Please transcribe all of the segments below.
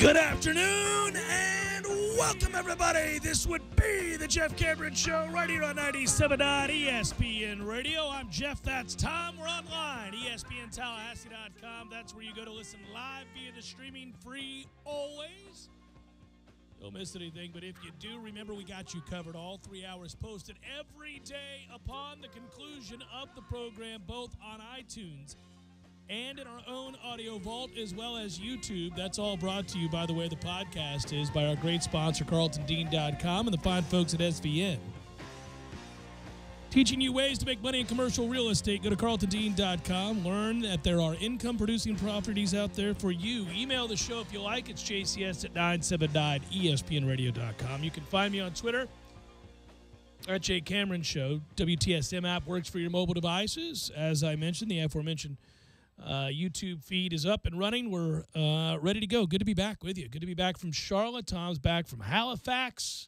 Good afternoon and welcome, everybody. This would be the Jeff Cameron Show right here on 97.9 ESPN Radio. I'm Jeff, that's Tom. We're online, ESPNTallahassee.com. That's where you go to listen live via the streaming, free always. Don't miss anything, but if you do, remember we got you covered. All 3 hours posted every day upon the conclusion of the program, both on iTunes and in our own audio vault, as well as YouTube. That's all brought to you, by the way, the podcast is, by our great sponsor, CarltonDean.com, and the fine folks at SVN. Teaching you ways to make money in commercial real estate. Go to CarltonDean.com. Learn that there are income-producing properties out there for you. Email the show if you like. It's jcs@979espnradio.com. You can find me on Twitter at J Cameron Show. WTSM app works for your mobile devices. As I mentioned, the aforementioned YouTube feed is up and running. We're ready to go. Good to be back with you. Good to be back from Charlotte. Tom's back from Halifax.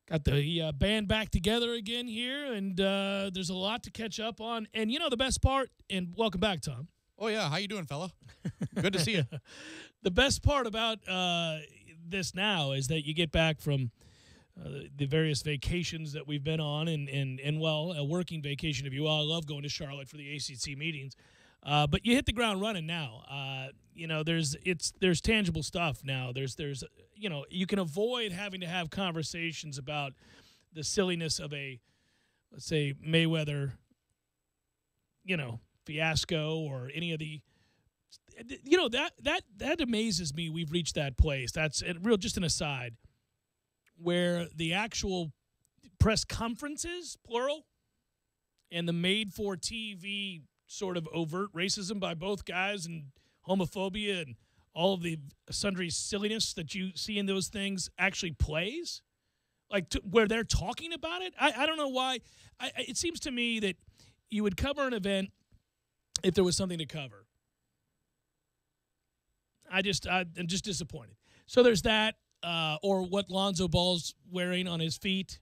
Got the band back together again here, and there's a lot to catch up on. And you know the best part, and welcome back, Tom. Oh, yeah. How you doing, fella? Good to see you. The best part about this now is that you get back from the various vacations that we've been on, and well, a working vacation, if you will. I love going to Charlotte for the ACC meetings. But you hit the ground running now. You know, there's tangible stuff now. There's you know, you can avoid having to have conversations about the silliness of a, let's say, Mayweather, you know, fiasco or any of the, you know, that amazes me. We've reached that place. That's just an aside, where the actual press conferences, plural, and the made-for-TV sort of overt racism by both guys and homophobia and all of the sundry silliness that you see in those things actually plays, like where they're talking about it. I don't know why. It seems to me that you would cover an event if there was something to cover. I'm just disappointed. So there's that, or what Lonzo Ball's wearing on his feet,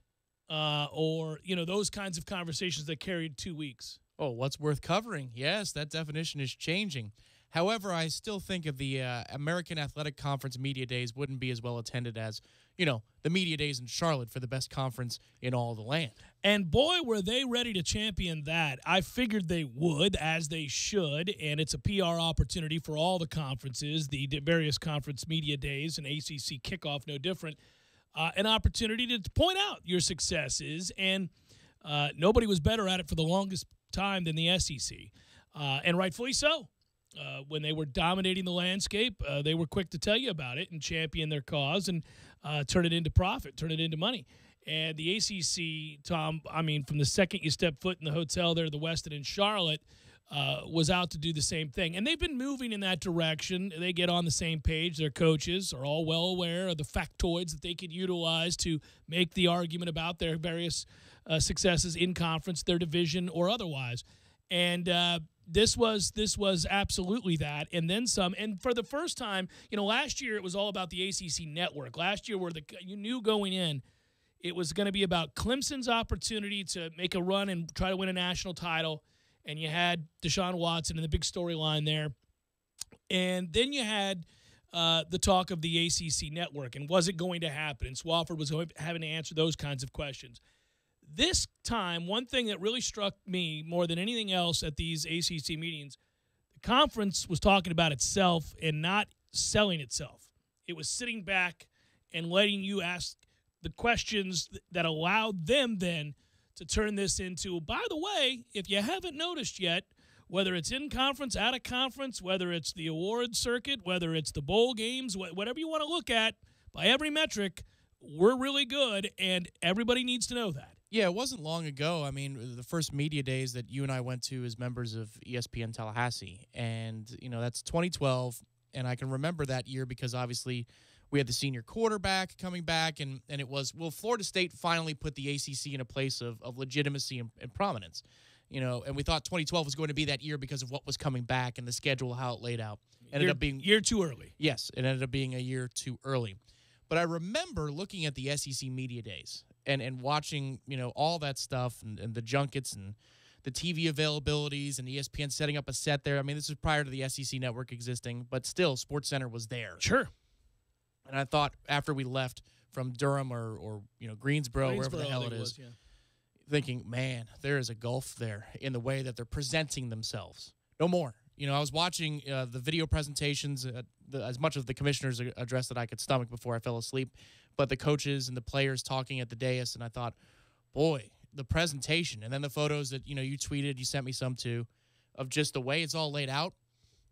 or, you know, those kinds of conversations that carried 2 weeks. Oh, what's worth covering? Yes, that definition is changing. However, I still think of the American Athletic Conference Media Days wouldn't be as well attended as, you know, the Media Days in Charlotte for the best conference in all the land. And boy, were they ready to champion that. I figured they would, as they should, and it's a PR opportunity for all the conferences, the various conference media days, and ACC Kickoff no different, an opportunity to point out your successes, and nobody was better at it for the longest time than the SEC, and rightfully so. When they were dominating the landscape, they were quick to tell you about it and champion their cause and turn it into profit, turn it into money. And the ACC, Tom, I mean, from the second you step foot in the hotel there, the Westin in Charlotte, was out to do the same thing. And they've been moving in that direction. They get on the same page. Their coaches are all well aware of the factoids that they could utilize to make the argument about their various successes in conference, their division, or otherwise. And this was absolutely that, and then some. And for the first time, you know, last year it was all about the ACC network. Last year, you knew going in, it was going to be about Clemson's opportunity to make a run and try to win a national title. And you had Deshaun Watson and the big storyline there. And then you had the talk of the ACC network, and was it going to happen? And Swofford was having to answer those kinds of questions. This time, one thing that really struck me more than anything else at these ACC meetings, the conference was talking about itself and not selling itself. It was sitting back and letting you ask the questions that allowed them then to turn this into, by the way, if you haven't noticed yet, whether it's in conference, out of conference, whether it's the award circuit, whether it's the bowl games, whatever you want to look at, by every metric, we're really good, and everybody needs to know that. Yeah, it wasn't long ago. I mean, the first media days that you and I went to as members of ESPN Tallahassee, and, you know, that's 2012, and I can remember that year because obviously we had the senior quarterback coming back, and it was, will Florida State finally put the ACC in a place of legitimacy and prominence? You know, and we thought 2012 was going to be that year because of what was coming back and the schedule, how it laid out. Ended up being year too early. Yes, it ended up being a year too early. But I remember looking at the SEC media days and watching, you know, all that stuff and the junkets and the TV availabilities and ESPN setting up a set there. I mean, this is prior to the SEC network existing, but still, SportsCenter was there. Sure. And I thought after we left from Durham or Greensboro, wherever the hell it is, thinking, man, there is a gulf there in the way that they're presenting themselves. No more. I was watching the video presentations, as much of the commissioner's address that I could stomach before I fell asleep, but the coaches and the players talking at the dais, and I thought, boy, the presentation, and then the photos that, you tweeted, you sent me some too, of just the way it's all laid out.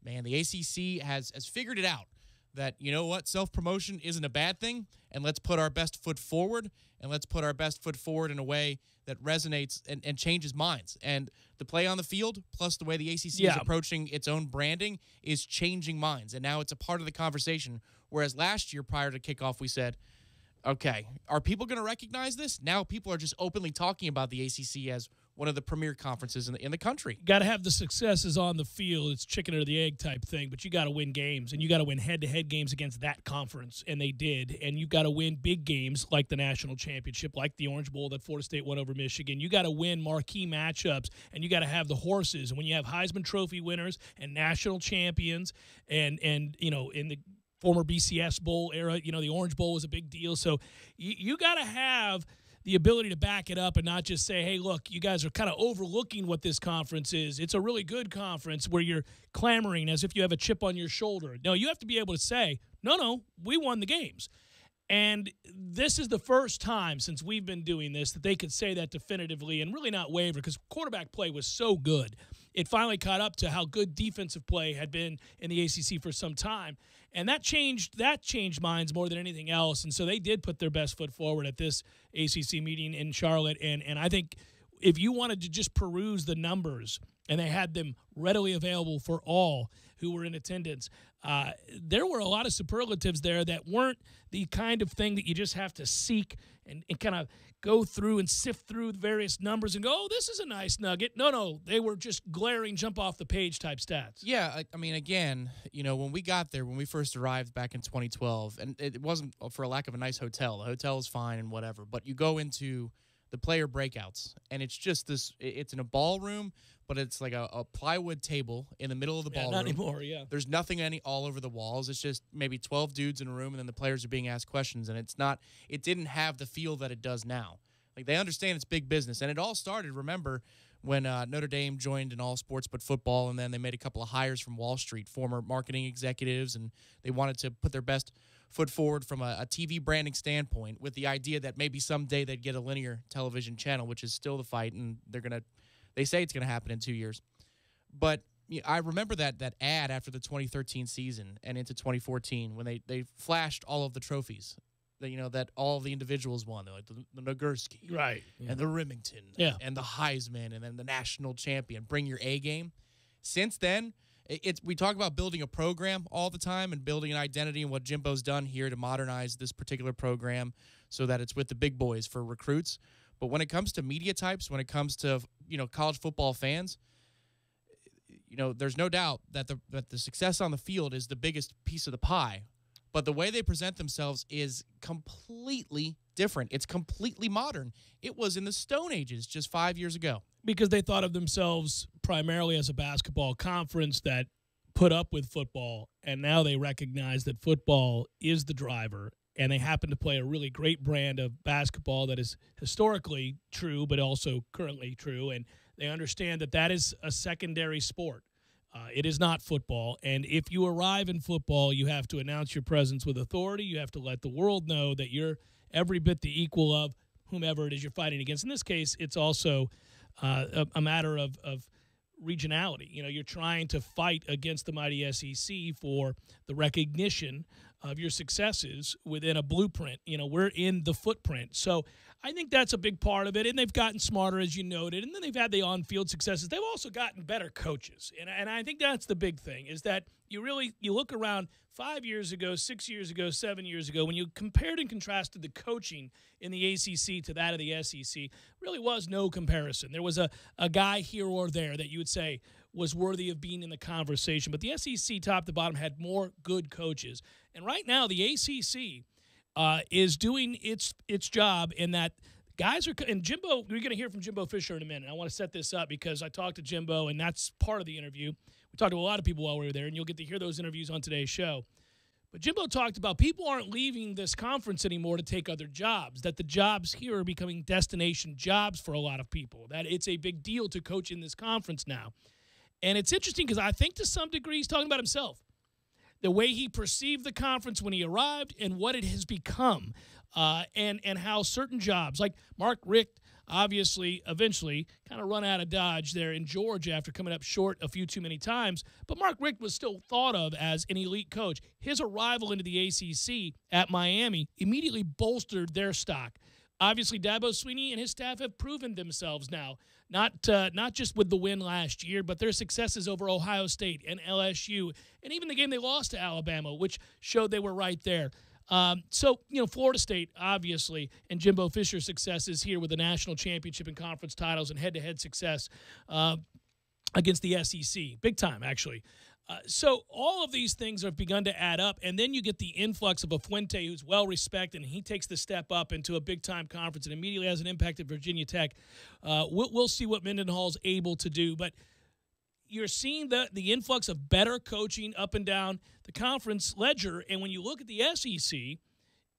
Man, the ACC has figured it out that, you know what, self-promotion isn't a bad thing, and let's put our best foot forward, and let's put our best foot forward in a way that resonates and changes minds. And the play on the field, plus the way the ACC is approaching its own branding, is changing minds. And now it's a part of the conversation, whereas last year prior to kickoff we said, okay, are people going to recognize this? Now people are just openly talking about the ACC as one of the premier conferences in the country. Got to have the successes on the field. It's chicken or the egg type thing, but you got to win games, and you got to win head-to-head games against that conference, and they did. And you got to win big games like the national championship, like the Orange Bowl that Florida State won over Michigan. You got to win marquee matchups, and you got to have the horses. And when you have Heisman Trophy winners and national champions, and in the former BCS Bowl era, the Orange Bowl was a big deal. So you got to have the ability to back it up and not just say, hey, look, you guys are kind of overlooking what this conference is. It's a really good conference where you're clamoring as if you have a chip on your shoulder. No, you have to be able to say, no, we won the games. And this is the first time since we've been doing this that they could say that definitively and really not waver, because quarterback play was so good. It finally caught up to how good defensive play had been in the ACC for some time. And that changed minds more than anything else. And so they did put their best foot forward at this ACC meeting in Charlotte. And I think if you wanted to just peruse the numbers, and they had them readily available for all who were in attendance, there were a lot of superlatives there that weren't the kind of thing that you just have to seek and kind of go through and sift through the various numbers and go, oh, this is a nice nugget. No, they were just glaring, jump off the page type stats. Yeah, I mean, again, when we got there, when we first arrived back in 2012, and it wasn't for a lack of a nice hotel. The hotel is fine and whatever, but you go into the player breakouts, and it's just this, it's in a ballroom, but it's like a plywood table in the middle of the ballroom. Not anymore, yeah. There's nothing all over the walls. It's just maybe 12 dudes in a room, and then the players are being asked questions, and it didn't have the feel that it does now. Like, they understand it's big business, and it all started, remember, when Notre Dame joined in all sports but football, and then they made a couple of hires from Wall Street, former marketing executives, and they wanted to put their best foot forward from a TV branding standpoint, with the idea that maybe someday they'd get a linear television channel, which is still the fight, and they say it's going to happen in 2 years. But I remember that ad after the 2013 season and into 2014 when they flashed all of the trophies that all of the individuals won, like the Nagurski, right, and the Remington, and the Heisman, and then the national champion. Bring your A game. Since then, we talk about building a program all the time and building an identity, and what Jimbo's done here to modernize this particular program so that it's with the big boys for recruits. But when it comes to media types, when it comes to college football fans, there's no doubt that the success on the field is the biggest piece of the pie. But the way they present themselves is completely different. It's completely modern. It was in the Stone Ages just 5 years ago. Because they thought of themselves primarily as a basketball conference that put up with football, and now they recognize that football is the driver, and they happen to play a really great brand of basketball that is historically true but also currently true, and they understand that is a secondary sport. It is not football, and if you arrive in football, you have to announce your presence with authority. You have to let the world know that you're every bit the equal of whomever it is you're fighting against. In this case, it's also a matter of regionality. You're trying to fight against the mighty SEC for the recognition of your successes within a blueprint. We're in the footprint. So I think that's a big part of it, and they've gotten smarter, as you noted, and then they've had the on-field successes. They've also gotten better coaches, and I think that's the big thing, is that you look around 5 years ago, 6 years ago, 7 years ago, when you compared and contrasted the coaching in the ACC to that of the SEC, really was no comparison. There was a guy here or there that you would say was worthy of being in the conversation, but the SEC top to bottom had more good coaches. And right now the ACC is doing its job in that guys are – and Jimbo, we're going to hear from Jimbo Fisher in a minute. I want to set this up because I talked to Jimbo, and that's part of the interview. We talked to a lot of people while we were there, and you'll get to hear those interviews on today's show. But Jimbo talked about people aren't leaving this conference anymore to take other jobs, that the jobs here are becoming destination jobs for a lot of people, that it's a big deal to coach in this conference now. And it's interesting because I think to some degree he's talking about himself, the way he perceived the conference when he arrived and what it has become, and how certain jobs, like Mark Richt, obviously, eventually kind of run out of Dodge there in Georgia after coming up short a few too many times. But Mark Richt was still thought of as an elite coach. His arrival into the ACC at Miami immediately bolstered their stock. Obviously, Dabo Swinney and his staff have proven themselves now, not just with the win last year, but their successes over Ohio State and LSU, and even the game they lost to Alabama, which showed they were right there. So, Florida State, obviously, and Jimbo Fisher's successes here with the national championship and conference titles and head-to-head success against the SEC. Big time, actually. So all of these things have begun to add up, and then you get the influx of a Fuente who's well-respected, and he takes the step up into a big-time conference and immediately has an impact at Virginia Tech. We'll see what Mendenhall's able to do, but you're seeing the influx of better coaching up and down the conference ledger. And when you look at the SEC,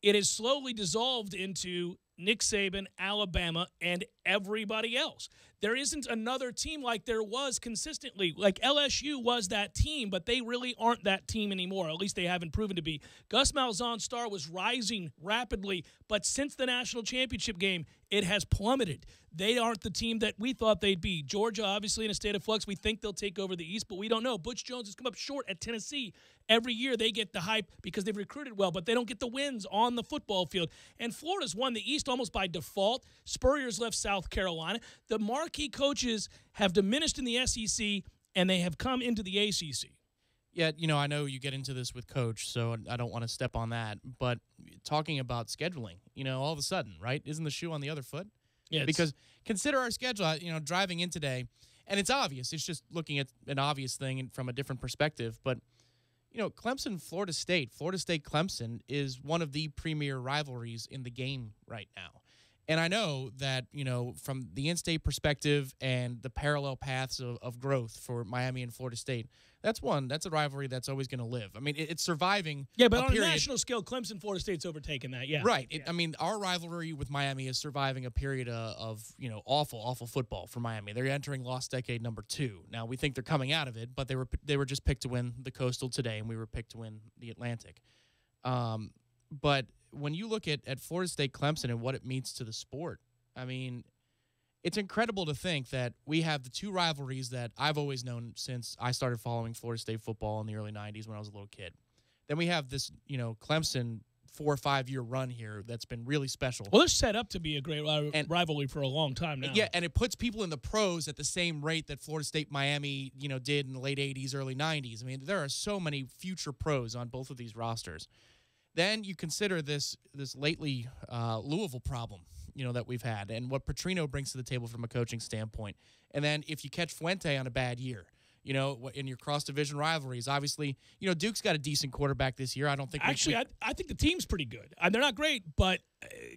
it has slowly dissolved into Nick Saban, Alabama, and everybody else. There isn't another team like there was consistently. Like LSU was that team, but they really aren't that team anymore. At least they haven't proven to be. Gus Malzahn's star was rising rapidly, but since the national championship game, it has plummeted. They aren't the team that we thought they'd be. Georgia, obviously, in a state of flux. We think they'll take over the East, but we don't know. Butch Jones has come up short at Tennessee. Every year they get the hype because they've recruited well, but they don't get the wins on the football field. And Florida's won the East almost by default. Spurrier's left South Carolina. The marquee coaches have diminished in the SEC, and they have come into the ACC. Yeah, I know you get into this with Coach, so I don't want to step on that. But talking about scheduling, all of a sudden, right? Isn't the shoe on the other foot? Yeah. Because consider our schedule, driving in today, and it's obvious. It's just looking at an obvious thing from a different perspective. But, Clemson, Florida State, Clemson is one of the premier rivalries in the game right now. And I know that, from the in-state perspective and the parallel paths of growth for Miami and Florida State, that's a rivalry that's always going to live. I mean, it's surviving. Yeah, but on a national scale, Clemson, Florida State's overtaken that, yeah. Right. Our rivalry with Miami is surviving a period of awful football for Miami. They're entering lost decade number 2. Now, we think they're coming out of it, but they were just picked to win the Coastal today, and we were picked to win the Atlantic. But when you look at Florida State Clemson and what it means to the sport, it's incredible to think that we have the two rivalries that I've always known since I started following Florida State football in the early 90s when I was a little kid. Then we have this, Clemson 4 or 5 year run here that's been really special. Well, they're set up to be a great rivalry for a long time now. Yeah, and it puts people in the pros at the same rate that Florida State Miami, did in the late 80s, early 90s. There are so many future pros on both of these rosters. Then you consider this lately Louisville problem, that we've had and what Petrino brings to the table from a coaching standpoint. And then if you catch Fuente on a bad year, in your cross-division rivalries, obviously, Duke's got a decent quarterback this year. I don't think I think the team's pretty good. They're not great, but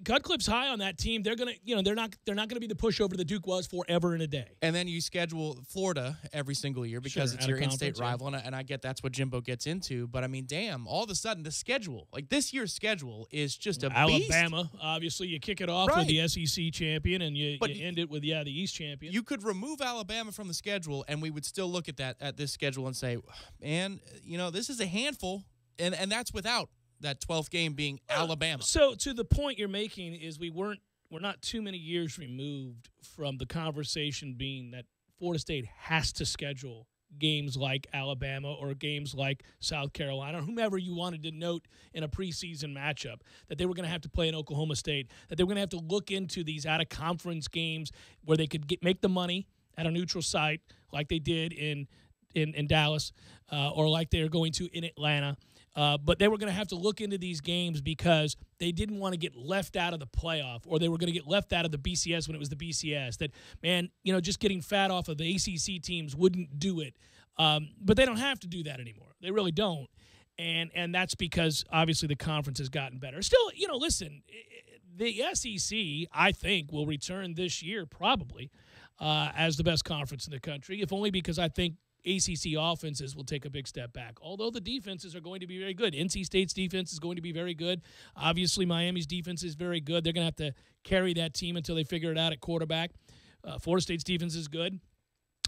Cutcliffe's high on that team. They're gonna, they're not gonna be the pushover that Duke was forever and a day. And then you schedule Florida every single year because it's your in-state rival, and I get that's what Jimbo gets into. But damn, all of a sudden the schedule, like this year's schedule, is just a beast. Alabama, obviously, you kick it off with the SEC champion, and you end it with the East champion. You could remove Alabama from the schedule, and we would still look at this schedule and say, man, this is a handful, and that's without that 12th game being Alabama. So to the point you're making is we're not too many years removed from the conversation being that Florida State has to schedule games like Alabama or games like South Carolina or whomever you wanted to note in a preseason matchup, that they were going to have to play in Oklahoma State, that they were going to have to look into these out-of-conference games where they could make the money at a neutral site like they did in Dallas or like they're going to in Atlanta. But they were going to have to look into these games because they didn't want to get left out of the playoff, or they were going to get left out of the BCS when it was the BCS. That, man, just getting fat off of the ACC teams wouldn't do it. But they don't have to do that anymore. They really don't. And that's because, obviously, the conference has gotten better. Still, listen, the SEC, I think, will return this year probably as the best conference in the country, if only because I think ACC offenses will take a big step back, although the defenses are going to be very good. NC State's defense is going to be very good. Obviously, Miami's defense is very good. They're going to have to carry that team until they figure it out at quarterback. Florida State's defense is good.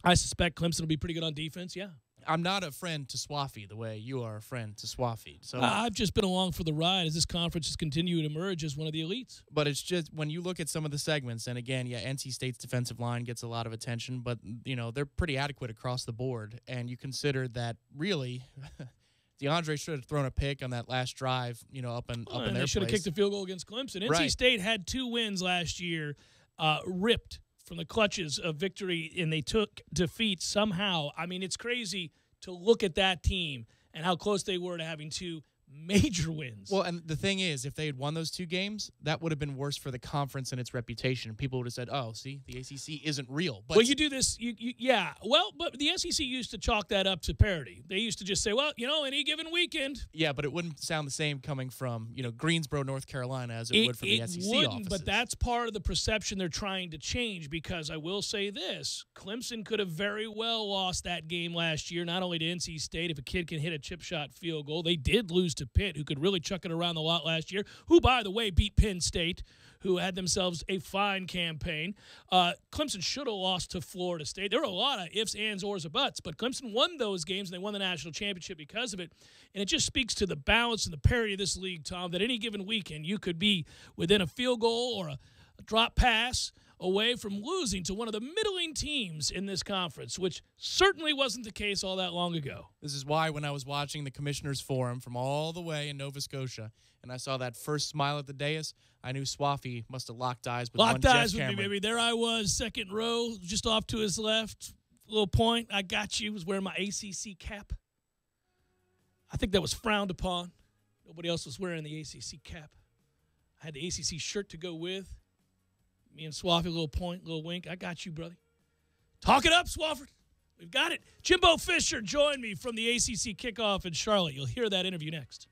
I suspect Clemson will be pretty good on defense, yeah. I'm not a friend to Swaffy the way you are a friend to Swaffy. So I've just been along for the ride as this conference has continued to emerge as one of the elites. But it's just when you look at some of the segments, and again, yeah, NC State's defensive line gets a lot of attention, but, they're pretty adequate across the board. And you consider that really DeAndre should have thrown a pick on that last drive, up in their place. They should have kicked a field goal against Clemson. Right. NC State had 2 wins last year, ripped from the clutches of victory, and they took defeat somehow. I mean, it's crazy to look at that team and how close they were to having 2 major wins. Well, and the thing is, if they had won those 2 games, that would have been worse for the conference and its reputation. People would have said, "Oh, see, the ACC isn't real." But well, you do this, yeah. Well, but the SEC used to chalk that up to parity. They used to just say, "Well, any given weekend." Yeah, but it wouldn't sound the same coming from Greensboro, North Carolina, as it would from the SEC offices. But that's part of the perception they're trying to change. Because I will say this: Clemson could have very well lost that game last year, not only to NC State. If a kid can hit a chip shot field goal, they did lose to Pitt, who could really chuck it around the lot last year, who, by the way, beat Penn State, who had themselves a fine campaign. Clemson should have lost to Florida State. There were a lot of ifs, ands, ors, or buts, but Clemson won those games, and they won the national championship because of it. And it just speaks to the balance and the parity of this league, Tom, that any given weekend you could be within a field goal or a drop pass away from losing to one of the middling teams in this conference, which certainly wasn't the case all that long ago. This is why when I was watching the Commissioners' Forum from all the way in Nova Scotia, and I saw that first smile at the dais, I knew Swaffy must have locked eyes with Locked one eyes Jeff with Cameron. me, baby. There I was, second row, just off to his left. Little point. I got you. Was wearing my ACC cap. I think that was frowned upon. Nobody else was wearing the ACC cap. I had the ACC shirt to go with. Me and Swaffy, a little point, little wink. I got you, brother. Talk it up, Swafford. We've got it. Jimbo Fisher joined me from the ACC Kickoff in Charlotte. You'll hear that interview next.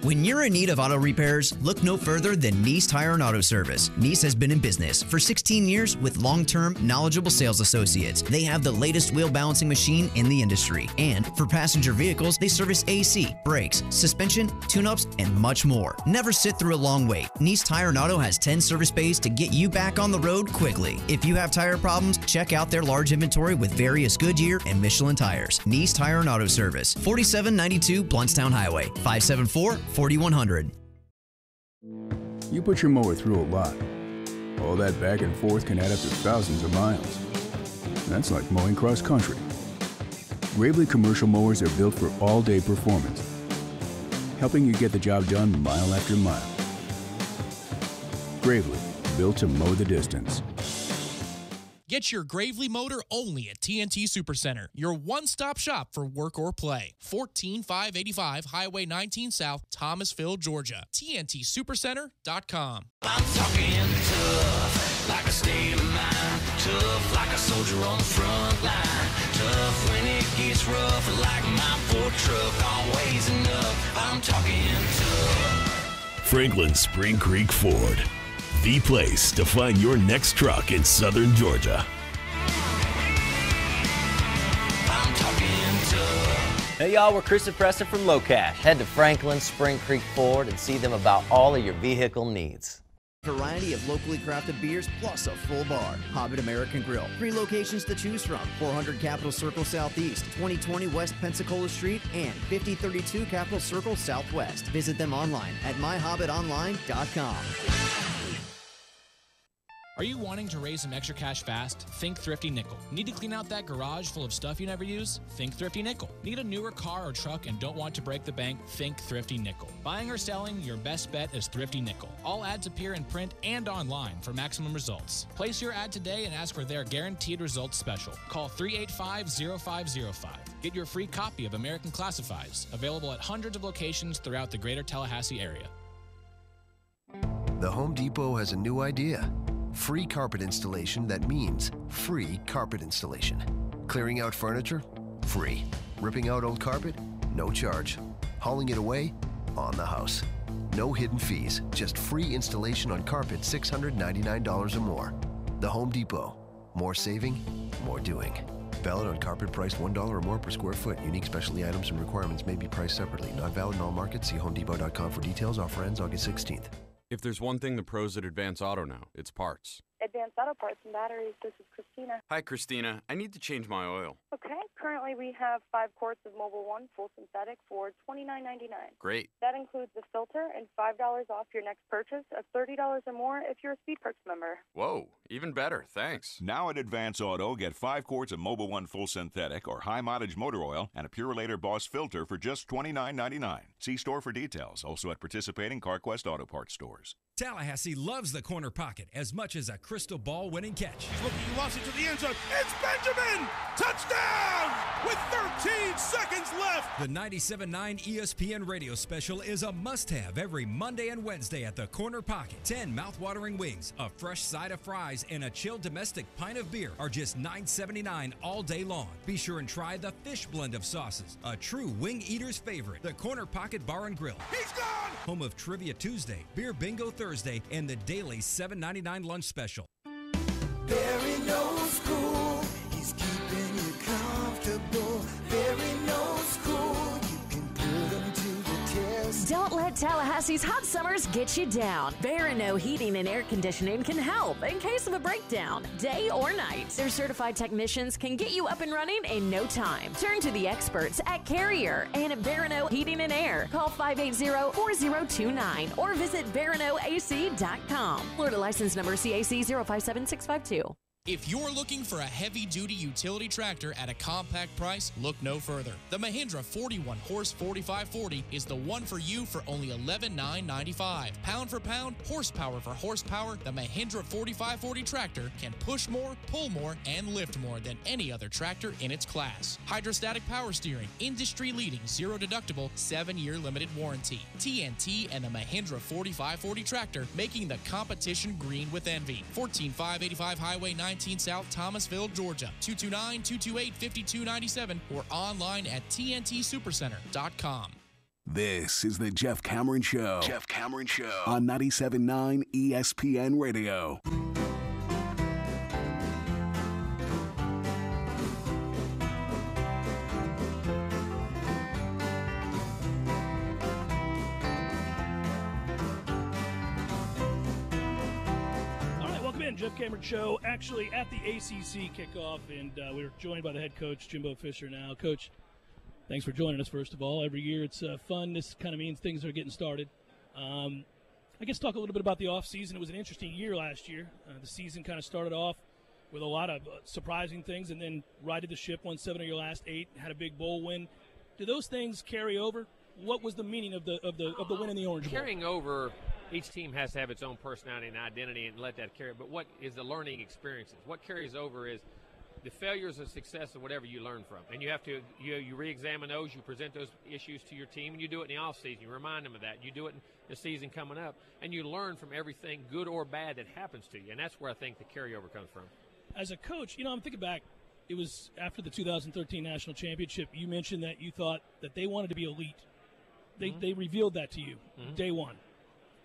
When you're in need of auto repairs, look no further than Nice Tire and Auto Service. Nice has been in business for 16 years with long-term, knowledgeable sales associates. They have the latest wheel balancing machine in the industry. And for passenger vehicles, they service AC, brakes, suspension, tune-ups, and much more. Never sit through a long wait. Nice Tire and Auto has 10 service bays to get you back on the road quickly. If you have tire problems, check out their large inventory with various Goodyear and Michelin tires. Nice Tire and Auto Service, 4792 Bluntstown Highway, 574-4100. You put your mower through a lot. All that back and forth can add up to thousands of miles. That's like mowing cross country. Gravely commercial mowers are built for all-day performance, helping you get the job done mile after mile. Gravely, built to mow the distance. Get your Gravely motor only at TNT Supercenter, your one-stop shop for work or play. 14585 Highway 19 South, Thomasville, Georgia. TNTSupercenter.com. I'm talking tough, like a state of mind. Tough, like a soldier on the front line. Tough when it gets rough, like my Ford truck, always enough. I'm talking tough. Franklin Spring Creek Ford, the place to find your next truck in southern Georgia. I'm talking tough. Hey y'all, we're Chris and Preston from Low Cash. Head to Franklin Spring Creek Ford and see them about all of your vehicle needs. Variety of locally crafted beers plus a full bar. Hobbit American Grill. 3 locations to choose from. 400 Capitol Circle Southeast, 2020 West Pensacola Street, and 5032 Capitol Circle Southwest. Visit them online at myhobbitonline.com. Are you wanting to raise some extra cash fast? Think Thrifty Nickel. Need to clean out that garage full of stuff you never use? Think Thrifty Nickel. Need a newer car or truck and don't want to break the bank? Think Thrifty Nickel. Buying or selling, your best bet is Thrifty Nickel. All ads appear in print and online for maximum results. Place your ad today and ask for their guaranteed results special. Call 385-0505. Get your free copy of American Classifieds, available at hundreds of locations throughout the greater Tallahassee area. The Home Depot has a new idea. Free carpet installation that means free carpet installation. Clearing out furniture? Free. Ripping out old carpet? No charge. Hauling it away? On the house. No hidden fees, just free installation on carpet $699 or more. The Home Depot. More saving, more doing. Valid on carpet priced $1 or more per square foot. Unique specialty items and requirements may be priced separately. Not valid in all markets. See HomeDepot.com for details. Offer ends August 16th. If there's one thing the pros at Advance Auto know, it's parts. Advanced Auto Parts and Batteries, this is Christina. Hi, Christina. I need to change my oil. Okay, currently we have 5 quarts of Mobil 1 full synthetic for $29.99. Great. That includes the filter and $5 off your next purchase of $30 or more if you're a Speed Perks member. Whoa, even better. Thanks. Now at Advance Auto, get 5 quarts of Mobil 1 full synthetic or high mileage motor oil and a Purelator Boss filter for just $29.99. See store for details. Also at participating CarQuest Auto Parts stores. Tallahassee loves the corner pocket as much as a crystal ball winning catch. He's looking, he lost it to the end zone. It's Benjamin! Touchdown! With 13 seconds left. The 97.9 ESPN radio special is a must-have every Monday and Wednesday at the corner pocket. 10 mouth-watering wings, a fresh side of fries, and a chilled domestic pint of beer are just $9.79 all day long. Be sure and try the fish blend of sauces, a true wing eater's favorite. The Corner Pocket Bar and Grill. He's gone! Home of Trivia Tuesday, Beer Bingo Thursday, and the daily $7.99 lunch special. Barry knows cool. He's keeping you comfortable. Barry knows cool. You can put him to the test. Don't let Tallahassee's hot summers get you down. Barano Heating and Air Conditioning can help in case of a breakdown, day or night. Their certified technicians can get you up and running in no time. Turn to the experts at Carrier and at Barano Heating and Air. Call 580-4029 or visit baranoac.com. Florida license number CAC 057652. If you're looking for a heavy-duty utility tractor at a compact price, look no further. The Mahindra 41-horse 4540 is the one for you for only $11,995. Pound for pound, horsepower for horsepower, the Mahindra 4540 tractor can push more, pull more, and lift more than any other tractor in its class. Hydrostatic power steering, industry-leading, zero-deductible, 7-year limited warranty. TNT and the Mahindra 4540 tractor making the competition green with envy. 14585 Highway 19 South, Thomasville, Georgia. 229-228-5297 or online at tntsupercenter.com. This is the Jeff Cameron Show. Jeff Cameron Show on 97.9 ESPN Radio. Jeff Cameron Show, actually at the ACC Kickoff, and we're joined by the head coach, Jimbo Fisher now. Coach, thanks for joining us, first of all. Every year it's fun. This kind of means things are getting started. I guess talk a little bit about the offseason. It was an interesting year last year. The season kind of started off with a lot of surprising things, and then righted the ship, won 7 of your last 8, had a big bowl win. Do those things carry over? What was the meaning of the win in the Orange Bowl? Carrying over, each team has to have its own personality and identity and let that carry. But what is the learning experiences? What carries over is the failures or success of whatever you learn from. And you have to you re-examine those, you present those issues to your team, and you do it in the offseason. You remind them of that. You do it in the season coming up, and you learn from everything, good or bad, that happens to you. And that's where I think the carryover comes from. As a coach, I'm thinking back, it was after the 2013 National Championship, you mentioned that you thought that they wanted to be elite. They revealed that to you day one.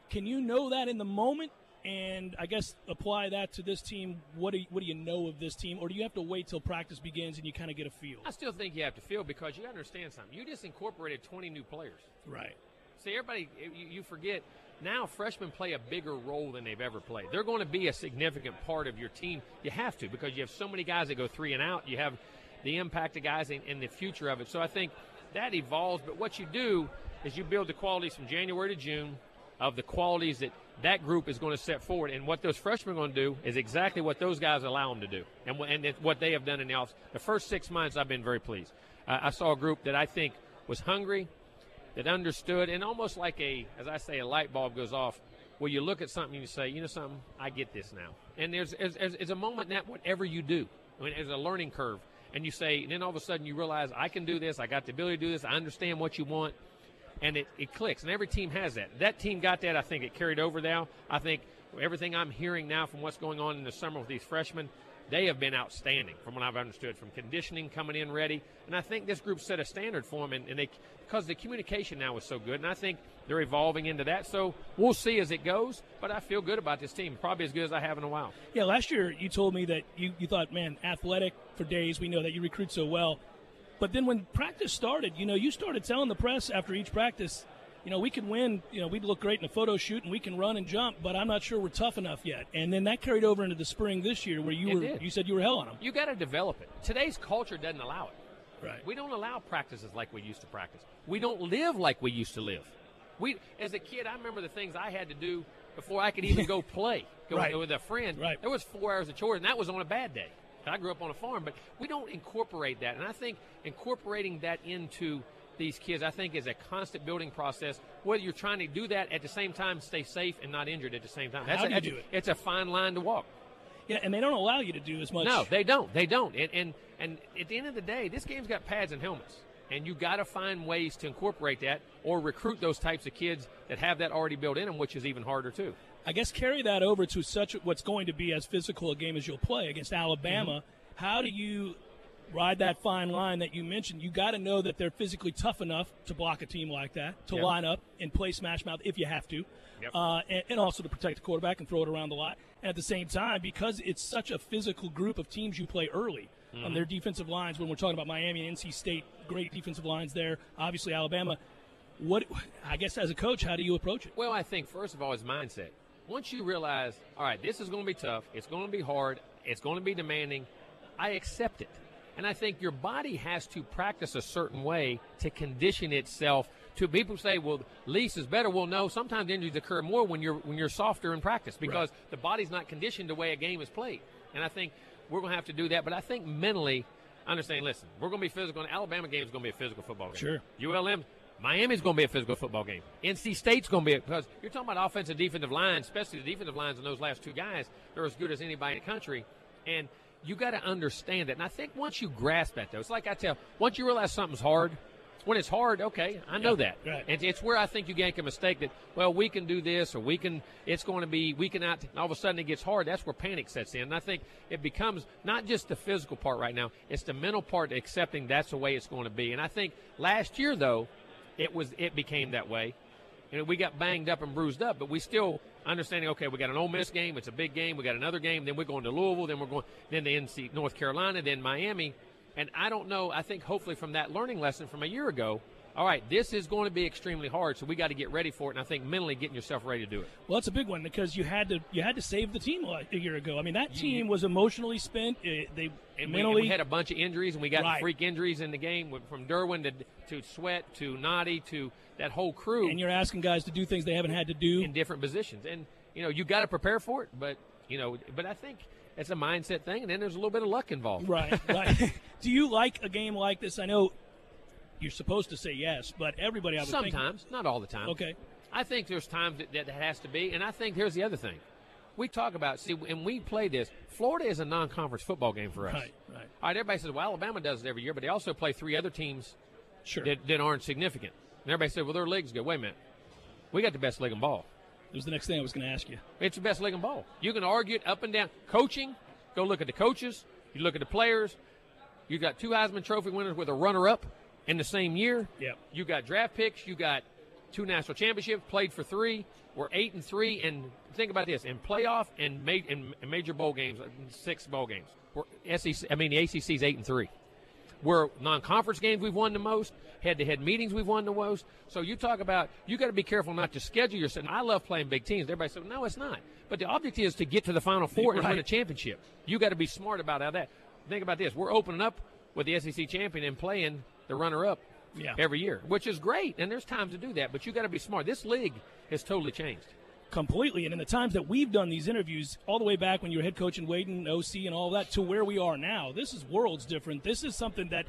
Can you know that in the moment and, I guess, apply that to this team? What do you know of this team? Or do you have to wait till practice begins and you kind of get a feel? I still think you have to feel, because you got to understand something. You just incorporated 20 new players. Right. See, everybody, you forget, now freshmen play a bigger role than they've ever played. They're going to be a significant part of your team. You have to, because you have so many guys that go 3 and out. You have the impact of guys in the future of it. So I think that evolves. But what you do is you build the qualities from January to June of the qualities that group is going to set forward. And what those freshmen are going to do is exactly what those guys allow them to do, and what they have done in the office. The first 6 months, I've been very pleased. I saw a group that I think was hungry, that understood, and almost like as I say, a light bulb goes off where you look at something and you say, you know something, I get this now. And there's a moment in that whatever you do, there's a learning curve. And you say, and then all of a sudden you realize, I can do this, I got the ability to do this, I understand what you want. and it clicks. And every team has that. That team got that. I think it carried over now. I think everything I'm hearing now from what's going on in the summer with these freshmen, they have been outstanding from what I've understood, from conditioning, coming in ready. And I think this group set a standard for them, and they, because the communication now is so good, and I think they're evolving into that. So we'll see as it goes, but I feel good about this team, probably as good as I have in a while. Yeah, last year you told me that you thought, man, athletic for days. We know that you recruit so well. But then when practice started, you started telling the press after each practice, we can win, we'd look great in a photo shoot and we can run and jump, but I'm not sure we're tough enough yet. And then that carried over into the spring this year where you said you were hell on them. You got to develop it. Today's culture doesn't allow it. Right. We don't allow practices like we used to practice. We don't live like we used to live. As a kid, I remember the things I had to do before I could even go play with a friend. Right. There was 4 hours of chores, and that was on a bad day. I grew up on a farm, but we don't incorporate that. And I think incorporating that into these kids, I think, is a constant building process, whether you're trying to do that at the same time, stay safe and not injured at the same time. How do you do it? It's a fine line to walk. Yeah, and they don't allow you to do as much. No, they don't. They don't. And at the end of the day, this game's got pads and helmets. And you got to find ways to incorporate that or recruit those types of kids that have that already built in them, which is even harder, too. I guess carry that over to what's going to be as physical a game as you'll play against Alabama. Mm-hmm. How do you ride that fine line that you mentioned? You got to know that they're physically tough enough to block a team like that, to line up and play smash mouth if you have to, and also to protect the quarterback and throw it around the lot. And at the same time, because it's such a physical group of teams you play early on their defensive lines, when we're talking about Miami and NC State, great defensive lines there, obviously Alabama, I guess as a coach, how do you approach it? Well, I think first of all is mindset. Once you realize, all right, this is going to be tough, it's going to be hard, it's going to be demanding, I accept it. And I think your body has to practice a certain way to condition itself to. People say, well, least is better. Well, no, sometimes injuries occur more when you're softer in practice because the body's not conditioned the way a game is played. And I think we're going to have to do that. But I think mentally, understand, listen, we're going to be physical. And Alabama game is going to be a physical football game. Sure. ULM, Miami's going to be a physical football game. NC State's going to be because you're talking about offensive, defensive lines, especially the defensive lines, and those last two guys, they're as good as anybody in the country. And you got to understand that. And I think once you grasp that, though, it's like I tell, once you realize something's hard, when it's hard, okay, I know that. Right. And it's where I think you make a mistake that, well, we can do this or we can out, and all of a sudden it gets hard. That's where panic sets in. And I think it becomes not just the physical part right now, it's the mental part accepting that's the way it's going to be. And I think last year, though, it became that way. And we got banged up and bruised up, but we still understanding, okay, we got an Ole Miss game, it's a big game, we got another game, then we're going to Louisville, then we're going to NC North Carolina, then Miami. And I don't know, I think hopefully from that learning lesson from a year ago, all right, this is going to be extremely hard, so we got to get ready for it, and I think mentally getting yourself ready to do it. Well, it's a big one because you had to save the team a year ago. I mean, that team was emotionally spent. We had a bunch of injuries, and we got freak injuries in the game from Derwin to Sweat to Noddy to that whole crew. And you're asking guys to do things they haven't had to do in different positions. And, you got to prepare for it, but I think it's a mindset thing, and then there's a little bit of luck involved. Right. Do you like a game like this? I know you're supposed to say yes, but everybody sometimes, not all the time. Okay. I think there's times that has to be, and I think here's the other thing. We talk about, and we play this. Florida is a non-conference football game for us. Right. All right, everybody says, well, Alabama does it every year, but they also play three other teams sure. that aren't significant. And everybody said, well, their league's good. Wait a minute. We got the best league in ball. It was the next thing I was going to ask you. It's the best league in ball. You can argue it up and down. Coaching, go look at the coaches. You look at the players. You got 2 Heisman Trophy winners with a runner-up in the same year. Yep. You got draft picks. You got 2 national championships, played for 3. We're 8-3, and think about this: in playoff and major bowl games, 6 bowl games. The ACC's 8-3. We're non-conference games we've won the most. Head-to-head meetings we've won the most. So you talk about you got to be careful not to schedule yourself. I love playing big teams. Everybody says, no, it's not. But the object is to get to the Final Four and win a championship. You got to be smart about how that. Think about this: we're opening up with the SEC champion and playing the runner-up every year, which is great. And there's times to do that, but you got to be smart. This league has totally changed. Completely. And in the times that we've done these interviews, all the way back when you were head coach in Wayden, OC, and all that, to where we are now, this is worlds different. This is something that,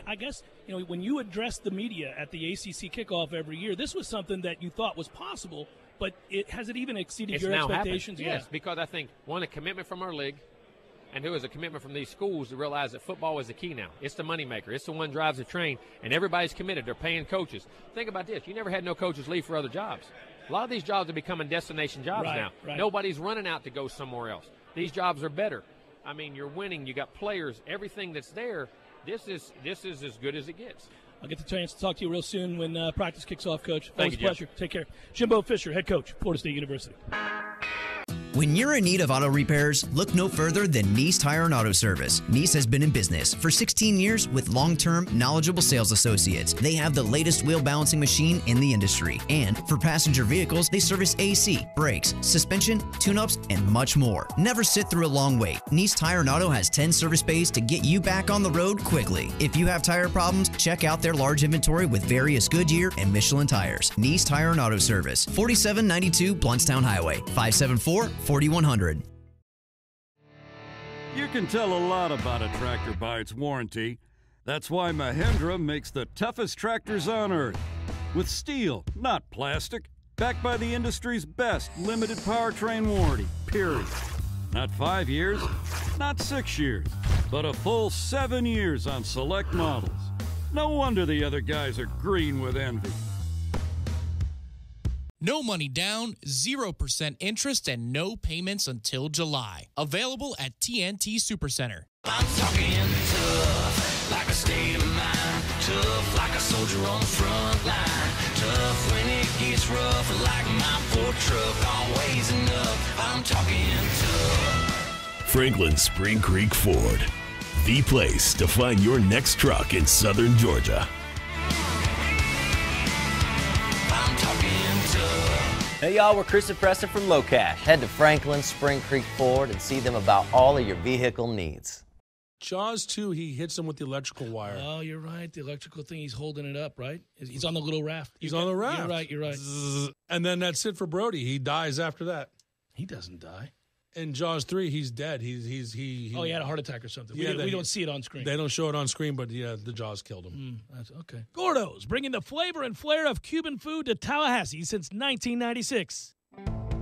I guess, when you address the media at the ACC Kickoff every year, this was something that you thought was possible, but has it even exceeded your expectations? Yes, because I think, one, a commitment from our league, and there was a commitment from these schools to realize that football is the key now. It's the moneymaker. It's the one drives the train, and everybody's committed. They're paying coaches. Think about this. You never had no coaches leave for other jobs. A lot of these jobs are becoming destination jobs now. Right. Nobody's running out to go somewhere else. These jobs are better. I mean, you're winning. You got players. Everything that's there, this is as good as it gets. I'll get the chance to talk to you real soon when practice kicks off, Coach. Thank Always you, a pleasure. Take care. Jimbo Fisher, head coach, Florida State University. When you're in need of auto repairs, look no further than Nice Tire and Auto Service. Nice has been in business for 16 years with long-term, knowledgeable sales associates. They have the latest wheel balancing machine in the industry. And for passenger vehicles, they service AC, brakes, suspension, tune-ups, and much more. Never sit through a long wait. Nice Tire and Auto has 10 service bays to get you back on the road quickly. If you have tire problems, check out their large inventory with various Goodyear and Michelin tires. Nice Tire and Auto Service, 4792 Bluntstown Highway, 574-4100. You can tell a lot about a tractor by its warranty. That's why Mahindra makes the toughest tractors on earth. With steel, not plastic. Backed by the industry's best limited powertrain warranty, period. Not 5 years, not 6 years, but a full 7 years on select models. No wonder the other guys are green with envy. No money down, 0% interest, and no payments until July. Available at TNT Supercenter. I'm talking tough, like a state of mind. Tough, like a soldier on the front line. Tough when it gets rough, like my Ford truck. Always enough. I'm talking tough. Franklin Spring Creek Ford, the place to find your next truck in southern Georgia. I'm talking tough. Hey y'all, we're Chris and Preston from Low Cash. Head to Franklin Spring Creek Ford and see them about all of your vehicle needs. Jaws 2, he hits him with the electrical wire. Oh, you're right. The electrical thing, he's holding it up, right? He's on the little raft. He's on the raft. You're right. Zzz, and then that's it for Brody. He dies after that. He doesn't die. In Jaws 3, he's dead. He had a heart attack or something. Yeah, we don't see it on screen. They don't show it on screen, but yeah, the Jaws killed him. That's okay. Gordo's, bringing the flavor and flair of Cuban food to Tallahassee since 1996.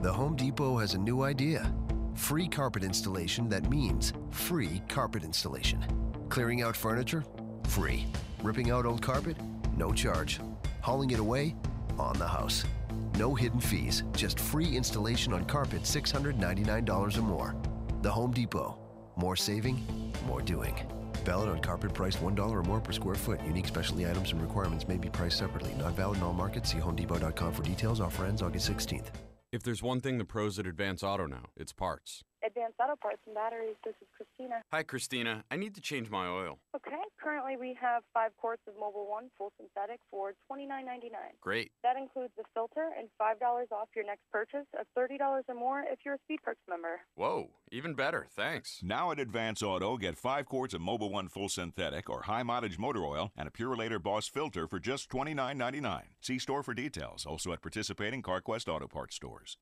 The Home Depot has a new idea. Free carpet installation that means free carpet installation. Clearing out furniture? Free. Ripping out old carpet? No charge. Hauling it away? On the house. No hidden fees, just free installation on carpet $699 or more. The Home Depot. More saving, more doing. Valid on carpet priced $1 or more per square foot. Unique specialty items and requirements may be priced separately. Not valid in all markets. See HomeDepot.com for details. Offer ends August 16th. If there's one thing the pros at Advance Auto know, it's parts. Advanced Auto Parts and Batteries, this is Christina. Hi, Christina. I need to change my oil. Okay, currently we have 5 quarts of Mobil 1 full synthetic for $29.99. Great. That includes the filter and $5 off your next purchase of $30 or more if you're a Speed Perks member. Whoa, even better. Thanks. Now at Advance Auto, get 5 quarts of Mobil 1 full synthetic or high mileage motor oil and a Purolator Boss filter for just $29.99. See store for details. Also at participating CarQuest Auto Parts stores.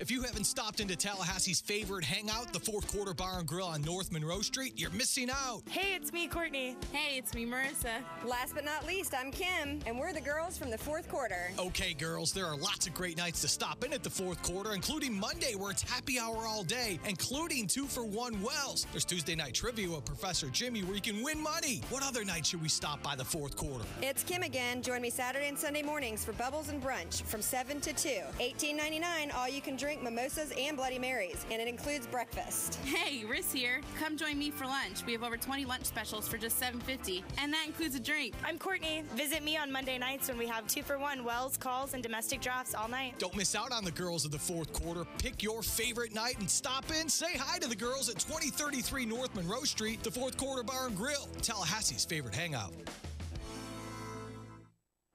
If you haven't stopped into Tallahassee's favorite hangout, the Fourth Quarter Bar and Grill on North Monroe Street, you're missing out. Hey, it's me, Courtney. Hey, it's me, Marissa. Last but not least, I'm Kim, and we're the girls from the Fourth Quarter. Okay, girls, there are lots of great nights to stop in at the Fourth Quarter, including Monday, where it's happy hour all day, including 2-for-1 Wells. There's Tuesday night trivia with Professor Jimmy, where you can win money. What other night should we stop by the Fourth Quarter? It's Kim again. Join me Saturday and Sunday mornings for Bubbles and Brunch from 7 to 2. $18.99, all you can drink mimosas and Bloody Marys, and it includes breakfast. Hey, Riss here. Come join me for lunch. We have over 20 lunch specials for just $7.50, and that includes a drink. I'm Courtney. Visit me on Monday nights when we have 2-for-1 Wells, calls, and domestic drafts all night. Don't miss out on the girls of the Fourth Quarter. Pick your favorite night and stop in. Say hi to the girls at 2033 North Monroe Street, the Fourth Quarter Bar and Grill, Tallahassee's favorite hangout.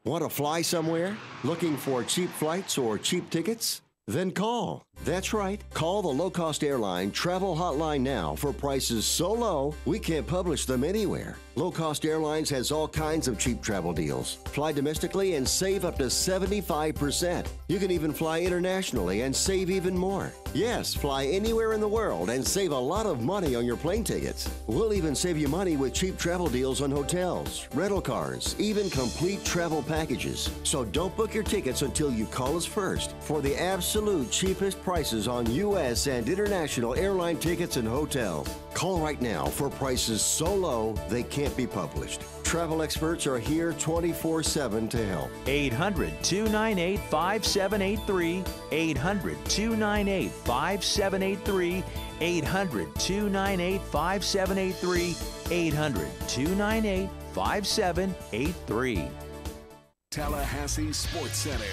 Want to fly somewhere? Looking for cheap flights or cheap tickets? Then call. That's right. Call the low-cost airline travel hotline now for prices so low we can't publish them anywhere. Low-cost airlines has all kinds of cheap travel deals. Fly domestically and save up to 75%. You can even fly internationally and save even more. Yes, fly anywhere in the world and save a lot of money on your plane tickets. We'll even save you money with cheap travel deals on hotels, rental cars, even complete travel packages. So don't book your tickets until you call us first for the absolute absolute cheapest prices on U.S. and international airline tickets and hotels. Call right now for prices so low they can't be published. Travel experts are here 24/7 to help. 800-298-5783. 800-298-5783. 800-298-5783. 800-298-5783. Tallahassee Sports Center.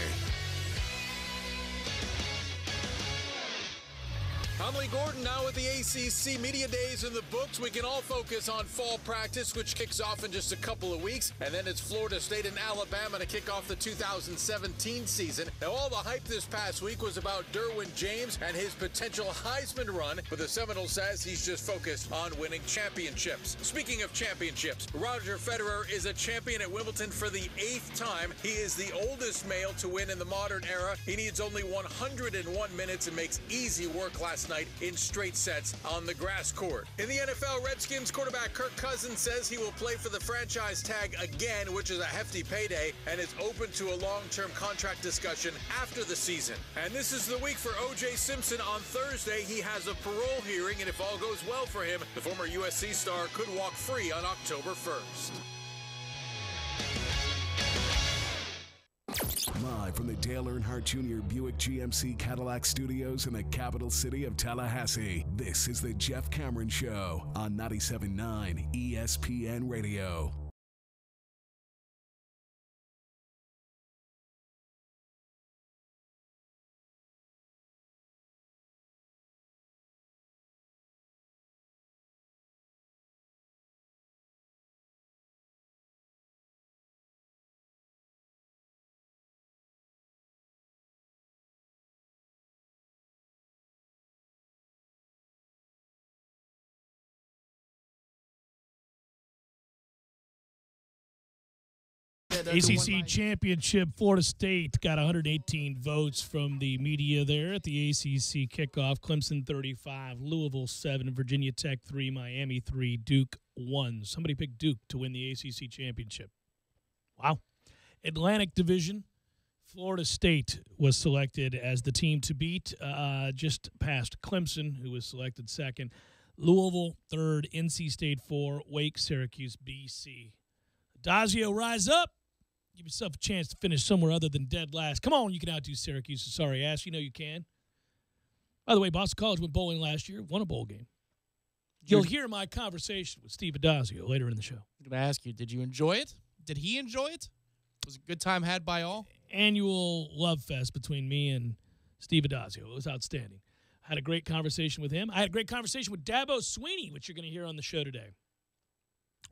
I'm Lee Gordon now with the ACC Media Days in the books. We can all focus on fall practice, which kicks off in just a couple of weeks. And then it's Florida State and Alabama to kick off the 2017 season. Now, all the hype this past week was about Derwin James and his potential Heisman run. But the Seminole says he's just focused on winning championships. Speaking of championships, Roger Federer is a champion at Wimbledon for the 8th time. He is the oldest male to win in the modern era. He needs only 101 minutes and makes easy work last night in straight sets on the grass court. In the NFL, Redskins quarterback Kirk Cousins says he will play for the franchise tag again, which is a hefty payday, and is open to a long-term contract discussion after the season. And this is the week for O.J. Simpson. On Thursday, he has a parole hearing, and if all goes well for him, the former USC star could walk free on October 1st. Live from the Dale Earnhardt Jr. Buick GMC Cadillac Studios in the capital city of Tallahassee, this is the Jeff Cameron Show on 97.9 ESPN Radio. ACC Championship, Florida State got 118 votes from the media there at the ACC Kickoff. Clemson 35, Louisville 7, Virginia Tech 3, Miami 3, Duke 1. Somebody picked Duke to win the ACC Championship. Wow. Atlantic Division, Florida State was selected as the team to beat, just past Clemson, who was selected second. Louisville third, NC State 4, Wake, Syracuse, BC. Addazio, rise up. Give yourself a chance to finish somewhere other than dead last. Come on, you can outdo Syracuse. Sorry ass, you know you can. By the way, Boston College went bowling last year, won a bowl game. You'll hear my conversation with Steve Addazio later in the show. I'm going to ask you, did you enjoy it? Did he enjoy it? Was it a good time had by all? Annual love fest between me and Steve Addazio. It was outstanding. I had a great conversation with him. I had a great conversation with Dabo Swinney, which you're going to hear on the show today.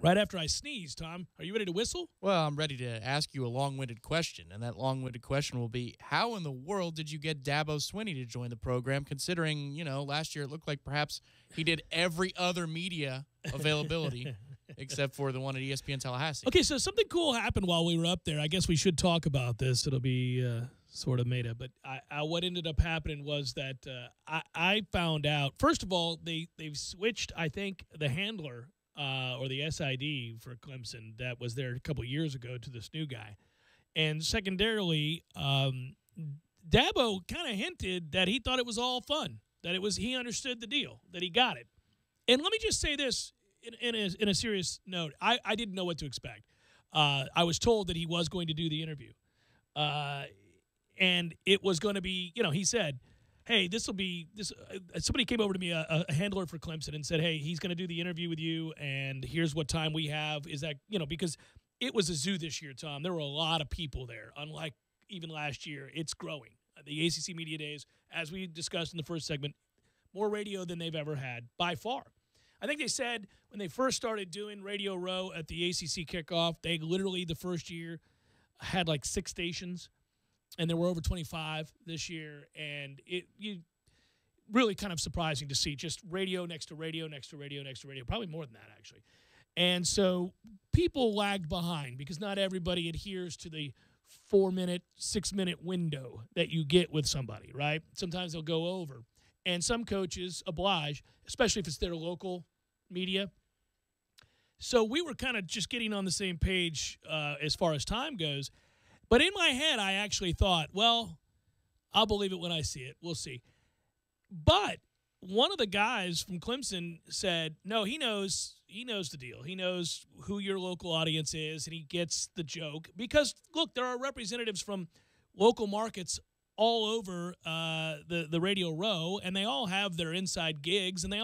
Right after I sneeze, Tom, are you ready to whistle? Well, I'm ready to ask you a long-winded question, and that long-winded question will be, how in the world did you get Dabo Swinney to join the program, considering, you know, last year it looked like perhaps he did every other media availability except for the one at ESPN Tallahassee? Okay, so something cool happened while we were up there. I guess we should talk about this. It'll be sort of made up. But what ended up happening was that I found out, first of all, they've switched, I think, the handler or the SID for Clemson that was there a couple years ago to this new guy. And secondarily, Dabo kind of hinted that he thought it was all fun, that he understood the deal, that he got it. And let me just say this in a serious note. I didn't know what to expect. I was told that he was going to do the interview. And it was going to be, he said, hey, this will be this. Somebody came over to me, a handler for Clemson, and said, hey, he's going to do the interview with you, and here's what time we have. Is that, because it was a zoo this year, Tom. There were a lot of people there, unlike even last year. It's growing. The ACC Media Days, as we discussed in the first segment, more radio than they've ever had by far. I think they said when they first started doing Radio Row at the ACC Kickoff, they literally the first year had like 6 stations. And there were over 25 this year, and you really kind of surprising to see just radio next to radio next to radio next to radio, probably more than that actually. And so people lagged behind because not everybody adheres to the 4-minute, 6-minute window that you get with somebody, right? Sometimes they'll go over. And some coaches oblige, especially if it's their local media. So we were kind of just getting on the same page as far as time goes. But in my head, I actually thought, well, I'll believe it when I see it. We'll see. But one of the guys from Clemson said, no, he knows the deal. He knows who your local audience is, and he gets the joke. Because, look, there are representatives from local markets all over the Radio Row, and they all have their inside gigs, and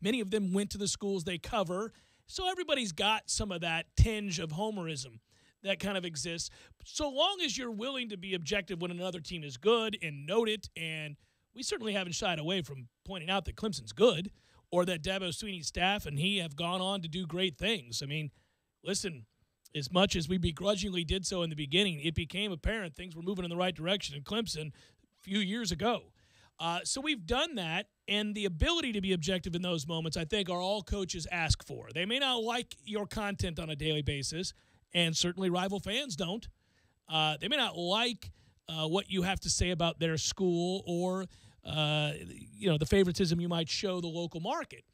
many of them went to the schools they cover. So everybody's got some of that tinge of homerism that kind of exists. So long as you're willing to be objective when another team is good and note it, and we certainly haven't shied away from pointing out that Clemson's good or that Dabo Swinney's staff and he have gone on to do great things. I mean, listen, as much as we begrudgingly did so in the beginning, it became apparent things were moving in the right direction in Clemson a few years ago. So we've done that, and the ability to be objective in those moments, I think, are all coaches ask for. They may not like your content on a daily basis, and certainly rival fans don't. They may not like what you have to say about their school or the favoritism you might show the local market.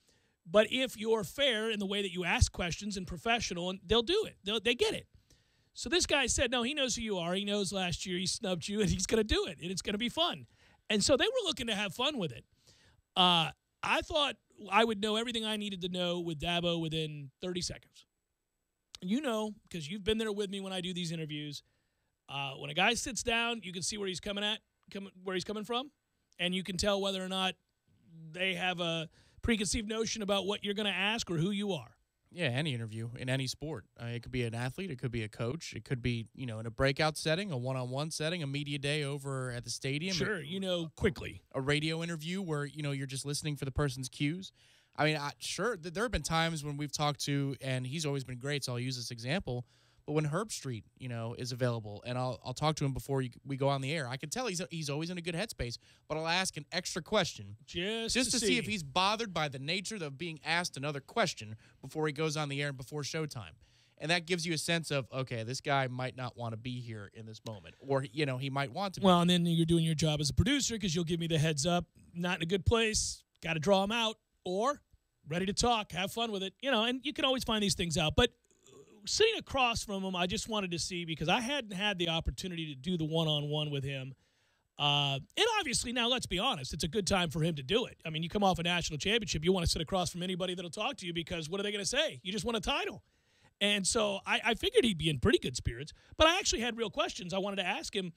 But if you're fair in the way that you ask questions and professional, and they'll do it. They get it. So this guy said, no, he knows who you are. He knows last year he snubbed you, and he's going to do it, and it's going to be fun. And so they were looking to have fun with it. I thought I would know everything I needed to know with Dabo within 30 seconds. You know, because you've been there with me when I do these interviews, when a guy sits down, you can see where he's coming from, and you can tell whether or not they have a preconceived notion about what you're going to ask or who you are. Yeah, any interview in any sport. It could be an athlete. It could be a coach. It could be, in a breakout setting, a one-on-one setting, a media day over at the stadium. Sure, quickly. A radio interview where, you're just listening for the person's cues. I mean, sure, there have been times when we've talked to, and he's always been great, so I'll use this example, but when Herb Street, is available, and I'll talk to him before we go on the air, I can tell he's always in a good headspace, but I'll ask an extra question just to see if he's bothered by the nature of being asked another question before he goes on the air and before showtime. And that gives you a sense of, okay, this guy might not want to be here in this moment, or, he might want to be. Well, and then you're doing your job as a producer because you'll give me the heads up, not in a good place, got to draw him out, or ready to talk, have fun with it, and you can always find these things out. But sitting across from him, I just wanted to see, because I hadn't had the opportunity to do the one-on-one with him. And obviously, now let's be honest, it's a good time for him to do it. I mean, you come off a national championship, you want to sit across from anybody that'll talk to you, because what are they going to say? You just won a title. And so I figured he'd be in pretty good spirits. But I actually had real questions I wanted to ask him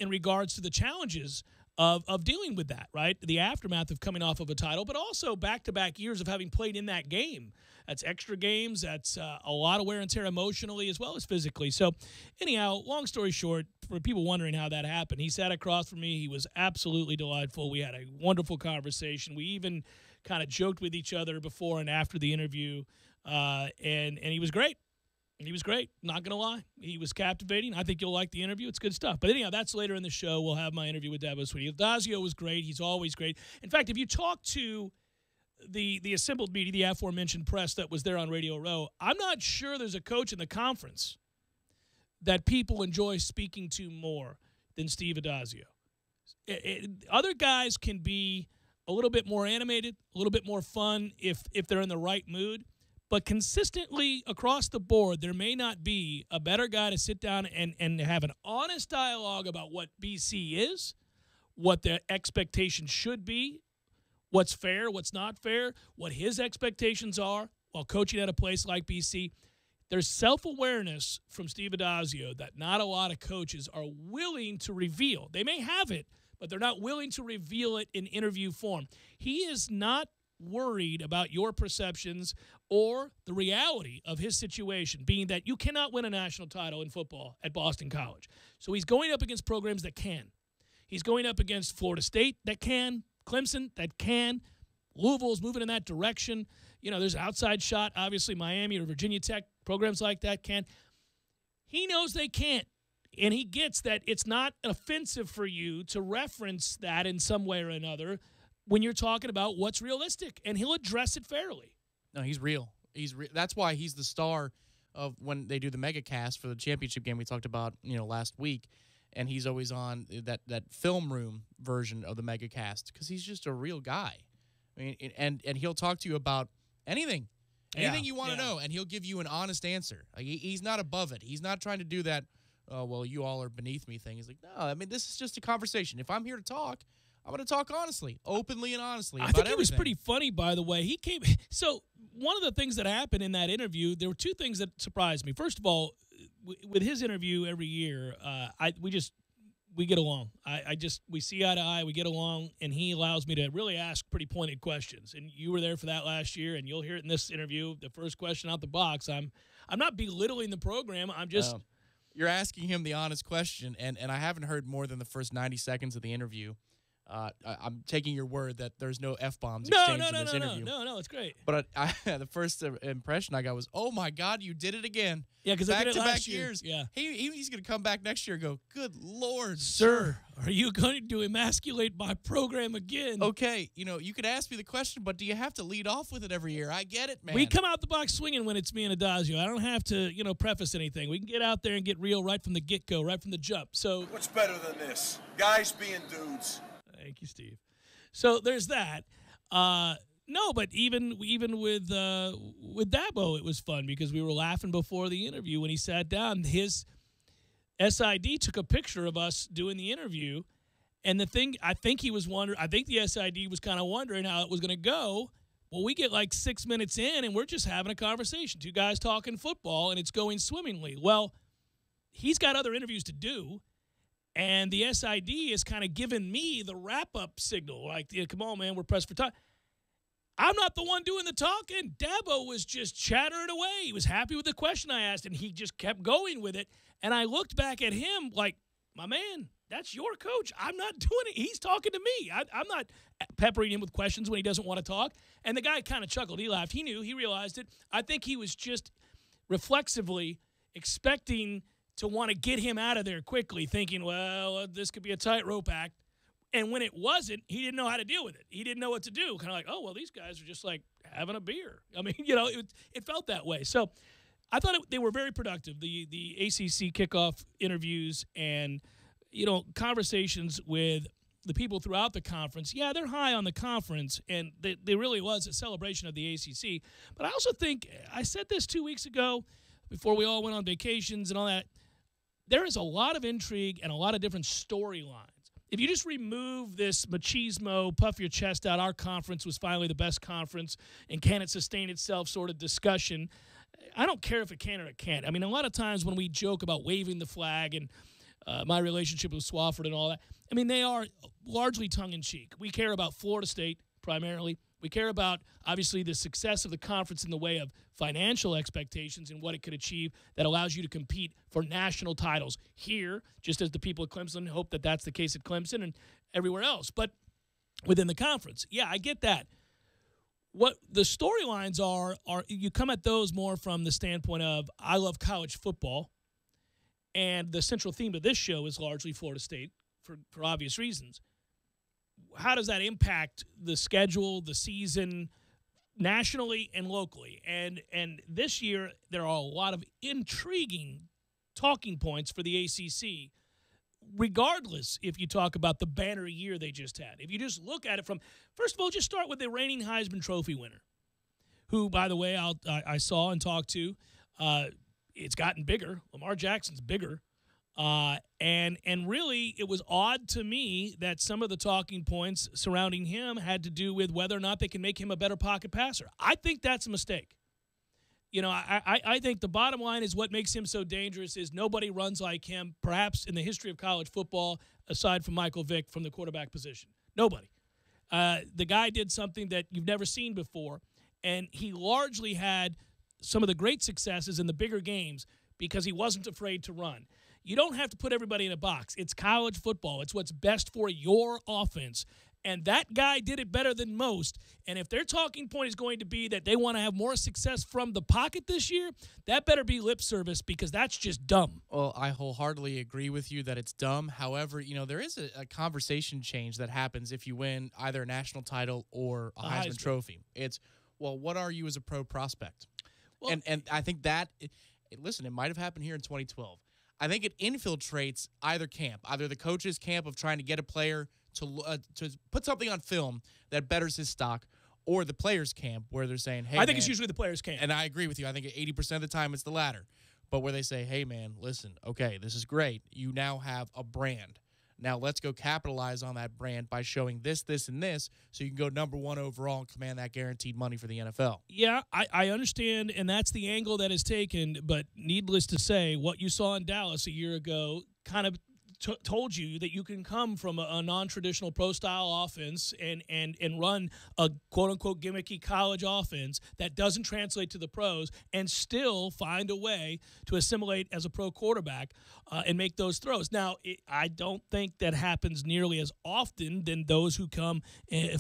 in regards to the challenges of dealing with that, right? The aftermath of coming off of a title, but also back-to-back years of having played in that game. That's extra games. That's a lot of wear and tear emotionally as well as physically. So anyhow, long story short, for people wondering how that happened, he sat across from me. He was absolutely delightful. We had a wonderful conversation. We even kind of joked with each other before and after the interview, and he was great. He was great. Not going to lie. He was captivating. I think you'll like the interview. It's good stuff. But anyhow, that's later in the show. We'll have my interview with Dabo Swinney. Addazio was great. He's always great. In fact, if you talk to the assembled media, the aforementioned press that was there on Radio Row, I'm not sure there's a coach in the conference that people enjoy speaking to more than Steve Addazio. Other guys can be a little bit more animated, a little bit more fun if they're in the right mood. But consistently across the board, there may not be a better guy to sit down and have an honest dialogue about what BC is, what the expectations should be, what's fair, what's not fair, what his expectations are while coaching at a place like BC. There's self-awareness from Steve Addazio that not a lot of coaches are willing to reveal. They may have it, but they're not willing to reveal it in interview form. He is not worried about your perceptions or the reality of his situation, being that you cannot win a national title in football at Boston College. So he's going up against programs that can. He's going up against Florida State that can, Clemson that can. Louisville's moving in that direction. There's an outside shot. Obviously, Miami or Virginia Tech, programs like that can. He knows they can't. And he gets that it's not offensive for you to reference that in some way or another when you're talking about what's realistic, and he'll address it fairly. No, he's real. That's why he's the star of when they do the mega cast for the championship game we talked about, last week, and he's always on that film room version of the mega cast because he's just a real guy. I mean, and he'll talk to you about anything you want to know, and he'll give you an honest answer. Like, he's not above it. He's not trying to do that oh, well, you all are beneath me thing. He's like, no, I mean, this is just a conversation. If I'm here to talk, I'm going to talk honestly, openly and honestly about I think everything. it was pretty funny, by the way. He came – so one of the things that happened in that interview, there were two things that surprised me. First of all, with his interview every year, we get along. We see eye to eye, we get along, and he allows me to really ask pretty pointed questions. And you were there for that last year, and you'll hear it in this interview. The first question out the box, I'm not belittling the program. I'm just you're asking him the honest question, and I haven't heard more than the first 90 seconds of the interview. I'm taking your word that there's no F-bombs exchanged in this interview. No, it's great. But the first impression I got was, oh, my God, you did it again. Yeah, because I did it last back-to-back year. years. Yeah. He's going to come back next year and go, good Lord, sir, are you going to emasculate my program again? Okay, you could ask me the question, but do you have to lead off with it every year? I get it, man. We come out the box swinging when it's me and Addazio. I don't have to, preface anything. We can get out there and get real right from the get-go, right from the jump. So what's better than this? Guys being dudes. Thank you, Steve. So there's that. No, but even with Dabo, it was fun because we were laughing before the interview when he sat down. His SID took a picture of us doing the interview, and the thing I think he was wondering. I think the SID was kind of wondering how it was going to go. Well, we get like 6 minutes in, and we're just having a conversation. Two guys talking football, and it's going swimmingly. Well, he's got other interviews to do. And the SID is kind of giving me the wrap-up signal. Like, come on, man, we're pressed for time. I'm not the one doing the talking. Dabo was just chattering away. He was happy with the question I asked, and he just kept going with it. And I looked back at him like, my man, that's your coach. I'm not doing it. He's talking to me. I'm not peppering him with questions when he doesn't want to talk. And the guy kind of chuckled. He laughed. He knew. He realized it. I think he was just reflexively expecting to want to get him out of there quickly, thinking, well, this could be a tightrope act. And when it wasn't, he didn't know how to deal with it. He didn't know what to do. Kind of like, oh, well, these guys are just like having a beer. I mean, it felt that way. So I thought they were very productive, the ACC kickoff interviews and, conversations with the people throughout the conference. Yeah, they're high on the conference, and they really was a celebration of the ACC. But I also think, I said this 2 weeks ago before we all went on vacations and all that, there is a lot of intrigue and a lot of different storylines. If you just remove this machismo, puff your chest out, our conference was finally the best conference, and can it sustain itself sort of discussion, I don't care if it can or it can't. I mean, a lot of times when we joke about waving the flag and my relationship with Swafford and all that, I mean, they are largely tongue-in-cheek. We care about Florida State primarily. We care about, obviously, the success of the conference in the way of financial expectations and what it could achieve that allows you to compete for national titles here, just as the people at Clemson hope that that's the case at Clemson and everywhere else. But within the conference, yeah, I get that. What the storylines are you come at those more from the standpoint of, I love college football, and the central theme of this show is largely Florida State for obvious reasons. How does that impact the schedule, the season, nationally and locally? And this year, there are a lot of intriguing talking points for the ACC, regardless if you talk about the banner year they just had. If you just look at it from, first of all, just start with the reigning Heisman Trophy winner, who, by the way, I saw and talked to. It's gotten bigger. Lamar Jackson's bigger. And really, it was odd to me that some of the talking points surrounding him had to do with whether or not they can make him a better pocket passer. I think that's a mistake. I think the bottom line is what makes him so dangerous is nobody runs like him, perhaps in the history of college football, aside from Michael Vick from the quarterback position. Nobody. The guy did something that you've never seen before, and he largely had some of the great successes in the bigger games because he wasn't afraid to run. You don't have to put everybody in a box. It's college football. It's what's best for your offense. And that guy did it better than most. And if their talking point is going to be that they want to have more success from the pocket this year, that better be lip service because that's just dumb. Well, I wholeheartedly agree with you that it's dumb. However, there is a conversation change that happens if you win either a national title or a Heisman Trophy. It's, well, what are you as a pro prospect? Well, and I think that, listen, it might have happened here in 2012. I think it infiltrates either camp, either the coach's camp of trying to get a player to put something on film that betters his stock, or the player's camp where they're saying, hey, I think it's usually the player's camp. And I agree with you. I think 80% of the time it's the latter. but where they say, hey, man, listen, okay, this is great. You now have a brand. Now let's go capitalize on that brand by showing this, this, and this so you can go number one overall and command that guaranteed money for the NFL. Yeah, I understand, and that's the angle that is taken, but needless to say, what you saw in Dallas a year ago kind of told you that you can come from a non-traditional pro-style offense and run a quote-unquote gimmicky college offense that doesn't translate to the pros and still find a way to assimilate as a pro quarterback and make those throws. Now, I don't think that happens nearly as often than those who come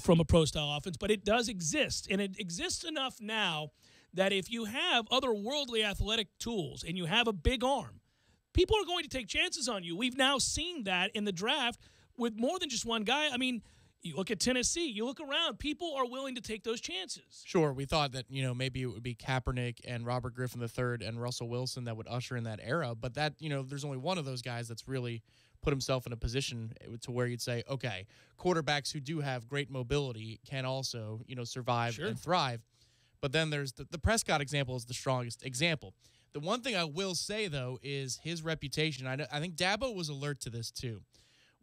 from a pro-style offense, but it does exist, and it exists enough now that if you have otherworldly athletic tools and you have a big arm, people are going to take chances on you. We've now seen that in the draft with more than just one guy. I mean, you look at Tennessee, you look around, people are willing to take those chances. Sure, we thought that, maybe it would be Kaepernick and Robert Griffin III and Russell Wilson that would usher in that era, but that, there's only one of those guys that's really put himself in a position to where you'd say, okay, quarterbacks who do have great mobility can also, survive and thrive. But then there's the Prescott example is the strongest example. The one thing I will say, though, is his reputation. I think Dabo was alert to this, too,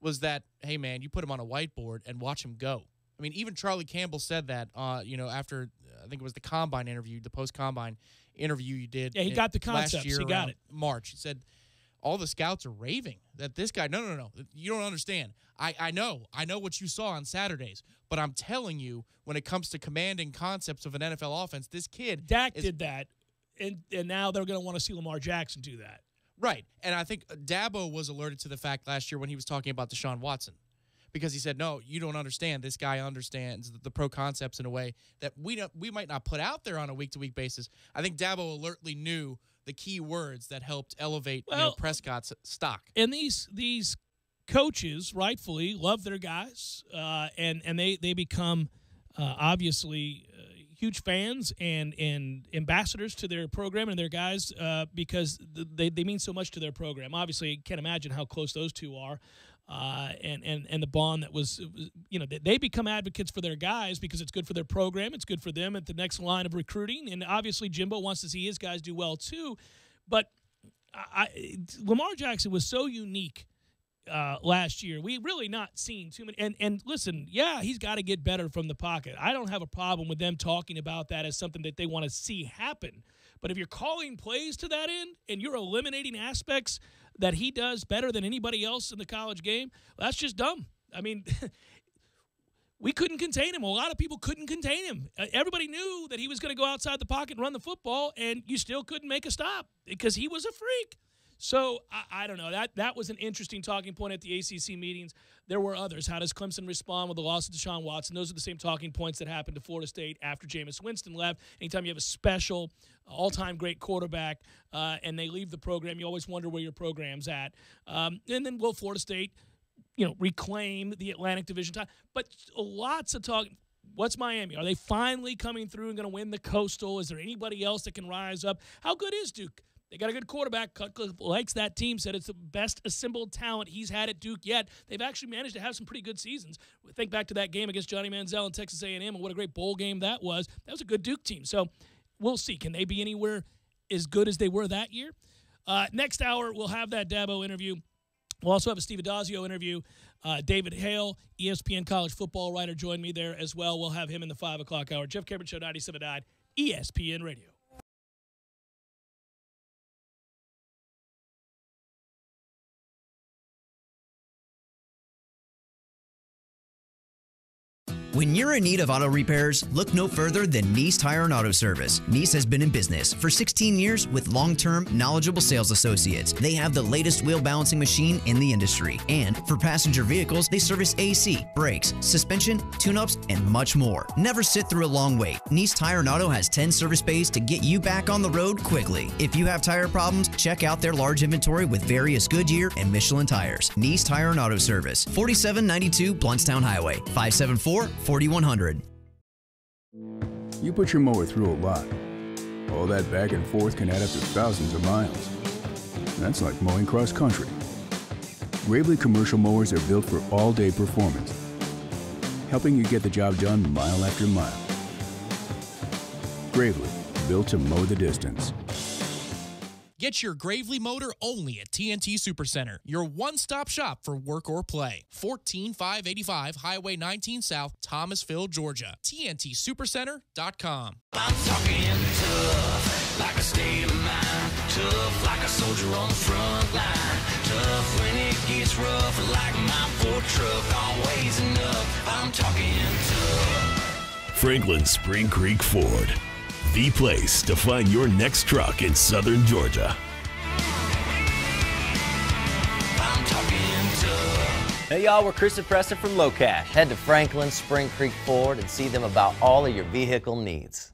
was that, hey, man, you put him on a whiteboard and watch him go. I mean, even Charlie Campbell said that, after, I think it was the Combine interview, the post-Combine interview you did. Yeah, he got the concepts. Last year he got it. March. He said, all the scouts are raving that this guy, no, you don't understand. I know what you saw on Saturdays, but I'm telling you, when it comes to commanding concepts of an NFL offense, this kid. Dak did that. And now they're going to want to see Lamar Jackson do that. Right. And I think Dabo was alerted to the fact last year when he was talking about Deshaun Watson, because he said, no, you don't understand. This guy understands the pro concepts in a way that we might not put out there on a week-to-week basis. I think Dabo alertly knew the key words that helped elevate Prescott's stock. And these coaches rightfully love their guys, and they become obviously huge fans and ambassadors to their program and their guys because they mean so much to their program. Obviously, you can't imagine how close those two are, and the bond that was, they become advocates for their guys because it's good for their program, it's good for them at the next line of recruiting, and obviously Jimbo wants to see his guys do well too. But Lamar Jackson was so unique last year. We really not seen too many. And listen, yeah, he's got to get better from the pocket. I don't have a problem with them talking about that as something that they want to see happen. But if you're calling plays to that end and you're eliminating aspects that he does better than anybody else in the college game, well, that's just dumb. I mean, we couldn't contain him. A lot of people couldn't contain him. Everybody knew that he was going to go outside the pocket and run the football, and you still couldn't make a stop because he was a freak. So, I don't know. That was an interesting talking point at the ACC meetings. There were others. How does Clemson respond with the loss of Deshaun Watson? Those are the same talking points that happened to Florida State after Jameis Winston left. Anytime you have a special, all-time great quarterback and they leave the program, you always wonder where your program's at. And then will Florida State, reclaim the Atlantic Division title? But lots of talk. What's Miami? Are they finally coming through and going to win the Coastal? Is there anybody else that can rise up? How good is Duke? They got a good quarterback. Cutcliffe likes that team, said it's the best assembled talent he's had at Duke yet. They've actually managed to have some pretty good seasons. Think back to that game against Johnny Manziel and Texas A&M and what a great bowl game that was. That was a good Duke team. So we'll see. Can they be anywhere as good as they were that year? Next hour, we'll have that Dabo interview. We'll also have a Steve Addazio interview. David Hale, ESPN college football writer, joined me there as well. We'll have him in the 5 o'clock hour. Jeff Cameron Show, 97.9 ESPN Radio. When you're in need of auto repairs, look no further than Nice Tire and Auto Service. Nice has been in business for 16 years with long-term, knowledgeable sales associates. They have the latest wheel balancing machine in the industry. And for passenger vehicles, they service AC, brakes, suspension, tune-ups, and much more. Never sit through a long wait. Nice Tire and Auto has 10 service bays to get you back on the road quickly. If you have tire problems, check out their large inventory with various Goodyear and Michelin tires. Nice Tire and Auto Service, 4792 Bluntstown Highway, 574-4100. You put your mower through a lot. All that back and forth can add up to thousands of miles. That's like mowing cross country. Gravely commercial mowers are built for all-day performance, helping you get the job done mile after mile. Gravely, built to mow the distance. Get your Gravely motor only at TNT Supercenter, your one-stop shop for work or play. 14585 Highway 19 South, Thomasville, Georgia. TNTSupercenter.com. I'm talking tough, like a state of mind. Tough, like a soldier on the front line. Tough when it gets rough, like my Ford truck, always enough. I'm talking tough. Franklin Spring Creek Ford, the place to find your next truck in southern Georgia. I'm talking tough. Hey y'all, we're Chris and Preston from Low Cash. Head to Franklin Spring Creek Ford and see them about all of your vehicle needs.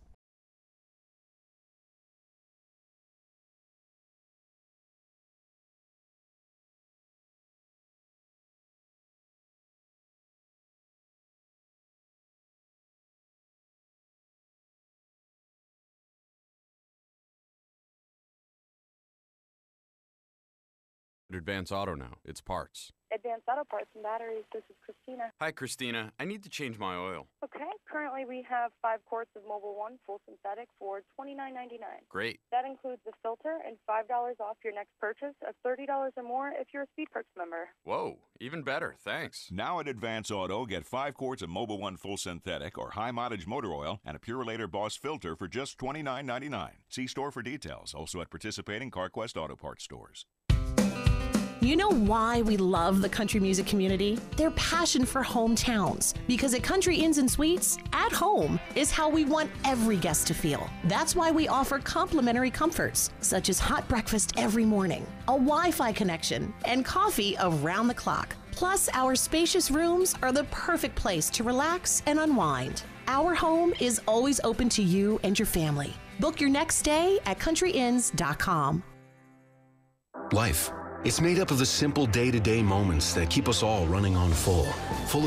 Advance Auto now. It's parts. Advanced Auto Parts and Batteries, this is Christina. Hi, Christina. I need to change my oil. Okay, currently we have 5 quarts of Mobil 1 full synthetic for $29.99. Great. That includes the filter and $5 off your next purchase of $30 or more if you're a Speed Perks member. Whoa, even better. Thanks. Now at Advance Auto, get 5 quarts of Mobil 1 full synthetic or high mileage motor oil and a Purelator Boss filter for just $29.99. See store for details. Also at participating CarQuest Auto Parts stores. You know why we love the country music community? Their passion for hometowns. Because at Country Inns and Suites, at home is how we want every guest to feel. That's why we offer complimentary comforts, such as hot breakfast every morning, a Wi-Fi connection, and coffee around the clock. Plus, our spacious rooms are the perfect place to relax and unwind. Our home is always open to you and your family. Book your next stay at countryinns.com. Life. It's made up of the simple day-to-day moments that keep us all running on full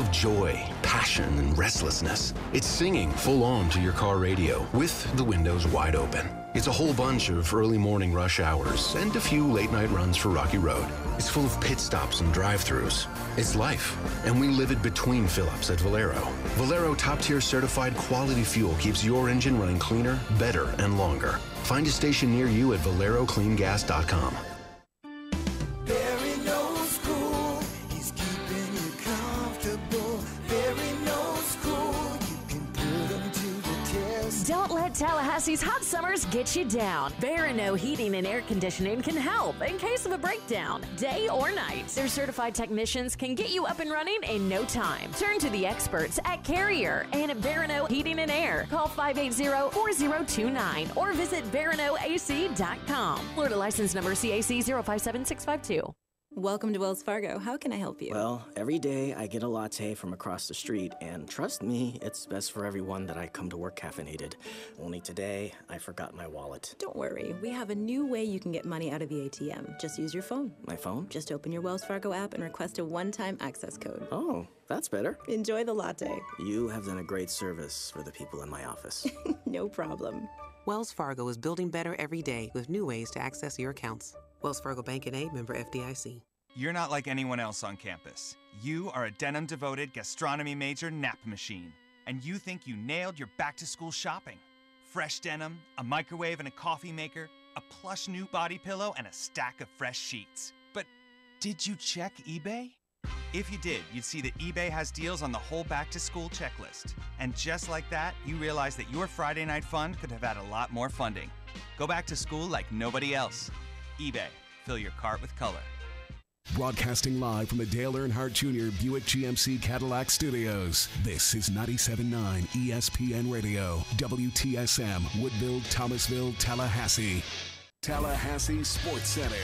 of joy, passion, and restlessness. It's singing full on to your car radio with the windows wide open. It's a whole bunch of early morning rush hours and a few late night runs for Rocky Road. It's full of pit stops and drive-thrus. It's life, and we live it between fill-ups at Valero. Valero top-tier certified quality fuel keeps your engine running cleaner, better, and longer. Find a station near you at ValeroCleanGas.com. Barry knows cool. He's keeping you comfortable. Barry knows cool. You can put him to the test. Don't let Tallahassee's hot summers get you down. Barano Heating and Air Conditioning can help in case of a breakdown, day or night. Their certified technicians can get you up and running in no time. Turn to the experts at Carrier and at Barano Heating and Air. Call 580-4029 or visit baranoac.com. Florida license number CAC 057652. Welcome to Wells Fargo. How can I help you? Well, every day I get a latte from across the street, and trust me, it's best for everyone that I come to work caffeinated. Only today, I forgot my wallet. Don't worry. We have a new way you can get money out of the ATM. Just use your phone. My phone? Just open your Wells Fargo app and request a one-time access code. Oh, that's better. Enjoy the latte. You have done a great service for the people in my office. No problem. Wells Fargo is building better every day with new ways to access your accounts. Wells Fargo Bank & Aid, member FDIC. You're not like anyone else on campus. You are a denim-devoted gastronomy major nap machine. And you think you nailed your back-to-school shopping. Fresh denim, a microwave and a coffee maker, a plush new body pillow, and a stack of fresh sheets. But did you check eBay? If you did, you'd see that eBay has deals on the whole back-to-school checklist. And just like that, you realize that your Friday night fund could have had a lot more funding. Go back to school like nobody else. eBay. Fill your cart with color. Broadcasting live from the Dale Earnhardt Jr. Buick GMC Cadillac Studios. This is 97.9 ESPN Radio, WTSM, Woodville, Thomasville, Tallahassee. Tallahassee Sports Center.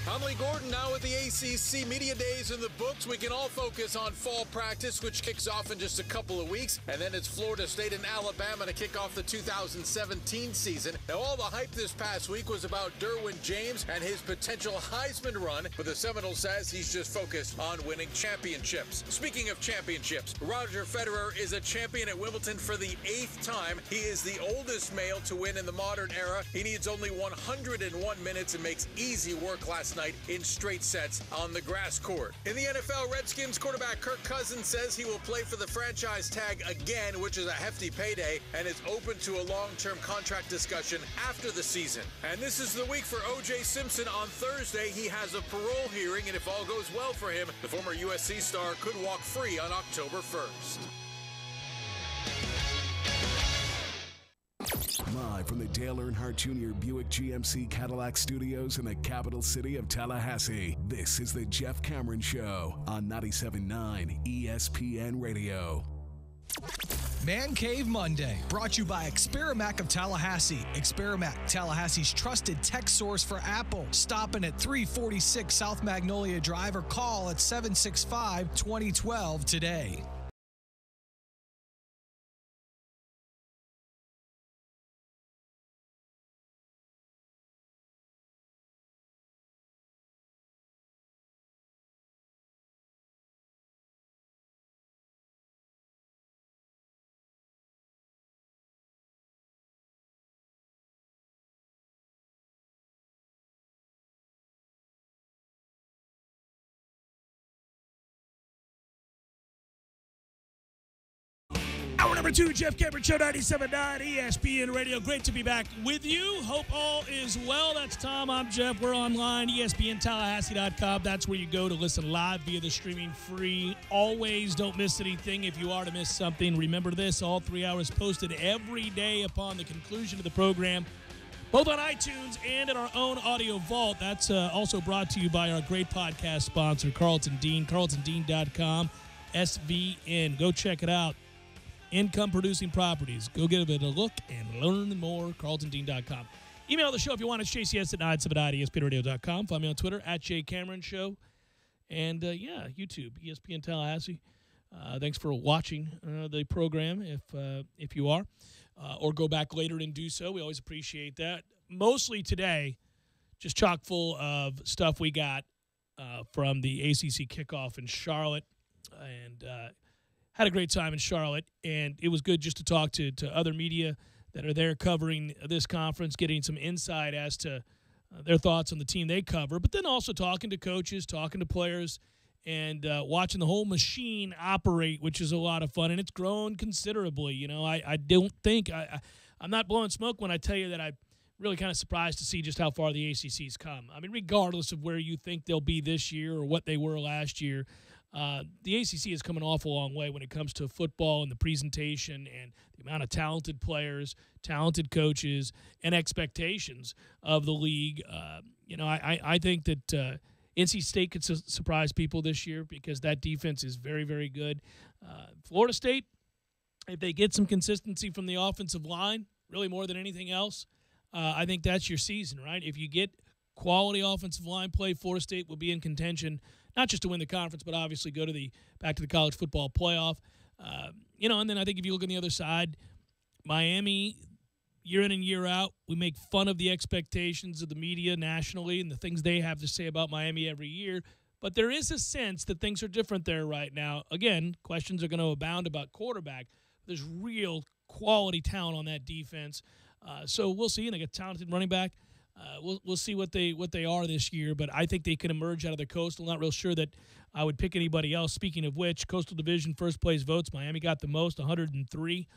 I'm Lee Gordon now with the ACC Media Days in the books. We can all focus on fall practice, which kicks off in just a couple of weeks. And then it's Florida State and Alabama to kick off the 2017 season. Now, all the hype this past week was about Derwin James and his potential Heisman run. But the Seminole says he's just focused on winning championships. Speaking of championships, Roger Federer is a champion at Wimbledon for the 8th time. He is the oldest male to win in the modern era. He needs only 101 minutes and makes easy work last night tonight in straight sets on the grass court. In the NFL, Redskins quarterback Kirk Cousins says he will play for the franchise tag again, which is a hefty payday, and is open to a long-term contract discussion after the season. And this is the week for O.J. Simpson. On Thursday, he has a parole hearing, and if all goes well for him, the former USC star could walk free on October 1st. Live from the Dale Earnhardt Jr. Buick GMC Cadillac Studios in the capital city of Tallahassee, this is the Jeff Cameron Show on 97.9 ESPN Radio. Man Cave Monday, brought to you by Experamac of Tallahassee. Experamac, Tallahassee's trusted tech source for Apple. Stopping at 346 South Magnolia Drive or call at 765-2012 today. Hour number 2, Jeff Cameron Show, 97.9 ESPN Radio. Great to be back with you. Hope all is well. That's Tom. I'm Jeff. We're online, ESPNTallahassee.com. That's where you go to listen live via the streaming free. Always don't miss anything. If you are to miss something, remember this. All 3 hours posted every day upon the conclusion of the program, both on iTunes and in our own audio vault. That's also brought to you by our great podcast sponsor, Carlton Dean, carltondean.com, SVN. Go check it out. Income-producing properties. Go give it a look and learn more, carltondean.com. Email the show if you want. It's jcs@979espnradio.com. Find me on Twitter, @JCameronShow. And, YouTube, ESPN Tallahassee. Thanks for watching the program if you are. Or go back later and do so. We always appreciate that. Mostly today, just chock full of stuff we got from the ACC Kickoff in Charlotte. And had a great time in Charlotte, and it was good just to talk to other media that are there covering this conference, getting some insight as to their thoughts on the team they cover, but then also talking to coaches, talking to players, and watching the whole machine operate, which is a lot of fun, and it's grown considerably. You know, I don't think I'm not blowing smoke when I tell you that I'm really kind of surprised to see just how far the ACC's come. I mean, regardless of where you think they'll be this year or what they were last year, the ACC has come an awful long way when it comes to football and the presentation and the amount of talented players, talented coaches, and expectations of the league. I think that NC State could surprise people this year because that defense is very, very good. Florida State, if they get some consistency from the offensive line, really more than anything else, I think that's your season, right? If you get quality offensive line play, Florida State will be in contention, not just to win the conference, but obviously go to back to the college football playoff. And then I think if you look on the other side, Miami, year in and year out, we make fun of the expectations of the media nationally and the things they have to say about Miami every year. But there is a sense that things are different there right now. Again, questions are going to abound about quarterback. There's real quality talent on that defense. So we'll see. And they got talented running back. We'll see what they are this year, but I think they can emerge out of the Coastal. Not real sure that I would pick anybody else. Speaking of which, Coastal Division first place votes. Miami got the most, 103.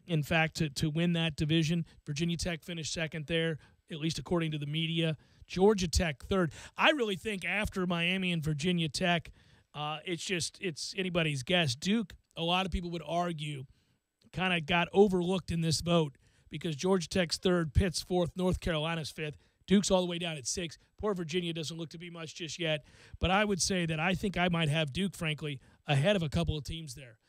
In fact, to win that division, Virginia Tech finished second there, at least according to the media. Georgia Tech third. I really think after Miami and Virginia Tech, it's anybody's guess. Duke, a lot of people would argue, kind of got overlooked in this vote, because Georgia Tech's third, Pitt's fourth, North Carolina's fifth. Duke's all the way down at 6. Poor Virginia doesn't look to be much just yet. But I would say that I think I might have Duke, frankly, ahead of a couple of teams there.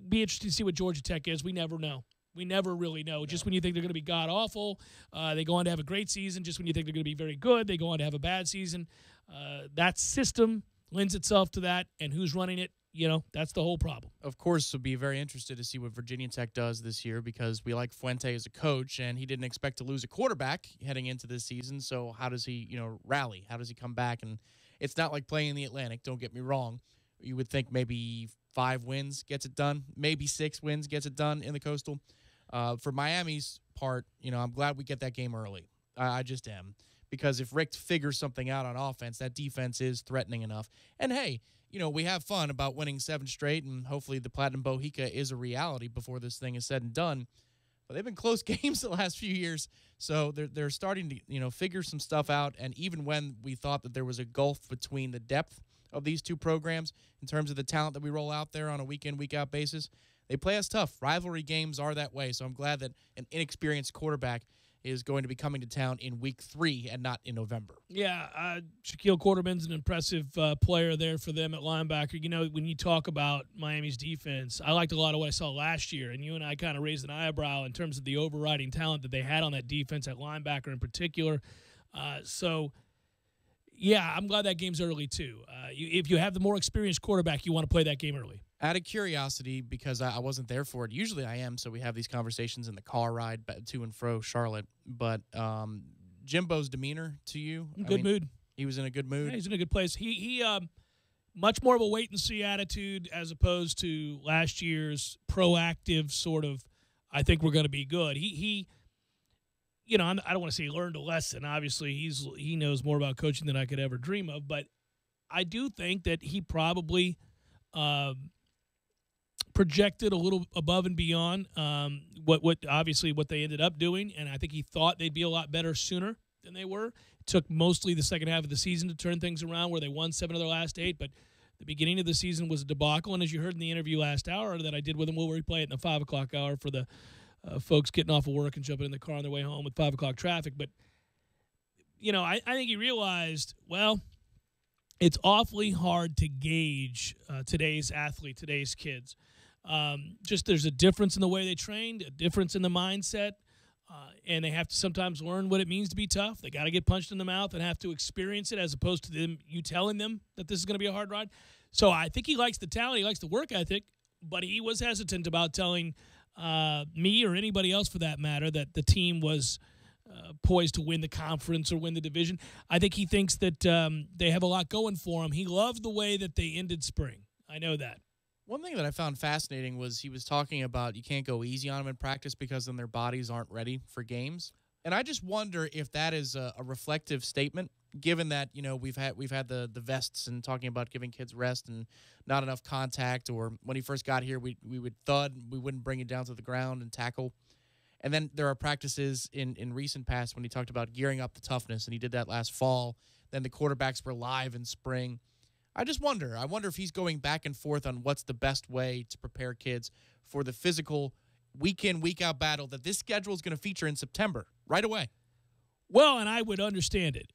Be interesting to see what Georgia Tech is. We never know. We never really know. Just when you think they're going to be god-awful, they go on to have a great season. Just when you think they're going to be very good, they go on to have a bad season. That system lends itself to that, and who's running it, that's the whole problem. Of course, we'll be very interested to see what Virginia Tech does this year, because we like Fuente as a coach, and he didn't expect to lose a quarterback heading into this season. So how does he, rally? How does he come back? And it's not like playing in the Atlantic, don't get me wrong. You would think maybe 5 wins gets it done, maybe 6 wins gets it done in the Coastal. For Miami's part, I'm glad we get that game early. I just am. because if Rick figures something out on offense, that defense is threatening enough. And, hey, we have fun about winning 7 straight, and hopefully the Platinum Bohica is a reality before this thing is said and done. But they've been close games the last few years, so they're starting to figure some stuff out. And even when we thought that there was a gulf between the depth of these two programs in terms of the talent that we roll out there on a week-in, week-out basis, they play us tough. Rivalry games are that way, so I'm glad that an inexperienced quarterback is going to be coming to town in week 3 and not in November. Yeah, Shaquille Quarterman's an impressive player there for them at linebacker. When you talk about Miami's defense, I liked a lot of what I saw last year, and you and I kind of raised an eyebrow in terms of the overriding talent that they had on that defense at linebacker in particular. Yeah, I'm glad that game's early too. If you have the more experienced quarterback, you want to play that game early. Out of curiosity, because I wasn't there for it, usually I am, so we have these conversations in the car ride to and fro Charlotte. But Jimbo's demeanor to you? Good mood. He was in a good mood? Yeah, he's in a good place. He much more of a wait-and-see attitude as opposed to last year's proactive sort of, I think we're going to be good. I don't want to say he learned a lesson. Obviously, he knows more about coaching than I could ever dream of. But I do think that he probably projected a little above and beyond what they ended up doing, and I think he thought they'd be a lot better sooner than they were. It took mostly the second half of the season to turn things around, where they won 7 of their last 8, but the beginning of the season was a debacle. And as you heard in the interview last hour that I did with him, we'll replay it in the 5 o'clock hour for the folks getting off of work and jumping in the car on their way home with 5 o'clock traffic. But I think he realized, well, it's awfully hard to gauge today's athlete, today's kids. Just there's a difference in the way they trained, a difference in the mindset, and they have to sometimes learn what it means to be tough. They got to get punched in the mouth and have to experience it, as opposed to you telling them that this is going to be a hard ride. So I think he likes the talent, he likes the work ethic, but he was hesitant about telling me or anybody else for that matter that the team was poised to win the conference or win the division. I think he thinks that they have a lot going for him. He loved the way that they ended spring. I know that. One thing that I found fascinating was he was talking about you can't go easy on them in practice because then their bodies aren't ready for games. And I just wonder if that is a reflective statement, given that, we've had the vests and talking about giving kids rest and not enough contact, or when he first got here, we would thud, we wouldn't bring it down to the ground and tackle. And then there are practices in recent past when he talked about gearing up the toughness, and he did that last fall. Then the quarterbacks were live in spring. I just wonder. I wonder if he's going back and forth on what's the best way to prepare kids for the physical week-in, week-out battle that this schedule is going to feature in September, right away. Well, and I would understand it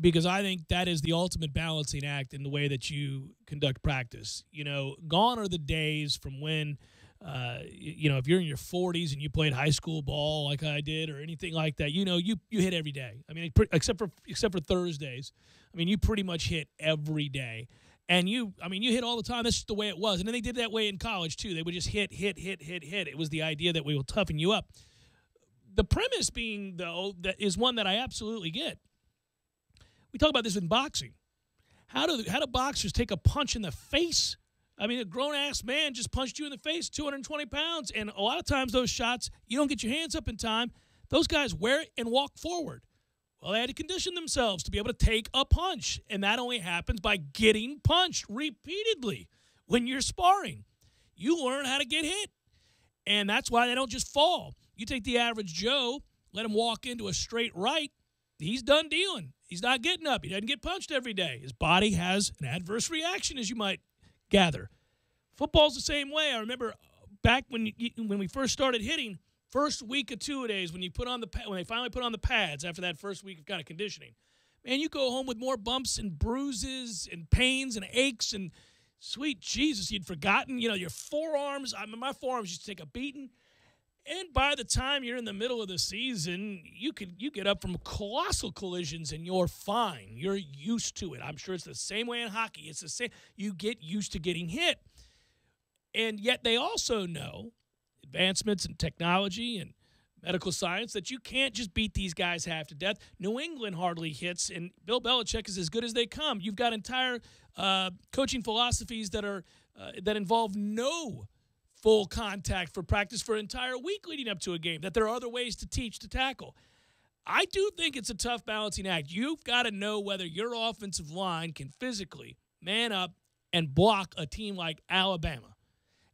because I think that is the ultimate balancing act in the way that you conduct practice. Gone are the days from when if you're in your 40s and you played high school ball like I did or anything like that, you hit every day. I mean, except for Thursdays. I mean, you pretty much hit every day. And you hit all the time. That's just the way it was. And then they did that way in college, too. They would just hit. It was the idea that we will toughen you up. The premise being, though, that is one that I absolutely get. We talk about this in boxing. How do boxers take a punch in the face? I mean, a grown-ass man just punched you in the face, 220 pounds, and a lot of times those shots, you don't get your hands up in time. Those guys wear it and walk forward. Well, they had to condition themselves to be able to take a punch, and that only happens by getting punched repeatedly when you're sparring. You learn how to get hit, and that's why they don't just fall. You take the average Joe, let him walk into a straight right, he's done dealing. He's not getting up. He doesn't get punched every day. His body has an adverse reaction, as you might gather. Football's the same way. I remember back when we first started hitting, first week of two-a-days, when they finally put on the pads after that first week of kind of conditioning, man, you go home with more bumps and bruises and pains and aches, and sweet Jesus, you'd forgotten, your forearms. My forearms used to take a beating. And by the time you're in the middle of the season, you get up from colossal collisions and you're fine. You're used to it. I'm sure it's the same way in hockey. It's the same. You get used to getting hit. And yet they also know advancements in technology and medical science that you can't just beat these guys half to death. New England hardly hits, and Bill Belichick is as good as they come. You've got entire coaching philosophies that involve no full contact for practice for an entire week leading up to a game, that there are other ways to teach to tackle. I do think it's a tough balancing act. You've got to know whether your offensive line can physically man up and block a team like Alabama.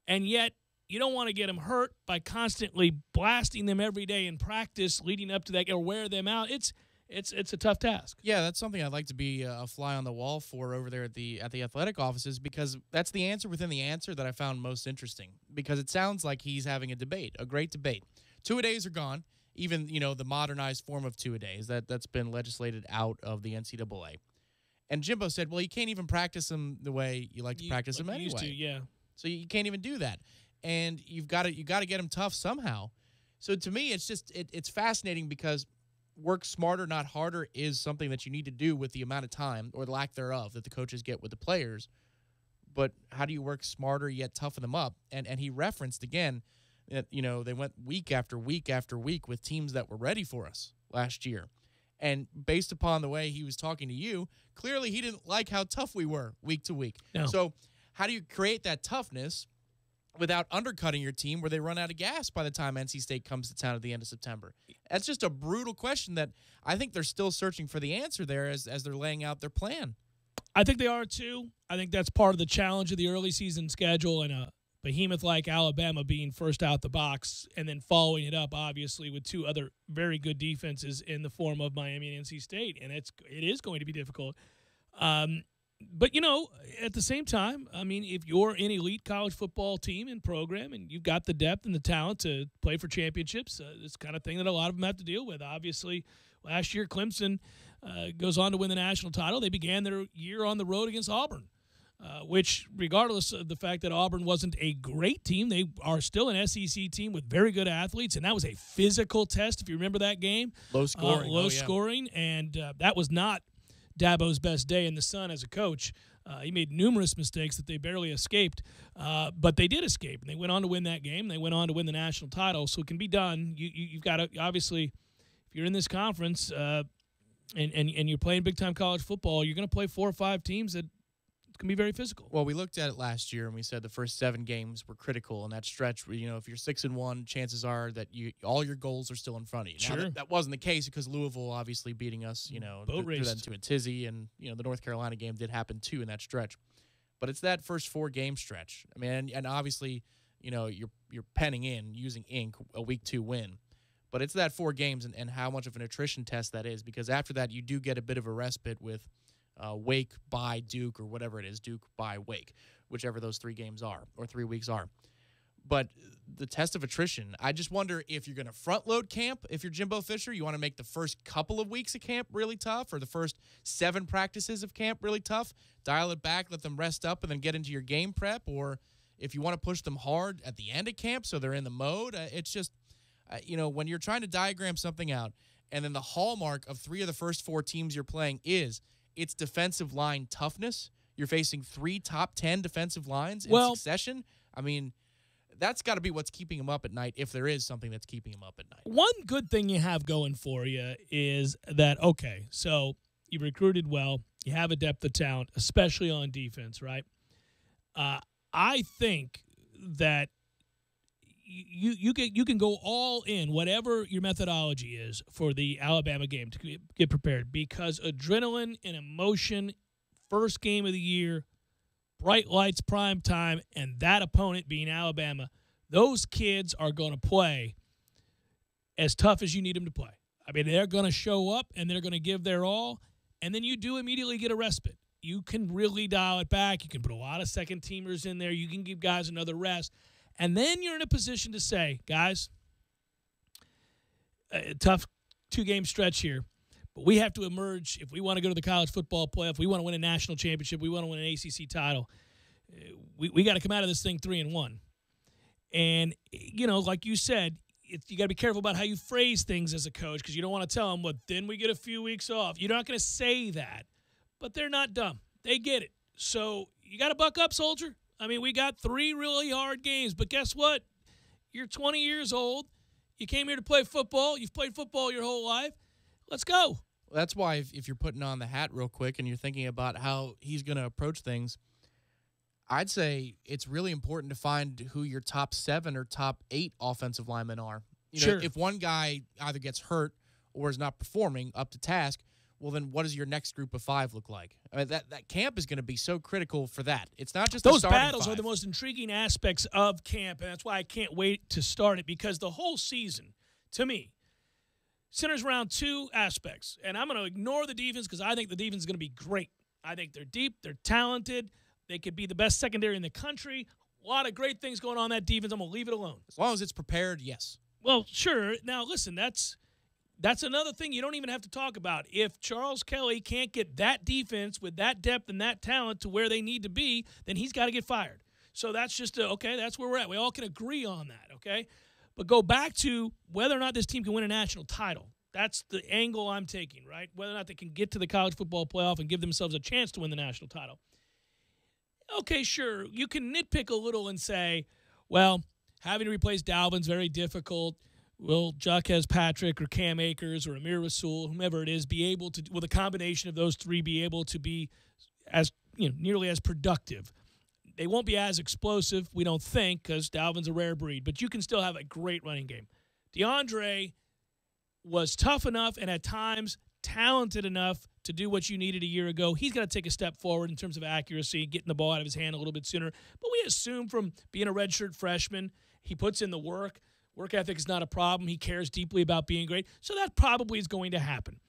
And yet, you don't want to get them hurt by constantly blasting them every day in practice leading up to that or wear them out. It's a tough task. Yeah, that's something I'd like to be a fly on the wall for over there at the athletic offices, because that's the answer within the answer that I found most interesting, because it sounds like he's having a debate, a great debate. Two-a-days are gone, even, the modernized form of two-a-days that's been legislated out of the NCAA. And Jimbo said, well, you can't even practice them the way you like to practice them anyway. Used to, yeah. So you can't even do that. And you got to get them tough somehow. So to me, it's just it's fascinating, because work smarter, not harder is something that you need to do with the amount of time or lack thereof that the coaches get with the players. But how do you work smarter yet toughen them up? And he referenced again that, they went week after week after week with teams that were ready for us last year. And based upon the way he was talking to you, clearly he didn't like how tough we were week to week. No. So how do you create that toughness without undercutting your team where they run out of gas by the time NC State comes to town at the end of September? That's just a brutal question that I think they're still searching for the answer there as they're laying out their plan. I think they are too. I think that's part of the challenge of the early season schedule, and a behemoth like Alabama being first out the box and then following it up, obviously, with two other very good defenses in the form of Miami and NC State, and it is going to be difficult. But, at the same time, I mean, if you're an elite college football team and program and you've got the depth and the talent to play for championships, it's the kind of thing that a lot of them have to deal with. Obviously, last year Clemson goes on to win the national title. They began their year on the road against Auburn, which, regardless of the fact that Auburn wasn't a great team, they are still an SEC team with very good athletes, and that was a physical test, if you remember that game. Low scoring. Scoring, and that was not Dabo's best day in the sun as a coach. He made numerous mistakes that they barely escaped, but they did escape, and they went on to win that game. They went on to win the national title, so it can be done. You've got to, obviously, if you're in this conference and you're playing big-time college football, you're going to play 4 or 5 teams that it's going to be very physical. Well, we looked at it last year, and we said the first 7 games were critical in that stretch. If you're 6-1, chances are that all your goals are still in front of you. Sure. Now, that wasn't the case because Louisville obviously beating us, threw that into a tizzy, and the North Carolina game did happen too in that stretch. But it's that first 4-game stretch. I mean, and obviously, you're penning in using ink a week 2 win. But it's that 4 games and how much of an attrition test that is, because after that you do get a bit of a respite with Wake by Duke, or whatever it is, Duke by Wake, whichever those 3 games are, or 3 weeks are. But the test of attrition, I just wonder if you're going to front load camp. If you're Jimbo Fisher, you want to make the first couple of weeks of camp really tough, or the first 7 practices of camp really tough, dial it back, let them rest up, and then get into your game prep. Or if you want to push them hard at the end of camp so they're in the mode, it's just, when you're trying to diagram something out, and then the hallmark of 3 of the first 4 teams you're playing is it's defensive line toughness. You're facing 3 top 10 defensive lines in succession. I mean, that's got to be what's keeping him up at night, if there is something that's keeping him up at night. One good thing you have going for you is that, okay, so you recruited well. You have a depth of talent, especially on defense, right? I think that you can go all in, whatever your methodology is for the Alabama game, to get prepared, because adrenaline and emotion, first game of the year, bright lights, prime time, and that opponent being Alabama, those kids are going to play as tough as you need them to play. I mean, they're going to show up and they're going to give their all, and then you do immediately get a respite. You can really dial it back. You can put a lot of second-teamers in there. You can give guys another rest. And then you're in a position to say, guys, a tough 2-game stretch here, but we have to emerge. If we want to go to the college football playoff, we want to win a national championship, we want to win an ACC title, we got to come out of this thing 3-1. And, like you said, you got to be careful about how you phrase things as a coach, because you don't want to tell them, well, then we get a few weeks off. You're not going to say that, but they're not dumb. They get it. So you got to buck up, soldier. I mean, we got 3 really hard games, but guess what? You're 20 years old. You came here to play football. You've played football your whole life. Let's go. Well, that's why if you're putting on the hat real quick and you're thinking about how he's going to approach things, I'd say it's really important to find who your top 7 or top 8 offensive linemen are. Sure. If one guy either gets hurt or is not performing up to task, well, then what does your next group of 5 look like? I mean, that camp is going to be so critical for that. It's not just those the starting battles 5. are the most intriguing aspects of camp, and that's why I can't wait to start it, because the whole season, to me, centers around 2 aspects. And I'm going to ignore the defense because I think the defense is going to be great. I think they're deep, they're talented, they could be the best secondary in the country. A lot of great things going on in that defense. I'm going to leave it alone. As long as it's prepared, yes. Well, sure. Now, listen, that's another thing you don't even have to talk about. If Charles Kelly can't get that defense with that depth and that talent to where they need to be, then he's got to get fired. So that's just, okay, that's where we're at. We all can agree on that, okay? But go back to whether or not this team can win a national title. That's the angle I'm taking, right? Whether or not they can get to the college football playoff and give themselves a chance to win the national title. Okay, sure, you can nitpick a little and say, well, having to replace Dalvin's very difficult. Will Jaquez Patrick or Cam Akers or Amir Rasul, whomever it is, be able to, with a combination of those 3, be able to be as, nearly as productive? They won't be as explosive, we don't think, because Dalvin's a rare breed, but you can still have a great running game. DeAndre was tough enough and at times talented enough to do what you needed a year ago. He's got to take a step forward in terms of accuracy, getting the ball out of his hand a little bit sooner. But we assume from being a redshirt freshman, he puts in the work. Work ethic is not a problem. He cares deeply about being great. So that probably is going to happen.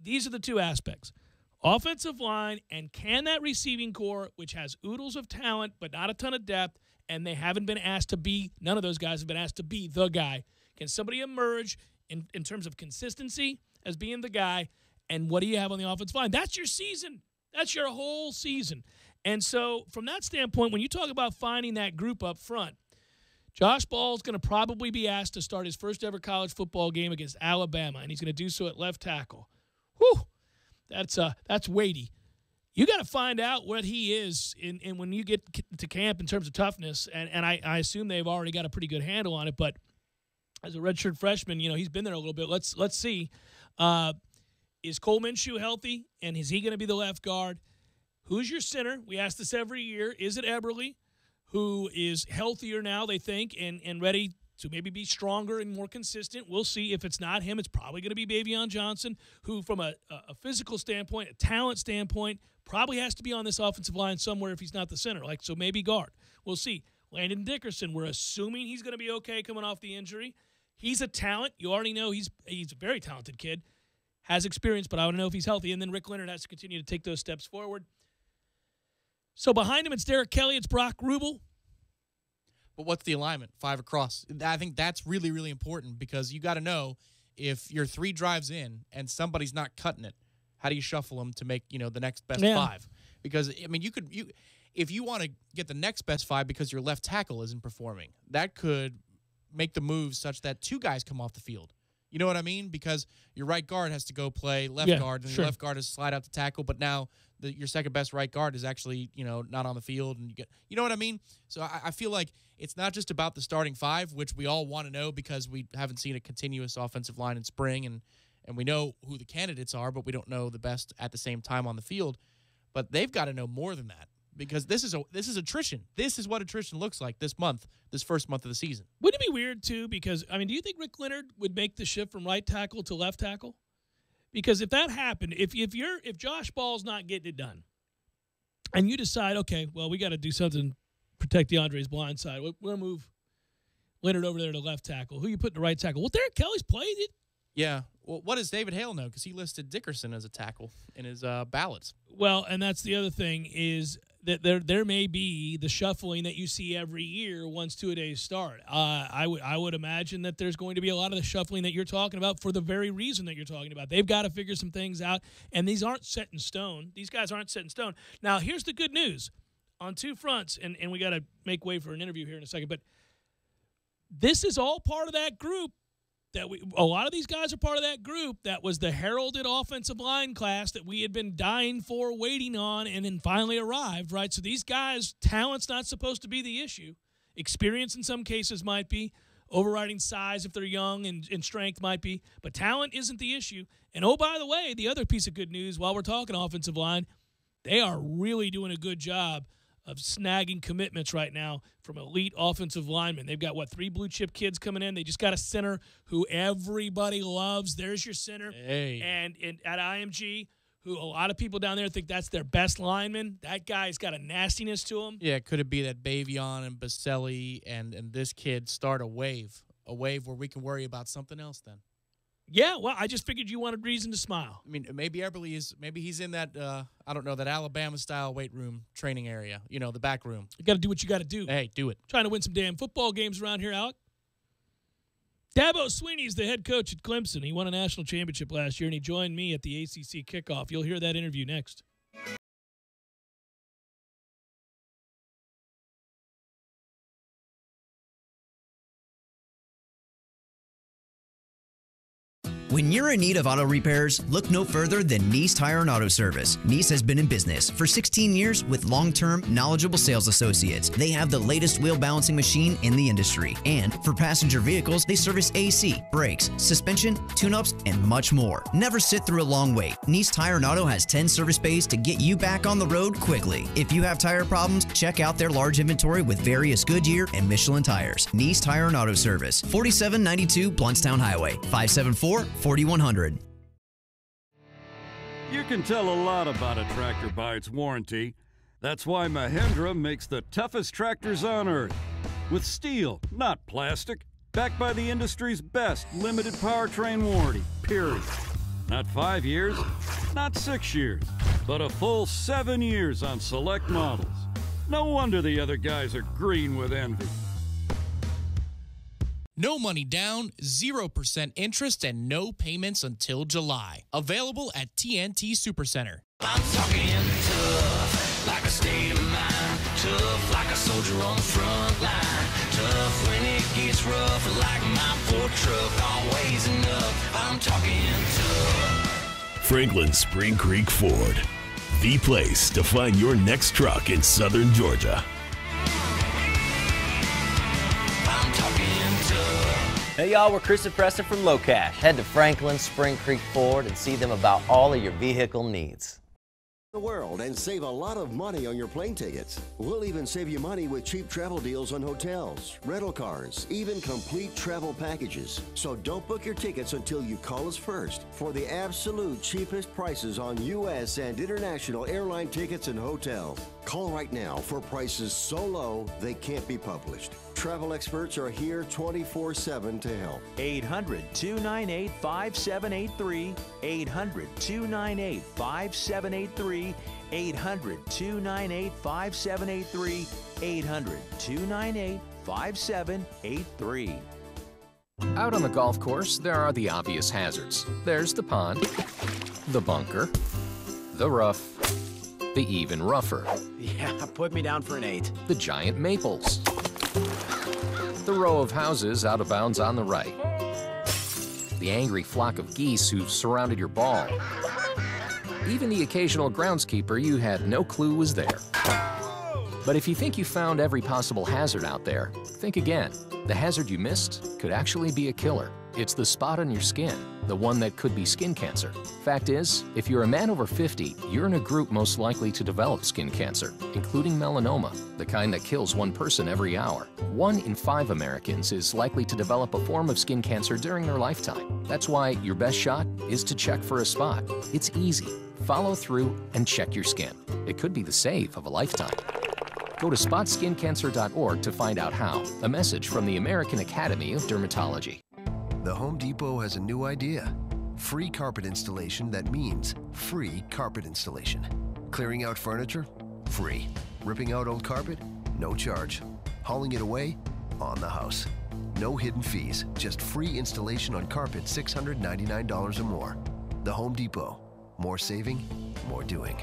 These are the 2 aspects. Offensive line, and can that receiving core, which has oodles of talent but not a ton of depth, and they haven't been asked to be, none of those guys have been asked to be the guy. Can somebody emerge in terms of consistency as being the guy, and what do you have on the offensive line? That's your season. That's your whole season. And so from that standpoint, when you talk about finding that group up front, Josh Ball is going to probably be asked to start his first ever college football game against Alabama, and he's going to do so at left tackle. Whew, that's weighty. You got to find out what he is in when you get to camp in terms of toughness, and I assume they've already got a pretty good handle on it. But as a redshirt freshman, he's been there a little bit. Let's see. Is Cole Minshew healthy, and is he going to be the left guard? Who's your center? We ask this every year. Is it Eberle, who is healthier now, they think, and ready to maybe be stronger and more consistent? We'll see. If it's not him, it's probably going to be Bavion Johnson, who from a physical standpoint, a talent standpoint, probably has to be on this offensive line somewhere if he's not the center. So maybe guard. We'll see. Landon Dickerson, we're assuming he's going to be okay coming off the injury. He's a talent. You already know he's a very talented kid, has experience, but I want to know if he's healthy. And then Rick Leonard has to continue to take those steps forward. So behind him, it's Derek Kelly, it's Brock Rubel. But what's the alignment? 5 across. I think that's really, really important, because you got to know if you're 3 drives in and somebody's not cutting it, how do you shuffle them to make, the next best 5? Because, if you want to get the next best 5 because your left tackle isn't performing, that could make the move such that 2 guys come off the field. You know what I mean? Because your right guard has to go play left guard, and your left guard has to slide out to tackle, but now your second best right guard is actually, not on the field, and you know what I mean? So I feel like it's not just about the starting 5, which we all want to know because we haven't seen a continuous offensive line in spring, and we know who the candidates are, but we don't know the best at the same time on the field. But they've got to know more than that, because this is attrition. This is what attrition looks like this first month of the season. Wouldn't it be weird, too? Because, do you think Rick Leonard would make the shift from right tackle to left tackle? Because if that happened, if Josh Ball's not getting it done, and you decide, okay, well, we got to do something to protect DeAndre's blind side, we're going to move Leonard over there to left tackle. Who you put in the right tackle? Well, Derek Kelly's played it. Yeah. Well, what does David Hale know? Because he listed Dickerson as a tackle in his ballots. Well, and that's the other thing is that there may be the shuffling that you see every year once 2-a-days start. I would imagine that there's going to be a lot of the shuffling that you're talking about for the very reason that you're talking about. They've got to figure some things out, and these aren't set in stone. These guys aren't set in stone. Now, here's the good news. On 2 fronts, and we got to make way for an interview here in a second, but this is all part of that group. A lot of these guys are part of that group that was the heralded offensive line class that we had been dying for, waiting on, and then finally arrived, right? So these guys, talent's not supposed to be the issue. Experience in some cases might be. Overriding size if they're young and strength might be. But talent isn't the issue. And, oh, by the way, the other piece of good news while we're talking offensive line, they are really doing a good job of snagging commitments right now from elite offensive linemen. They've got, 3 blue-chip kids coming in. They just got a center who everybody loves. There's your center. Hey. And at IMG, who a lot of people down there think that's their best lineman. That guy's got a nastiness to him. Yeah, could it be that Bavion and Baselli and this kid start a wave where we can worry about something else then? Yeah, well, I just figured you wanted reason to smile. I mean, maybe he's in that, I don't know, that Alabama-style weight room training area, the back room. You got to do what you got to do. Hey, do it. Trying to win some damn football games around here, Alec. Dabo Swinney is the head coach at Clemson. He won a national championship last year, and he joined me at the ACC Kickoff. You'll hear that interview next. When you're in need of auto repairs, look no further than Nice Tire and Auto Service. Nice has been in business for 16 years with long-term, knowledgeable sales associates. They have the latest wheel balancing machine in the industry. And for passenger vehicles, they service AC, brakes, suspension, tune-ups, and much more. Never sit through a long wait. Nice Tire and Auto has 10 service bays to get you back on the road quickly. If you have tire problems, check out their large inventory with various Goodyear and Michelin tires. Nice Tire and Auto Service, 4792 Bluntstown Highway, 574-4100. You can tell a lot about a tractor by its warranty. That's why Mahindra makes the toughest tractors on earth. With steel, not plastic. Backed by the industry's best limited powertrain warranty, period. Not 5 years, not 6 years, but a full 7 years on select models. No wonder the other guys are green with envy. No money down, 0% interest, and no payments until July. Available at TNT Supercenter. I'm talking tough, like a state of mind. Tough, like a soldier on the front line. Tough when it gets rough, like my Ford truck. Always enough, I'm talking tough. Franklin Spring Creek Ford, the place to find your next truck in southern Georgia. I'm talking tough. Hey y'all, we're Chris and Preston from Low Cash. Head to Franklin Spring Creek Ford and see them about all of your vehicle needs. The world and save a lot of money on your plane tickets. We'll even save you money with cheap travel deals on hotels, rental cars, even complete travel packages. So don't book your tickets until you call us first for the absolute cheapest prices on U.S. and international airline tickets and hotels. Call right now for prices so low they can't be published. Travel experts are here 24/7 to help. 800-298-5783. 800-298-5783. 800-298-5783. 800-298-5783. Out on the golf course, there are the obvious hazards. There's the pond, the bunker, the rough, the even rougher. Yeah, put me down for an 8. The giant maples. The row of houses out of bounds on the right. The angry flock of geese who've surrounded your ball. Even the occasional groundskeeper you had no clue was there. But if you think you found every possible hazard out there, think again. The hazard you missed could actually be a killer. It's the spot on your skin, the one that could be skin cancer. Fact is, if you're a man over 50, you're in a group most likely to develop skin cancer, including melanoma, the kind that kills one person every hour. 1 in 5 Americans is likely to develop a form of skin cancer during their lifetime. That's why your best shot is to check for a spot. It's easy. Follow through and check your skin. It could be the save of a lifetime. Go to spotskincancer.org to find out how. A message from the American Academy of Dermatology. The Home Depot has a new idea. Free carpet installation that means free carpet installation. Clearing out furniture? Free. Ripping out old carpet? No charge. Hauling it away? On the house. No hidden fees, just free installation on carpet $699 or more. The Home Depot. More saving, more doing.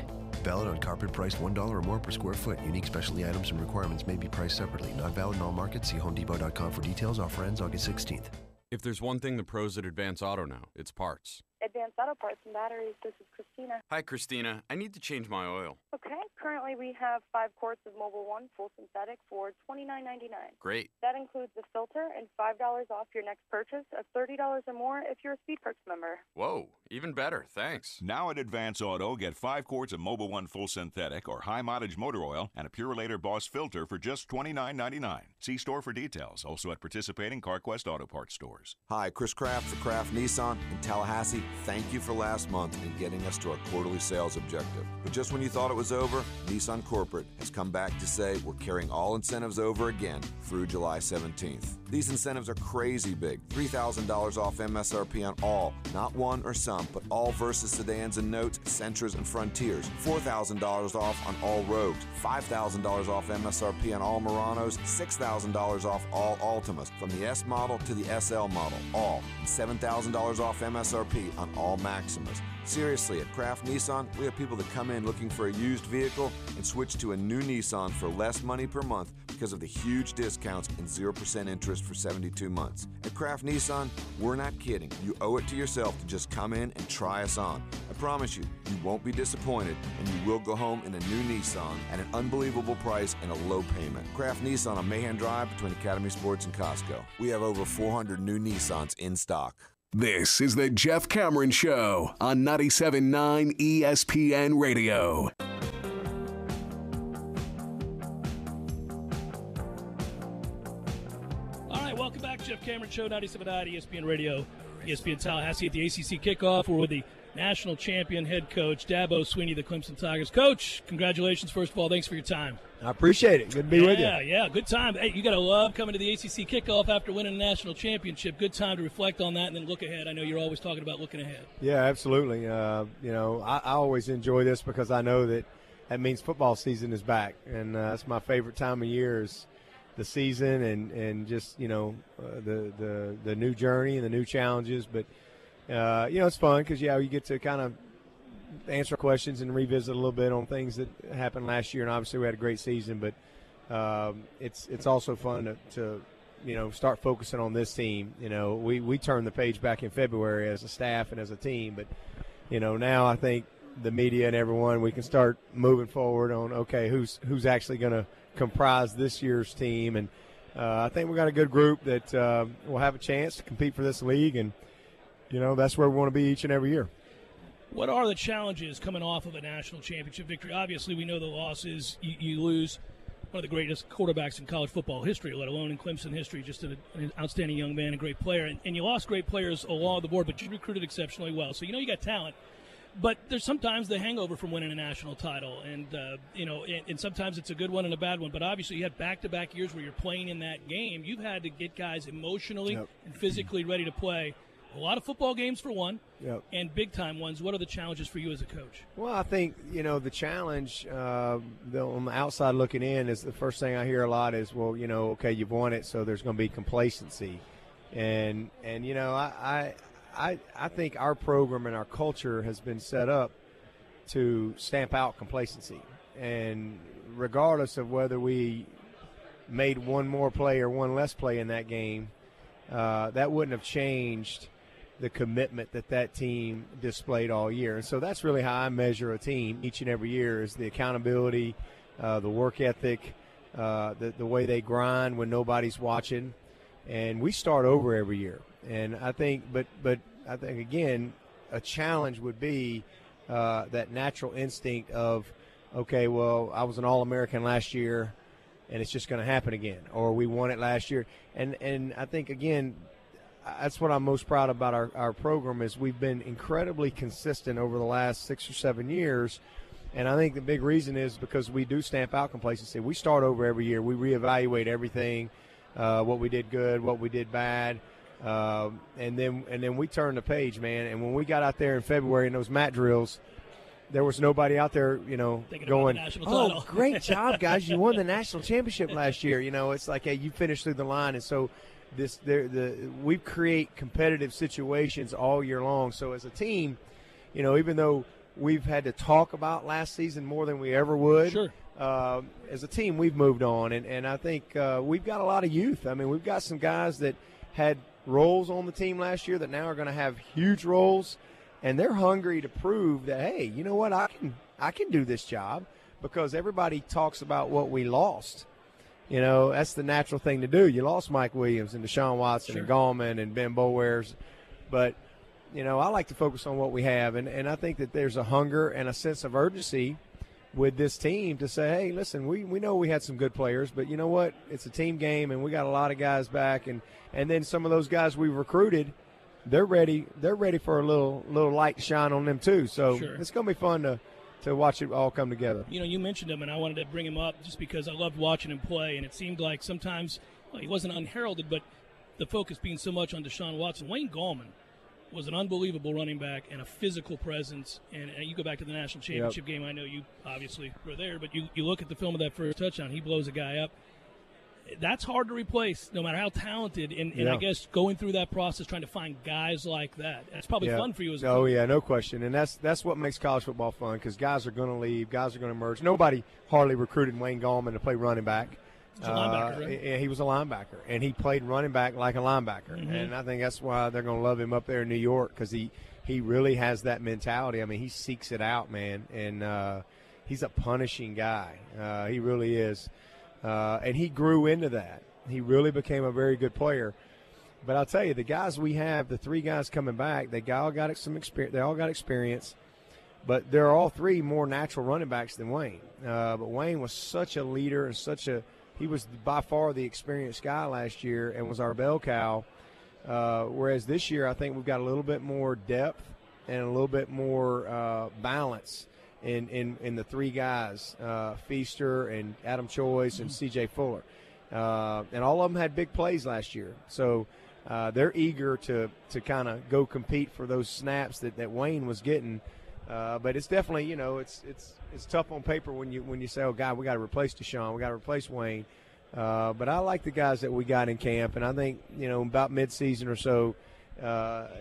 Valid on carpet priced $1 or more per square foot. Unique specialty items and requirements may be priced separately. Not valid in all markets. See HomeDepot.com for details. Offer ends August 16th. If there's one thing the pros at Advance Auto know, it's parts. Advanced Auto Parts and Batteries. This is Christina. Hi, Christina. I need to change my oil. Okay, currently we have 5 quarts of Mobil 1 full synthetic for $29.99. Great. That includes the filter and $5 off your next purchase of $30 or more if you're a Speed Perks member. Whoa, even better. Thanks. Now at Advance Auto, get 5 quarts of Mobil 1 full synthetic or high mileage motor oil and a Purelator Boss filter for just $29.99. See store for details. Also at participating CarQuest Auto Parts stores. Hi, Chris Kraft for Kraft Nissan in Tallahassee. Thank you for last month and getting us to our quarterly sales objective. But just when you thought it was over, Nissan Corporate has come back to say we're carrying all incentives over again through July 17th. These incentives are crazy big. $3,000 off MSRP on all, not one or some, but all Versa sedans and Notes, Sentras and Frontiers. $4,000 off on all Rogues. $5,000 off MSRP on all Muranos. $6,000 off all Altimas, from the S model to the SL model, all. And $7,000 off MSRP on all Maximas. Seriously, at Kraft Nissan, we have people that come in looking for a used vehicle and switch to a new Nissan for less money per month because of the huge discounts and 0% interest for 72 months. At Kraft Nissan, we're not kidding. You owe it to yourself to just come in and try us on. I promise you, you won't be disappointed, and you will go home in a new Nissan at an unbelievable price and a low payment. Kraft Nissan on Mahan Drive between Academy Sports and Costco. We have over 400 new Nissans in stock. This is the Jeff Cameron Show on 97.9 ESPN Radio. All right, welcome back. Jeff Cameron Show, 97.9 ESPN Radio, ESPN Tallahassee at the ACC Kickoff. We're with the national champion head coach, Dabo Swinney, the Clemson Tigers. Coach, congratulations, first of all. Thanks for your time. I appreciate it. Good to be with you. Yeah, good time. Hey, you got to love coming to the ACC Kickoff after winning a national championship. Good time to reflect on that and then look ahead. I know you're always talking about looking ahead. Yeah, absolutely. I always enjoy this because I know that means football season is back, and that's my favorite time of year is the season and just, the new journey and the new challenges. But, it's fun because, you get to kind of answer questions and revisit a little bit on things that happened last year, and obviously we had a great season, but it's also fun to start focusing on this team. We turned the page back in February as a staff and as a team, but now I think the media and everyone, we can start moving forward on who's actually going to comprise this year's team, and I think we got a good group that will have a chance to compete for this league, and that's where we want to be each and every year. What are the challenges coming off of a national championship victory? Obviously, we know the loss is you lose one of the greatest quarterbacks in college football history, let alone in Clemson history, just an outstanding young man, a great player. And you lost great players along the board, but you recruited exceptionally well. So you got talent. But there's sometimes the hangover from winning a national title. And, and sometimes it's a good one and a bad one. But obviously you had back-to-back years where you're playing in that game. You've had to get guys emotionally and physically ready to play. A lot of football games for one, and big-time ones. What are the challenges for you as a coach? Well, I think, the challenge on the outside looking in is the first thing I hear a lot is, well, you've won it, so there's going to be complacency. And I think our program and our culture has been set up to stamp out complacency. And regardless of whether we made one more play or one less play in that game, that wouldn't have changed the commitment that team displayed all year. And so that's really how I measure a team each and every year is the accountability, the work ethic, the way they grind when nobody's watching. And we start over every year. And I think, but I think, again, a challenge would be that natural instinct of, okay, well, I was an All-American last year, and it's just going to happen again. Or we won it last year. And I think, again, that's what I'm most proud about our program is we've been incredibly consistent over the last 6 or 7 years. And I think the big reason is because we do stamp out complacency. We start over every year. We reevaluate everything, what we did good, what we did bad. And then we turn the page, man. And when we got out there in February in those mat drills, there was nobody out there, going, oh, great job, guys. You won the national championship last year. It's like, hey, you finished through the line. And so we create competitive situations all year long. So as a team, even though we've had to talk about last season more than we ever would, sure. As a team, we've moved on. And I think we've got a lot of youth. I mean, we've got some guys that had roles on the team last year that now are going to have huge roles. and they're hungry to prove that, hey, you know what, I can do this job, because everybody talks about what we lost. You know, that's the natural thing to do. You lost Mike Williams and Deshaun Watson and Gallman and Ben Bowares. But, you know, I like to focus on what we have. And I think that there's a hunger and a sense of urgency with this team to say, hey, listen, we know we had some good players, but you know what? It's a team game, and we got a lot of guys back. And then some of those guys we recruited, they're ready for a little light to shine on them too. So it's going to be fun to watch it all come together. You know, you mentioned him, and I wanted to bring him up just because I loved watching him play, and it seemed like sometimes he wasn't unheralded, but the focus being so much on Deshaun Watson. Wayne Gallman was an unbelievable running back and a physical presence, and you go back to the national championship game. I know you obviously were there, but you look at the film of that first touchdown, he blows a guy up. That's hard to replace, no matter how talented. And I guess going through that process, trying to find guys like that, that's probably fun for you as a coach. Oh, yeah, no question. And that's what makes college football fun, because guys are going to leave, guys are going to emerge. Nobody hardly recruited Wayne Gallman to play running back. He's a linebacker, right? He was a linebacker, and he played running back like a linebacker. Mm-hmm. And I think that's why they're going to love him up there in New York, because he really has that mentality. I mean, he seeks it out, man, and he's a punishing guy. He really is. And he grew into that. He really became a very good player. But I'll tell you, the guys we have, the three guys coming back, they all got some experience. They all got experience, but they're all three more natural running backs than Wayne. But Wayne was such a leader and he was by far the experienced guy last year and was our bell cow. Whereas this year, I think we've got a little bit more depth and a little bit more balance in the three guys, Feaster and Adam Choice and C.J. Fuller. And all of them had big plays last year. So they're eager to kind of go compete for those snaps that Wayne was getting. But it's definitely, you know, it's tough on paper when you say, oh, God, we got to replace Deshaun, we got to replace Wayne. But I like the guys that we got in camp. And I think, you know, about midseason or so,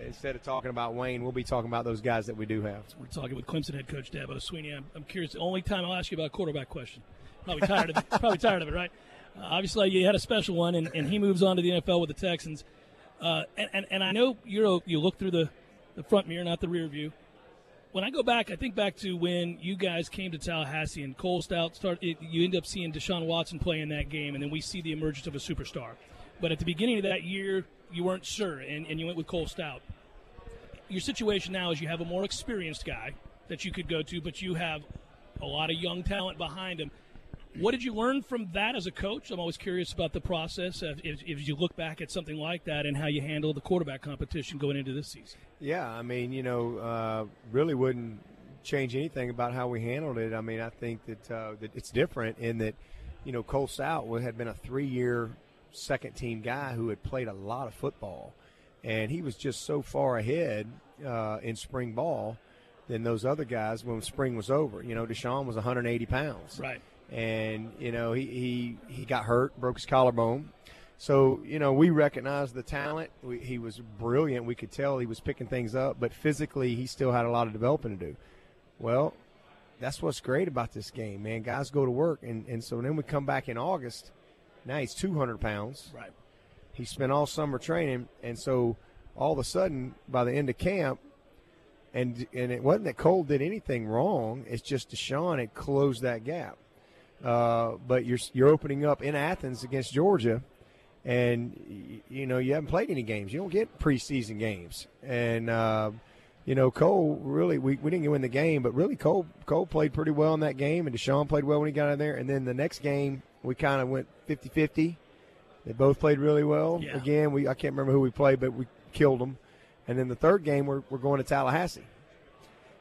instead of talking about Wayne, we'll be talking about those guys that we do have. We're talking with Clemson head coach Dabo Swinney. I'm curious. The only time I'll ask you about a quarterback question. Probably tired of it. Probably tired of it, right? Obviously, you had a special one, and he moves on to the NFL with the Texans. And I know you look through the front mirror, not the rear view. When I go back, I think back to when you guys came to Tallahassee and Cole Stout started. You end up seeing Deshaun Watson play in that game, and then we see the emergence of a superstar. But at the beginning of that year, you weren't sure, and you went with Cole Stout. Your situation now is you have a more experienced guy that you could go to, but you have a lot of young talent behind him. What did you learn from that as a coach? I'm always curious about the process if you look back at something like that and how you handle the quarterback competition going into this season. Yeah, I mean, you know, really wouldn't change anything about how we handled it. I mean, I think that it's different in that, you know, Cole Stout had been a 3-year second-team guy who had played a lot of football, and he was just so far ahead in spring ball than those other guys when spring was over. You know, Deshaun was 180 pounds. Right. And, you know, he got hurt, broke his collarbone. So, you know, we recognized the talent. He was brilliant. We could tell he was picking things up, but physically he still had a lot of developing to do. Well, that's what's great about this game, man. Guys go to work. And so then we come back in August. Now he's 200 pounds. Right. He spent all summer training. And so all of a sudden, by the end of camp, and it wasn't that Cole did anything wrong. It's just Deshaun had closed that gap. But you're opening up in Athens against Georgia, and you know you haven't played any games. You don't get preseason games, and you know Cole really we didn't win the game, but really Cole played pretty well in that game, and Deshaun played well when he got in there. And then the next game we kind of went 50-50. They both played really well. Yeah. Again, I can't remember who we played, but we killed them. And then the third game we're going to Tallahassee.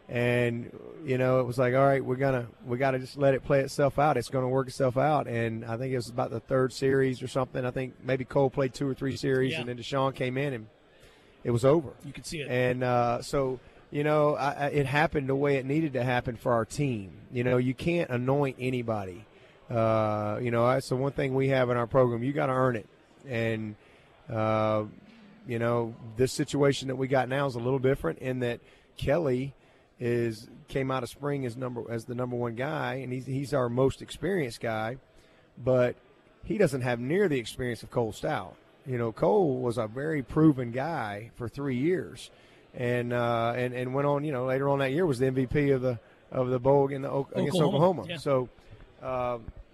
And, you know, it was like, all right, we got to just let it play itself out. It's going to work itself out. And I think it was about the third series or something. I think maybe Cole played 2 or 3 series, and then Deshaun came in, and it was over. You could see it. And so, you know, it happened the way it needed to happen for our team. You know, you can't anoint anybody. You know, that's the one thing we have in our program. You got to earn it. And, you know, this situation that we got now is a little different in that Kelly came out of spring as the number one guy, and he's our most experienced guy, but he doesn't have near the experience of Cole Stout. You know, Cole was a very proven guy for 3 years, and went on. Later on that year was the MVP of the bowl against Oklahoma. Yeah. So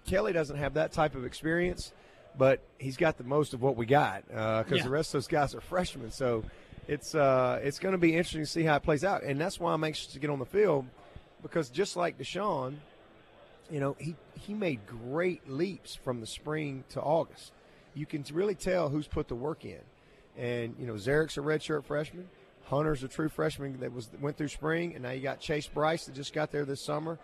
Kelly doesn't have that type of experience, but he's got the most of what we got because the rest of those guys are freshmen. So it's going to be interesting to see how it plays out, and that's why I'm anxious to get on the field, because just like Deshaun, he made great leaps from the spring to August. You can really tell who's put the work in, and Zarek's a redshirt freshman. Hunter's a true freshman that went through spring, and now you got Chase Bryce that just got there this summer.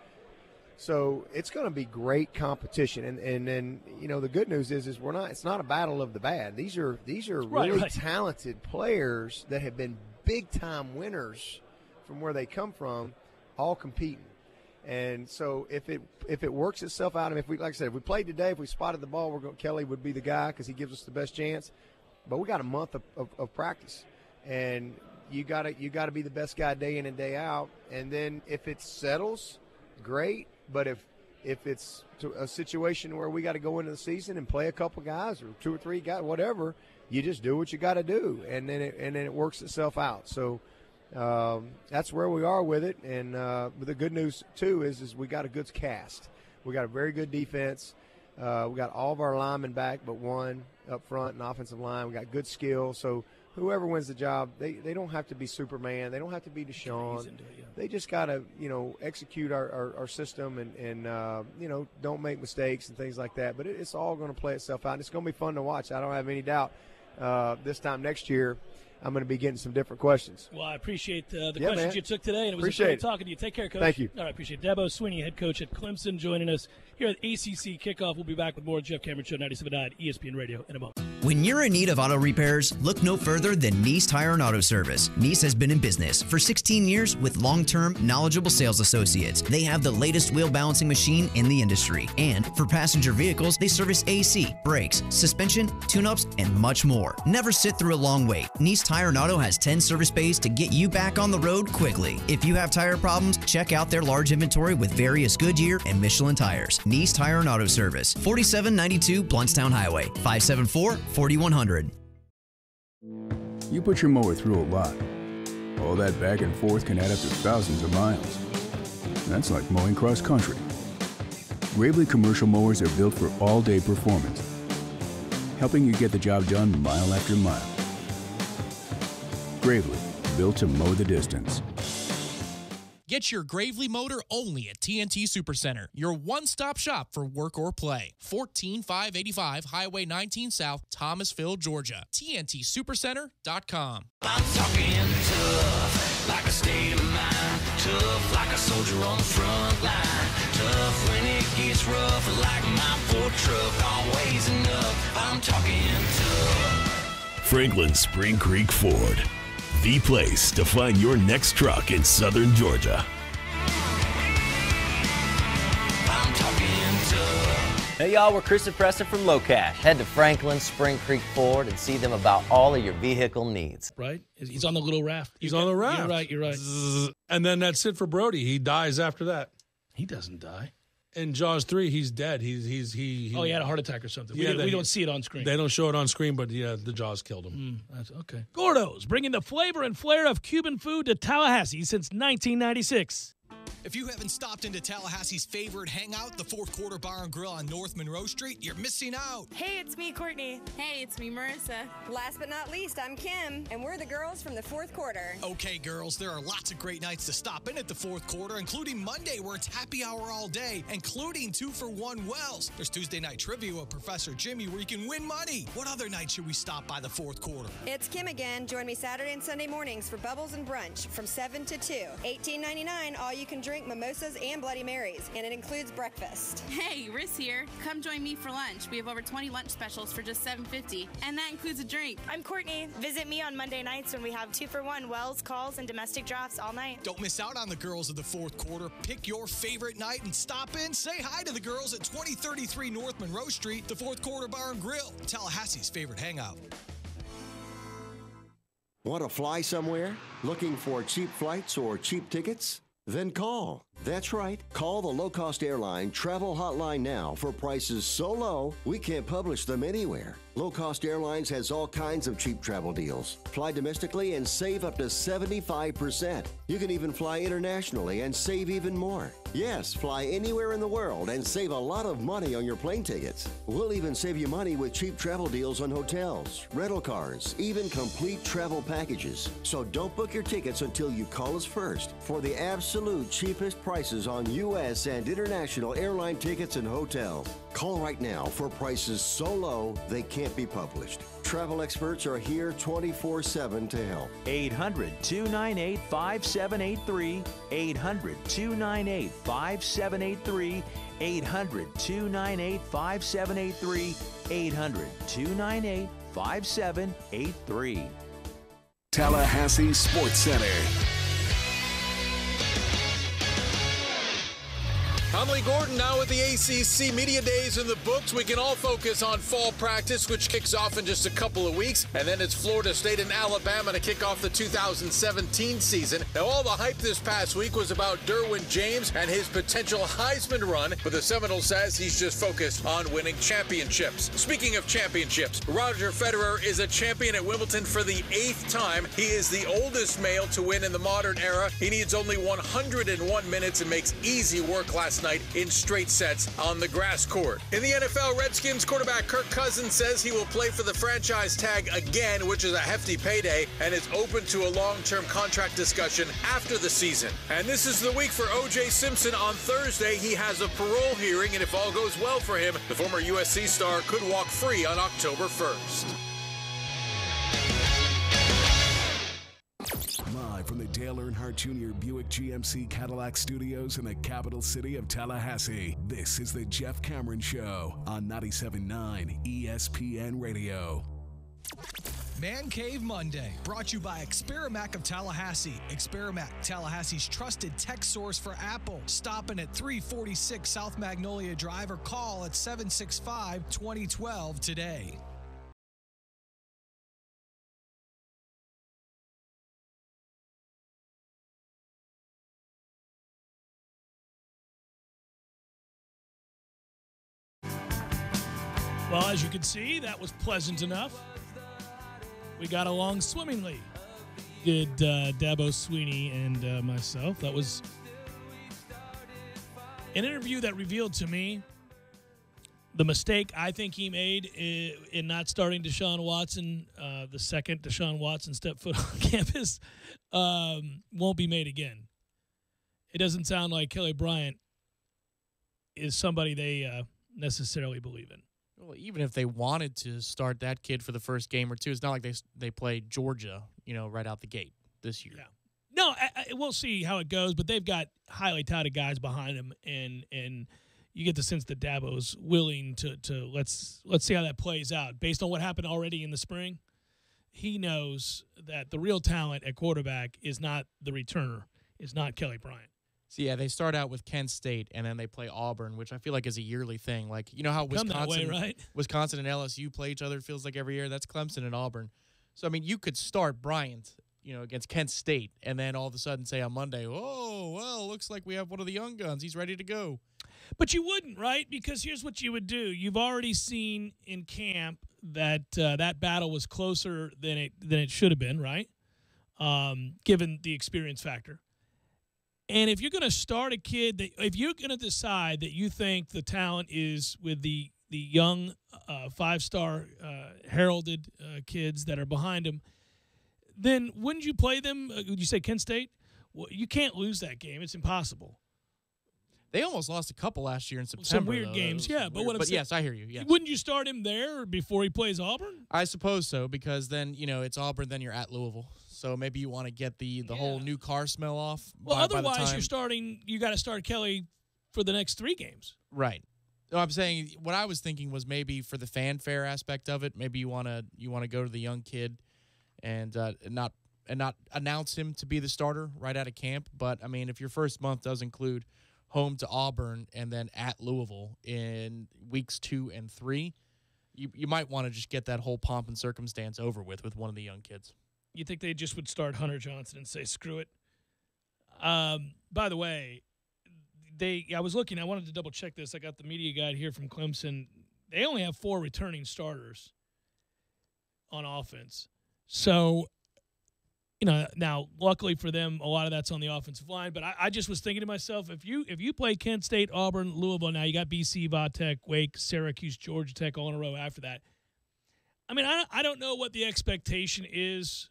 So it's going to be great competition, and then the good news is it's not a battle of the bad. These are really talented players that have been big time winners from where they come from, all competing. And so if it works itself out, and if we played today, if we spotted the ball, Kelly would be the guy because he gives us the best chance. But we got a month of practice, and you got to be the best guy day in and day out. And then if it settles, great. But if it's a situation where we got to go into the season and play a couple guys or 2 or 3 guys, whatever, you just do what you got to do, and then it works itself out. So that's where we are with it. And but the good news too is we got a good cast. We got a very good defense. We got all of our linemen back, but one up front and offensive line. We got good skill. So whoever wins the job, they don't have to be Superman. They don't have to be Deshaun. They just got to, execute our system and don't make mistakes and things like that. But it's all going to play itself out. And it's going to be fun to watch. I don't have any doubt this time next year I'm going to be getting some different questions. Well, I appreciate the questions you took today, and it was appreciate great talking to you. Take care, Coach. Thank you. All right, appreciate it. Dabo Swinney, head coach at Clemson, joining us here at ACC Kickoff. We'll be back with more Jeff Cameron Show, 97.9 ESPN Radio in a moment. When you're in need of auto repairs, look no further than Nice Tire and Auto Service. Nice has been in business for 16 years with long-term, knowledgeable sales associates. They have the latest wheel balancing machine in the industry. And for passenger vehicles, they service AC, brakes, suspension, tune-ups, and much more. Never sit through a long wait. Nice Tire and Auto has 10 service bays to get you back on the road quickly. If you have tire problems, check out their large inventory with various Goodyear and Michelin tires. Nice Tire and Auto Service, 4792 Bluntstown Highway, 574-4100. You put your mower through a lot. All that back and forth can add up to thousands of miles. That's like mowing cross country. Gravely commercial mowers are built for all-day performance, helping you get the job done mile after mile. Gravely, built to mow the distance. Get your Gravely motor only at TNT Supercenter, your one-stop shop for work or play. 14585 Highway 19 South, Thomasville, Georgia. TNTSupercenter.com. I'm talking tough, like a state of mind. Tough, like a soldier on the front line. Tough when it gets rough, like my Ford truck, always enough. I'm talking tough. Franklin Spring Creek Ford, the place to find your next truck in southern Georgia. I'm talking tough. Hey y'all, we're Chris and Preston from Low Cash. Head to Franklin Spring Creek Ford and see them about all of your vehicle needs. Right? He's on the little raft. He's on the raft. You're right. Zzz. And then that's it for Brody. He dies after that. He doesn't die. In Jaws 3, he's dead. He he had a heart attack or something. Yeah, we don't see it on screen. They don't show it on screen, but yeah, the Jaws killed him. That's okay. Gordo's, bringing the flavor and flair of Cuban food to Tallahassee since 1996. If you haven't stopped into Tallahassee's favorite hangout, the Fourth Quarter Bar and Grill on North Monroe Street, you're missing out. Hey, it's me, Courtney. Hey, it's me, Marissa. Last but not least, I'm Kim, and we're the girls from the Fourth Quarter. Okay, girls, there are lots of great nights to stop in at the Fourth Quarter, including Monday, where it's happy hour all day, including 2-for-1 Wells. There's Tuesday night trivia with Professor Jimmy, where you can win money. What other night should we stop by the Fourth Quarter? It's Kim again. Join me Saturday and Sunday mornings for Bubbles and Brunch from 7 to 2. $18.99, all you can drink mimosas and Bloody Marys, and it includes breakfast. Hey, Riss here. Come join me for lunch. We have over 20 lunch specials for just $7.50, and that includes a drink. I'm Courtney. Visit me on Monday nights when we have 2-for-1 Wells, calls, and domestic drafts all night. Don't miss out on the girls of the Fourth Quarter. Pick your favorite night and stop in. Say hi to the girls at 2033 North Monroe Street, the Fourth Quarter Bar and Grill, Tallahassee's favorite hangout. Want to fly somewhere? Looking for cheap flights or cheap tickets? Then call That's right. Call the low-cost airline travel hotline now for prices so low we can't publish them anywhere. Low Cost Airlines has all kinds of cheap travel deals. Fly domestically and save up to 75%. You can even fly internationally and save even more. Yes, fly anywhere in the world and save a lot of money on your plane tickets. We'll even save you money with cheap travel deals on hotels, rental cars, even complete travel packages. So don't book your tickets until you call us first for the absolute cheapest prices on U.S. and international airline tickets and hotels. Call right now for prices so low they can't be published. Travel experts are here 24/7 to help. 800-298-5783. 800-298-5783. 800-298-5783. 800-298-5783. Tallahassee Sports Center. I'm Lee Gordon now with the ACC Media Days in the books. We can all focus on fall practice, which kicks off in just a couple of weeks. And then it's Florida State and Alabama to kick off the 2017 season. Now, all the hype this past week was about Derwin James and his potential Heisman run. But the Seminole says he's just focused on winning championships. Speaking of championships, Roger Federer is a champion at Wimbledon for the 8th time. He is the oldest male to win in the modern era. He needs only 101 minutes and makes easy work last night in straight sets on the grass court. In the NFL, Redskins quarterback Kirk Cousins says he will play for the franchise tag again, which is a hefty payday, and is open to a long-term contract discussion after the season. And this is the week for O.J. Simpson. On Thursday, he has a parole hearing, and if all goes well for him, the former USC star could walk free on October 1st. Live from the Dale Earnhardt Jr. Buick GMC Cadillac Studios in the capital city of Tallahassee, this is the Jeff Cameron Show on 97.9 ESPN Radio. Man Cave Monday, brought to you by Experamac of Tallahassee. Experamac, Tallahassee's trusted tech source for Apple. Stopping at 346 South Magnolia Drive or call at 765-2012 today. Well, as you can see, that was pleasant enough. We got along swimmingly. Did Dabo Swinney and myself. That was an interview that revealed to me the mistake I think he made in not starting Deshaun Watson, the second Deshaun Watson stepped foot on campus, won't be made again. It doesn't sound like Kelly Bryant is somebody they necessarily believe in. Well, even if they wanted to start that kid for the first game or two, it's not like they played Georgia, right out the gate this year. Yeah. No, we'll see how it goes, but they've got highly touted guys behind him, and you get the sense that Dabo's willing to let's see how that plays out. Based on what happened already in the spring, he knows that the real talent at quarterback is not the returner, is not Kelly Bryant. So, yeah, they start out with Kent State, and then they play Auburn, which I feel like is a yearly thing. Like, how Wisconsin, right? Wisconsin and LSU play each other, it feels like every year. That's Clemson and Auburn. So, I mean, you could start Bryant, against Kent State, and then all of a sudden say on Monday, oh, well, looks like we have one of the young guns. He's ready to go. But you wouldn't, right? Because here's what you would do. You've already seen in camp that that battle was closer than it should have been, right? Given the experience factor. And if you're going to start a kid, if you're going to decide that you think the talent is with the young five-star heralded kids that are behind him, then wouldn't you play them? Would you say Kent State? Well, you can't lose that game. It's impossible. They almost lost a couple last year in September. Some weird games, yeah. But yes, I hear you. Yes. Wouldn't you start him there before he plays Auburn? I suppose so, because then, it's Auburn, then you're at Louisville. So maybe you want to get the whole new car smell off. Well, otherwise you got to start Kelly for the next 3 games. Right. No, I'm saying what I was thinking was maybe for the fanfare aspect of it, maybe you want to go to the young kid and not announce him to be the starter right out of camp. But I mean, if your first month does include home to Auburn and then at Louisville in weeks 2 and 3, you might want to just get that whole pomp and circumstance over with one of the young kids. You think they just would start Hunter Johnson and say, screw it? By the way, I was looking. I wanted to double check this. I got the media guide here from Clemson. They only have 4 returning starters on offense. So, now luckily for them, a lot of that's on the offensive line. But I just was thinking to myself, if you play Kent State, Auburn, Louisville, now you got BC, Vatech, Wake, Syracuse, Georgia Tech all in a row after that. I mean, I don't know what the expectation is.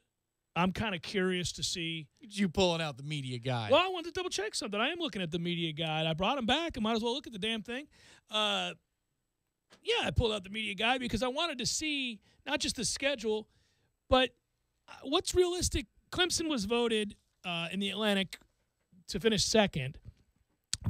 I'm kind of curious to see. You pulling out the media guide. Well, I wanted to double check something. I am looking at the media guide. I brought him back. I might as well look at the damn thing. I pulled out the media guide because I wanted to see not just the schedule, but what's realistic. Clemson was voted in the Atlantic to finish second.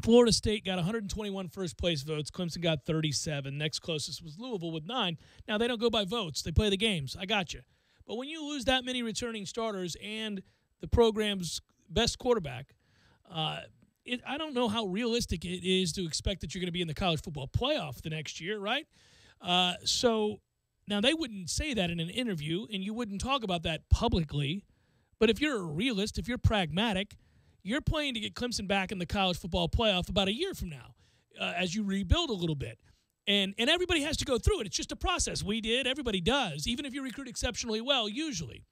Florida State got 121 first-place votes. Clemson got 37. Next closest was Louisville with 9. Now, they don't go by votes. They play the games. I got you. But when you lose that many returning starters and the program's best quarterback, I don't know how realistic it is to expect that you're going to be in the college football playoff the next year, right? So now they wouldn't say that in an interview, and you wouldn't talk about that publicly. But if you're a realist, if you're pragmatic, you're playing to get Clemson back in the college football playoff about a year from now as you rebuild a little bit. And everybody has to go through it. It's just a process. We did. Everybody does. Even if you recruit exceptionally well, usually.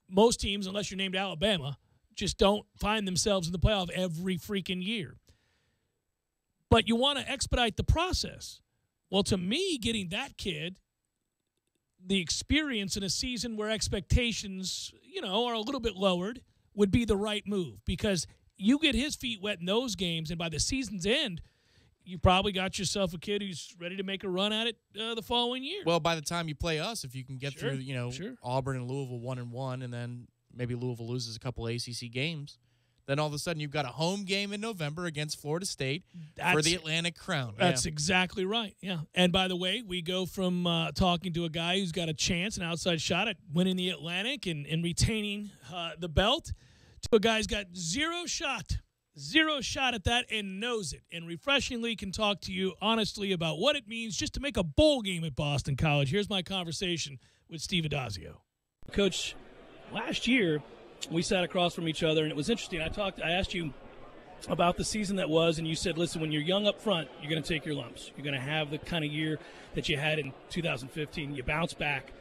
Most teams, unless you're named Alabama, just don't find themselves in the playoff every freaking year. But you want to expedite the process. Well, to me, getting that kid the experience in a season where expectations, are a little bit lowered would be the right move because you get his feet wet in those games, and by the season's end, you probably got yourself a kid who's ready to make a run at it the following year. Well, by the time you play us, if you can get through, Auburn and Louisville 1-1, and then maybe Louisville loses a couple ACC games, then all of a sudden you've got a home game in November against Florida State for the Atlantic crown. That's exactly right, yeah. And by the way, we go from talking to a guy who's got a chance, an outside shot at winning the Atlantic and retaining the belt, to a guy who's got zero shot at that and knows it, and refreshingly can talk to you honestly about what it means just to make a bowl game at Boston College. Here's my conversation with Steve Addazio. Coach, last year we sat across from each other, and it was interesting. I asked you about the season that was, and you said, listen, when you're young up front, you're going to take your lumps. You're going to have the kind of year that you had in 2015. You bounce back,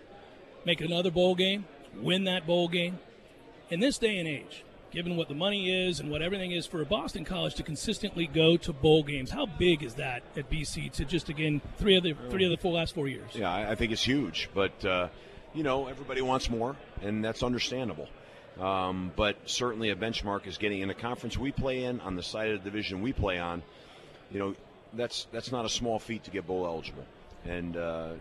make another bowl game, win that bowl game. In this day and age, given what the money is and what everything is for a Boston College to consistently go to bowl games, how big is that at BC to just, again, three of the last 4 years? Yeah, I think it's huge. But, everybody wants more, and that's understandable. But certainly a benchmark is getting in the conference we play in, on the side of the division we play on. That's not a small feat to get bowl eligible. And,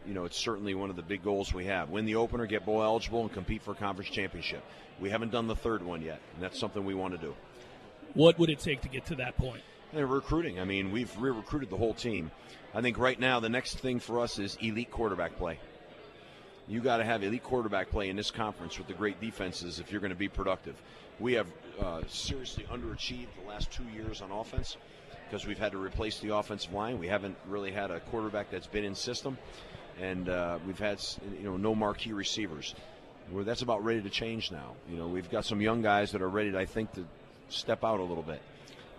it's certainly one of the big goals we have. Win the opener, get bowl eligible, and compete for a conference championship. We haven't done the third one yet, and that's something we want to do. What would it take to get to that point? And recruiting. I mean, we've re-recruited the whole team. I think right now the next thing for us is elite quarterback play. You got to have elite quarterback play in this conference with the great defenses if you're going to be productive. We have seriously underachieved the last 2 years on offense because we've had to replace the offensive line. We haven't really had a quarterback that's been in system, and we've had no marquee receivers. That's about ready to change now. We've got some young guys that are ready, I think, to step out a little bit.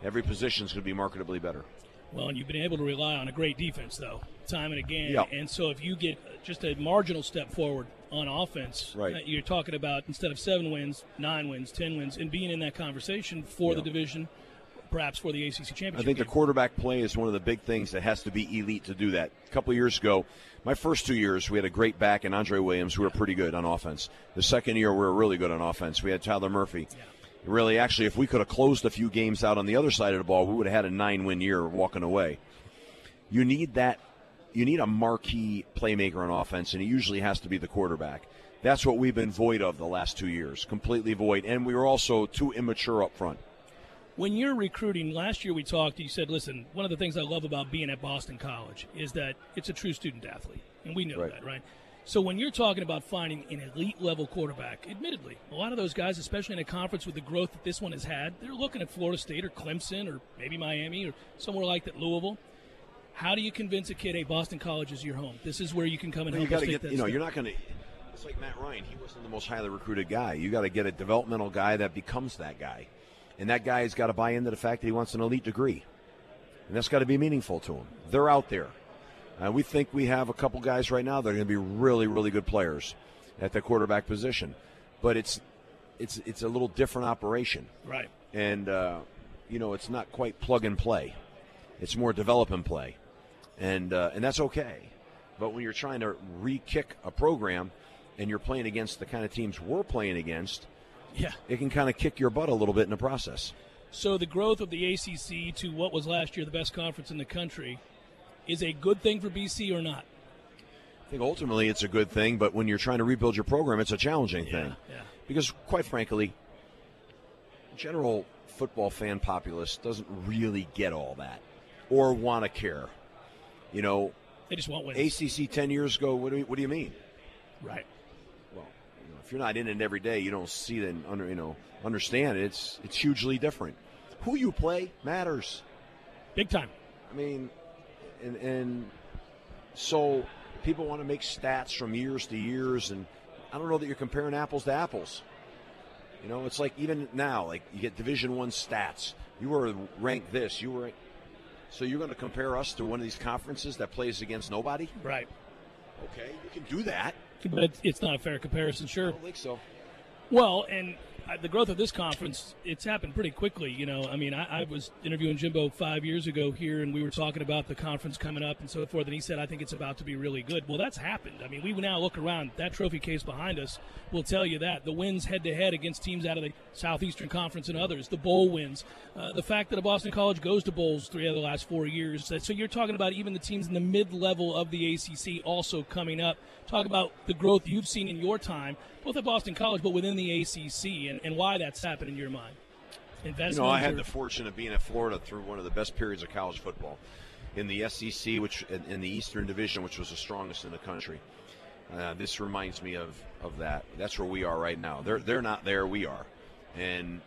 Every position is going to be marketably better. Well, and you've been able to rely on a great defense, though, time and again. Yep. And so if you get just a marginal step forward on offense, right, you're talking about instead of 7 wins, 9 wins, 10 wins, and being in that conversation for the division, perhaps for the ACC championship. I think the quarterback play is one of the big things that has to be elite to do that. A couple of years ago, my first 2 years, we had a great back in Andre Williams who were pretty good on offense. The second year, we were really good on offense. We had Tyler Murphy. Yeah. Really, actually, if we could have closed a few games out on the other side of the ball, we would have had a 9-win year walking away. You need that. You need a marquee playmaker on offense, and it usually has to be the quarterback. That's what we've been void of the last 2 years, completely void. And we were also too immature up front. When you're recruiting, last year we talked, you said, listen, one of the things I love about being at Boston College is that it's a true student athlete, and we know that, right? So when you're talking about finding an elite-level quarterback, admittedly, a lot of those guys, especially in a conference with the growth that this one has had, they're looking at Florida State or Clemson or maybe Miami or somewhere like that, Louisville. How do you convince a kid, hey, Boston College is your home? This is where you can come and help us take that step. You're not going to – it's like Matt Ryan. He wasn't the most highly recruited guy. You got to get a developmental guy that becomes that guy. And that guy has got to buy into the fact that he wants an elite degree. And that's got to be meaningful to them. They're out there. We think we have a couple guys right now that are going to be really, really good players at the quarterback position. But it's a little different operation. Right. And, it's not quite plug and play. It's more develop and play. And that's okay. But when you're trying to re-kick a program and you're playing against the kind of teams we're playing against, it can kind of kick your butt a little bit in the process. So the growth of the ACC to what was last year the best conference in the country is a good thing for BC or not? I think ultimately it's a good thing, but when you're trying to rebuild your program, it's a challenging thing. Yeah. Because, quite frankly, general football fan populace doesn't really get all that or want to care. They just want wins. ACC 10 years ago, what do you mean? Right. Well, if you're not in it every day, you don't see it and understand it. It's hugely different. Who you play matters. Big time. I mean, and so people want to make stats from years to years, and I don't know that you're comparing apples to apples. It's like even now, like you get Division I stats. You were ranked this. So you're going to compare us to one of these conferences that plays against nobody? Right. Okay, you can do that. But it's not a fair comparison, sure. I don't think so. Well, and the growth of this conference, it's happened pretty quickly. I was interviewing Jimbo 5 years ago here, and we were talking about the conference coming up and so forth, and he said, I think it's about to be really good. Well, that's happened. I mean, we now look around. That trophy case behind us will tell you that. The wins head-to-head against teams out of the Southeastern Conference and others, the bowl wins, the fact that a Boston College goes to bowls 3 out of the last 4 years. So you're talking about even the teams in the mid-level of the ACC also coming up. Talk about the growth you've seen in your time, both at Boston College but within the ACC, and why that's happened in your mind. I had the fortune of being at Florida through one of the best periods of college football in the SEC, which in the Eastern Division, which was the strongest in the country. This reminds me of that. That's where we are right now. They're not there. We are, and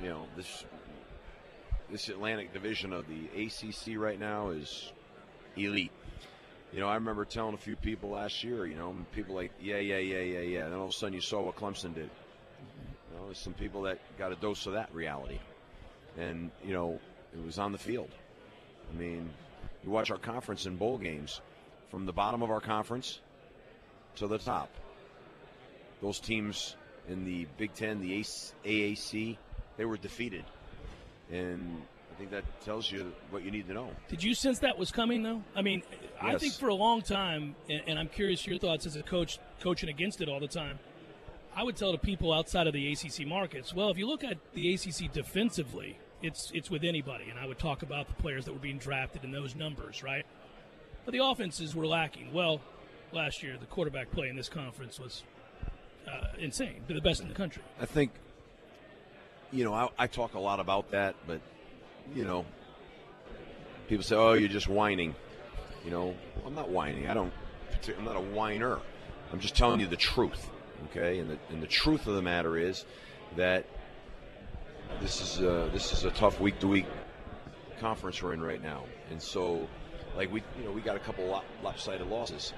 this Atlantic Division of the ACC right now is elite. I remember telling a few people last year, people like, yeah. And then all of a sudden you saw what Clemson did. There's some people that got a dose of that reality. And, it was on the field. I mean, you watch our conference in bowl games, from the bottom of our conference to the top. Those teams in the Big Ten, the AAC, they were defeated. And I think that tells you what you need to know. Did you sense that was coming, though? I mean, yes. I think for a long time, and I'm curious your thoughts as a coach, coaching against it all the time, I would tell the people outside of the ACC markets, well, if you look at the ACC defensively, it's with anybody. And I would talk about the players that were being drafted in those numbers, right? But the offenses were lacking. Well, last year, the quarterback play in this conference was insane. They're the best in the country. I think, I talk a lot about that, but people say, oh, you're just whining. I'm not whining. I'm not a whiner. I'm just telling you the truth, okay? And the truth of the matter is that this is a tough week-to-week conference we're in right now. And so, like, we got a couple lopsided losses,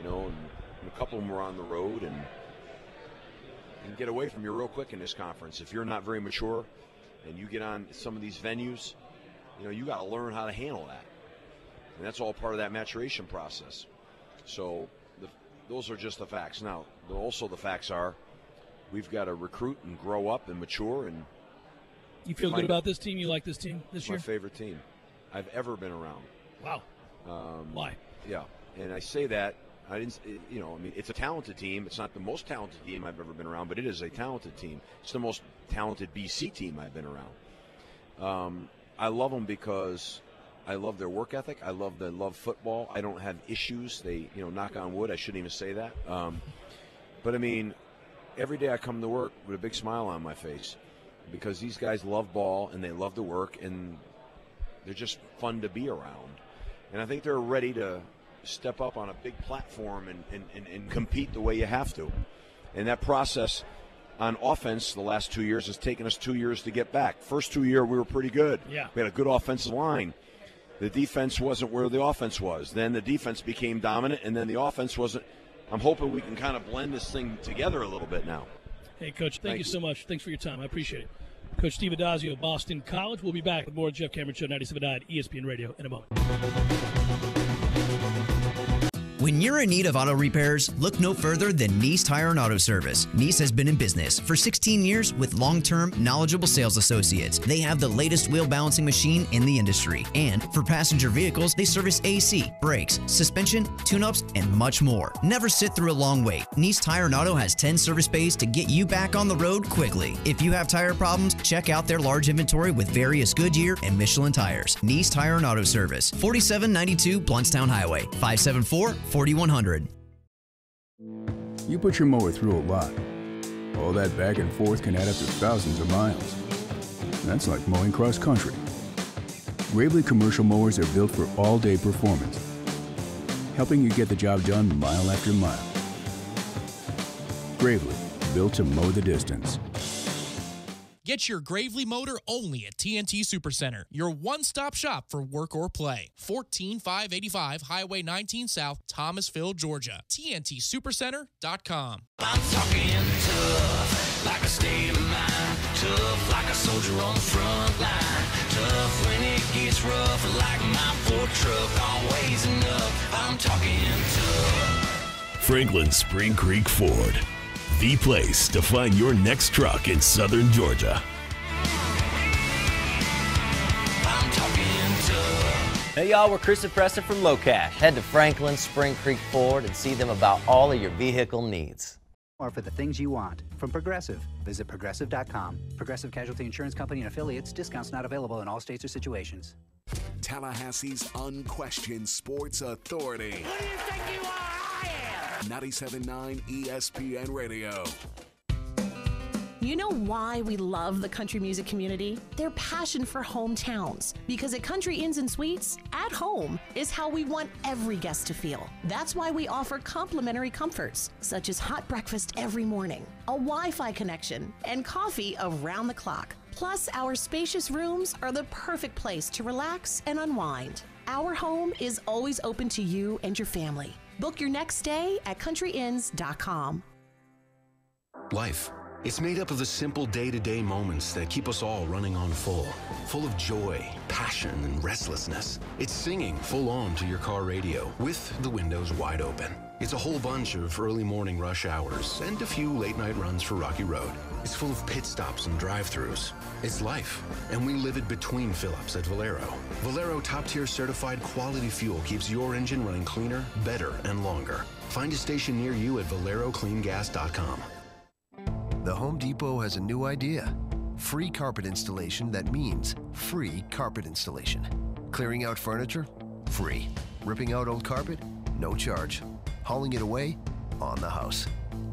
and a couple of them were on the road, and you can get away from you real quick in this conference. If you're not very mature and you get on some of these venues, you got to learn how to handle that. And that's all part of that maturation process. So those are just the facts. Now, also the facts are we've got to recruit and grow up and mature. And you feel good about this team? You like this team this year? My favorite team I've ever been around. Wow. Why? Yeah, and I say that. It's a talented team. It's not the most talented team I've ever been around, but it is a talented team. It's the most talented BC team I've been around. I love them because I love their work ethic. I love football. I don't have issues. They, knock on wood. I shouldn't even say that. But, every day I come to work with a big smile on my face because these guys love ball and they love to work and they're just fun to be around. And I think they're ready to step up on a big platform and compete the way you have to. And that process on offense the last 2 years has taken us 2 years to get back. First 2 years we were pretty good. Yeah. We had a good offensive line. The defense wasn't where the offense was. Then the defense became dominant, and then the offense wasn't. I'm hoping we can kind of blend this thing together a little bit now. Hey, Coach, thank you so much. Thanks for your time. I appreciate it. Coach Steve Addazio of Boston College. We'll be back with more Jeff Cameron Show, 97.9 ESPN Radio in a moment. When you're in need of auto repairs, look no further than Nice Tire and Auto Service. Nice has been in business for 16 years with long-term, knowledgeable sales associates. They have the latest wheel balancing machine in the industry. And for passenger vehicles, they service AC, brakes, suspension, tune-ups, and much more. Never sit through a long wait. Nice Tire and Auto has 10 service bays to get you back on the road quickly. If you have tire problems, check out their large inventory with various Goodyear and Michelin tires. Nice Tire and Auto Service, 4792 Bluntstown Highway, 574-4100. You put your mower through a lot. All that back and forth can add up to thousands of miles. That's like mowing cross country. Gravely commercial mowers are built for all-day performance, helping you get the job done mile after mile. Gravely, built to mow the distance. Get your Gravely motor only at TNT Supercenter, your one-stop shop for work or play. 14585 Highway 19 South, Thomasville, Georgia. TNTSupercenter.com. I'm talking tough, like a state of mind. Tough, like a soldier on the front line. Tough when it gets rough, like my Ford truck, always enough. I'm talking tough. Franklin Spring Creek Ford, the place to find your next truck in southern Georgia. I'm talking tough. Hey y'all, we're Chris and Preston from Low Cash. Head to Franklin Spring Creek Ford and see them about all of your vehicle needs. Or for the things you want. From Progressive, visit Progressive.com. Progressive Casualty Insurance Company and affiliates. Discounts not available in all states or situations. Tallahassee's unquestioned sports authority. Who do you think you are? I am. 97.9 ESPN Radio. You know why we love the country music community? Their passion for hometowns. Because at Country Inns and Suites, at home is how we want every guest to feel. That's why we offer complimentary comforts, such as hot breakfast every morning, a Wi-Fi connection, and coffee around the clock. Plus, our spacious rooms are the perfect place to relax and unwind. Our home is always open to you and your family. Book your next stay at countryinns.com. Life. It's made up of the simple day-to-day moments that keep us all running on full of joy, passion, and restlessness. It's singing full on to your car radio with the windows wide open. It's a whole bunch of early morning rush hours and a few late night runs for Rocky Road. It's full of pit stops and drive-thrus. It's life, and we live it between fill-ups at Valero. Valero top-tier certified quality fuel keeps your engine running cleaner, better, and longer. Find a station near you at ValeroCleanGas.com. The Home Depot has a new idea. Free carpet installation that means free carpet installation. Clearing out furniture? Free. Ripping out old carpet? No charge. Hauling it away? On the house.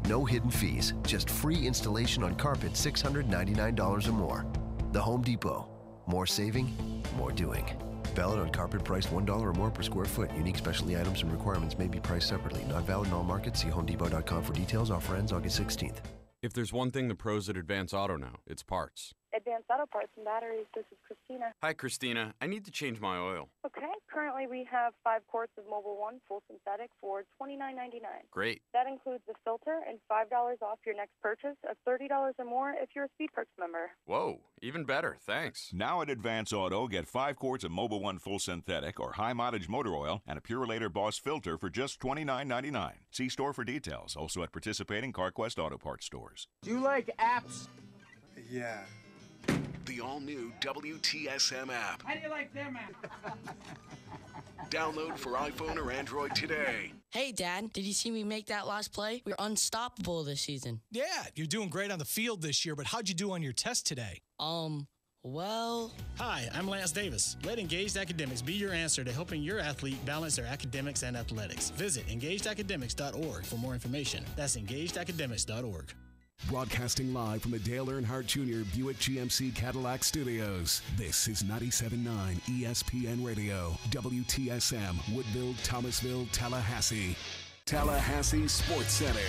No hidden fees, just free installation on carpet $699 or more. The Home Depot. More saving, more doing. Valid on carpet priced $1 or more per square foot. Unique specialty items and requirements may be priced separately. Not valid in all markets. See HomeDepot.com for details. Offer ends August 16th. If there's one thing the pros at Advance Auto know, it's parts. Advanced Auto Parts and Batteries, this is Christina. Hi, Christina. I need to change my oil. Okay, currently we have 5 quarts of Mobil 1 full synthetic for $29.99. Great. That includes the filter and $5 off your next purchase of $30 or more if you're a Speed Perks member. Whoa, even better. Thanks. Now at Advance Auto, get 5 quarts of Mobil 1 full synthetic or high mileage motor oil and a Purelator Boss filter for just $29.99. See store for details. Also at participating CarQuest Auto Parts stores. Do you like apps? Yeah. The all-new WTSM app. How do you like them apps? Download for iPhone or Android today. Hey, Dad, did you see me make that last play? We're unstoppable this season. Yeah, you're doing great on the field this year, but how'd you do on your test today? Well... Hi, I'm Lance Davis. Let Engaged Academics be your answer to helping your athlete balance their academics and athletics. Visit engagedacademics.org for more information. That's engagedacademics.org. Broadcasting live from the Dale Earnhardt Jr. Buick GMC Cadillac Studios. This is 97.9 ESPN Radio, WTSM, Woodville, Thomasville, Tallahassee. Tallahassee Sports Center.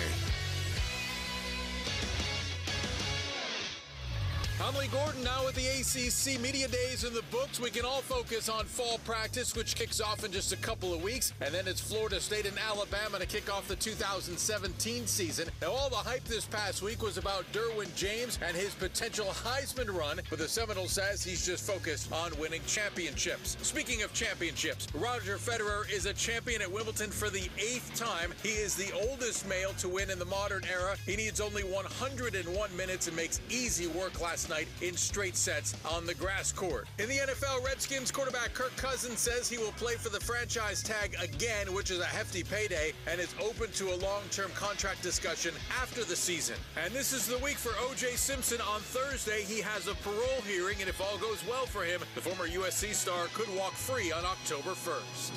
I'm Lee Gordon. Now with the ACC Media Days in the books, we can all focus on fall practice, which kicks off in just a couple of weeks. And then it's Florida State and Alabama to kick off the 2017 season. Now, all the hype this past week was about Derwin James and his potential Heisman run, but the Seminole says he's just focused on winning championships. Speaking of championships, Roger Federer is a champion at Wimbledon for the 8th time. He is the oldest male to win in the modern era. He needs only 101 minutes and makes easy work last night in straight sets on the grass court. In the NFL, Redskins quarterback Kirk Cousins says he will play for the franchise tag again, which is a hefty payday, and is open to a long-term contract discussion after the season. And this is the week for O.J. Simpson. On Thursday, he has a parole hearing, and if all goes well for him, the former USC star could walk free on October 1st.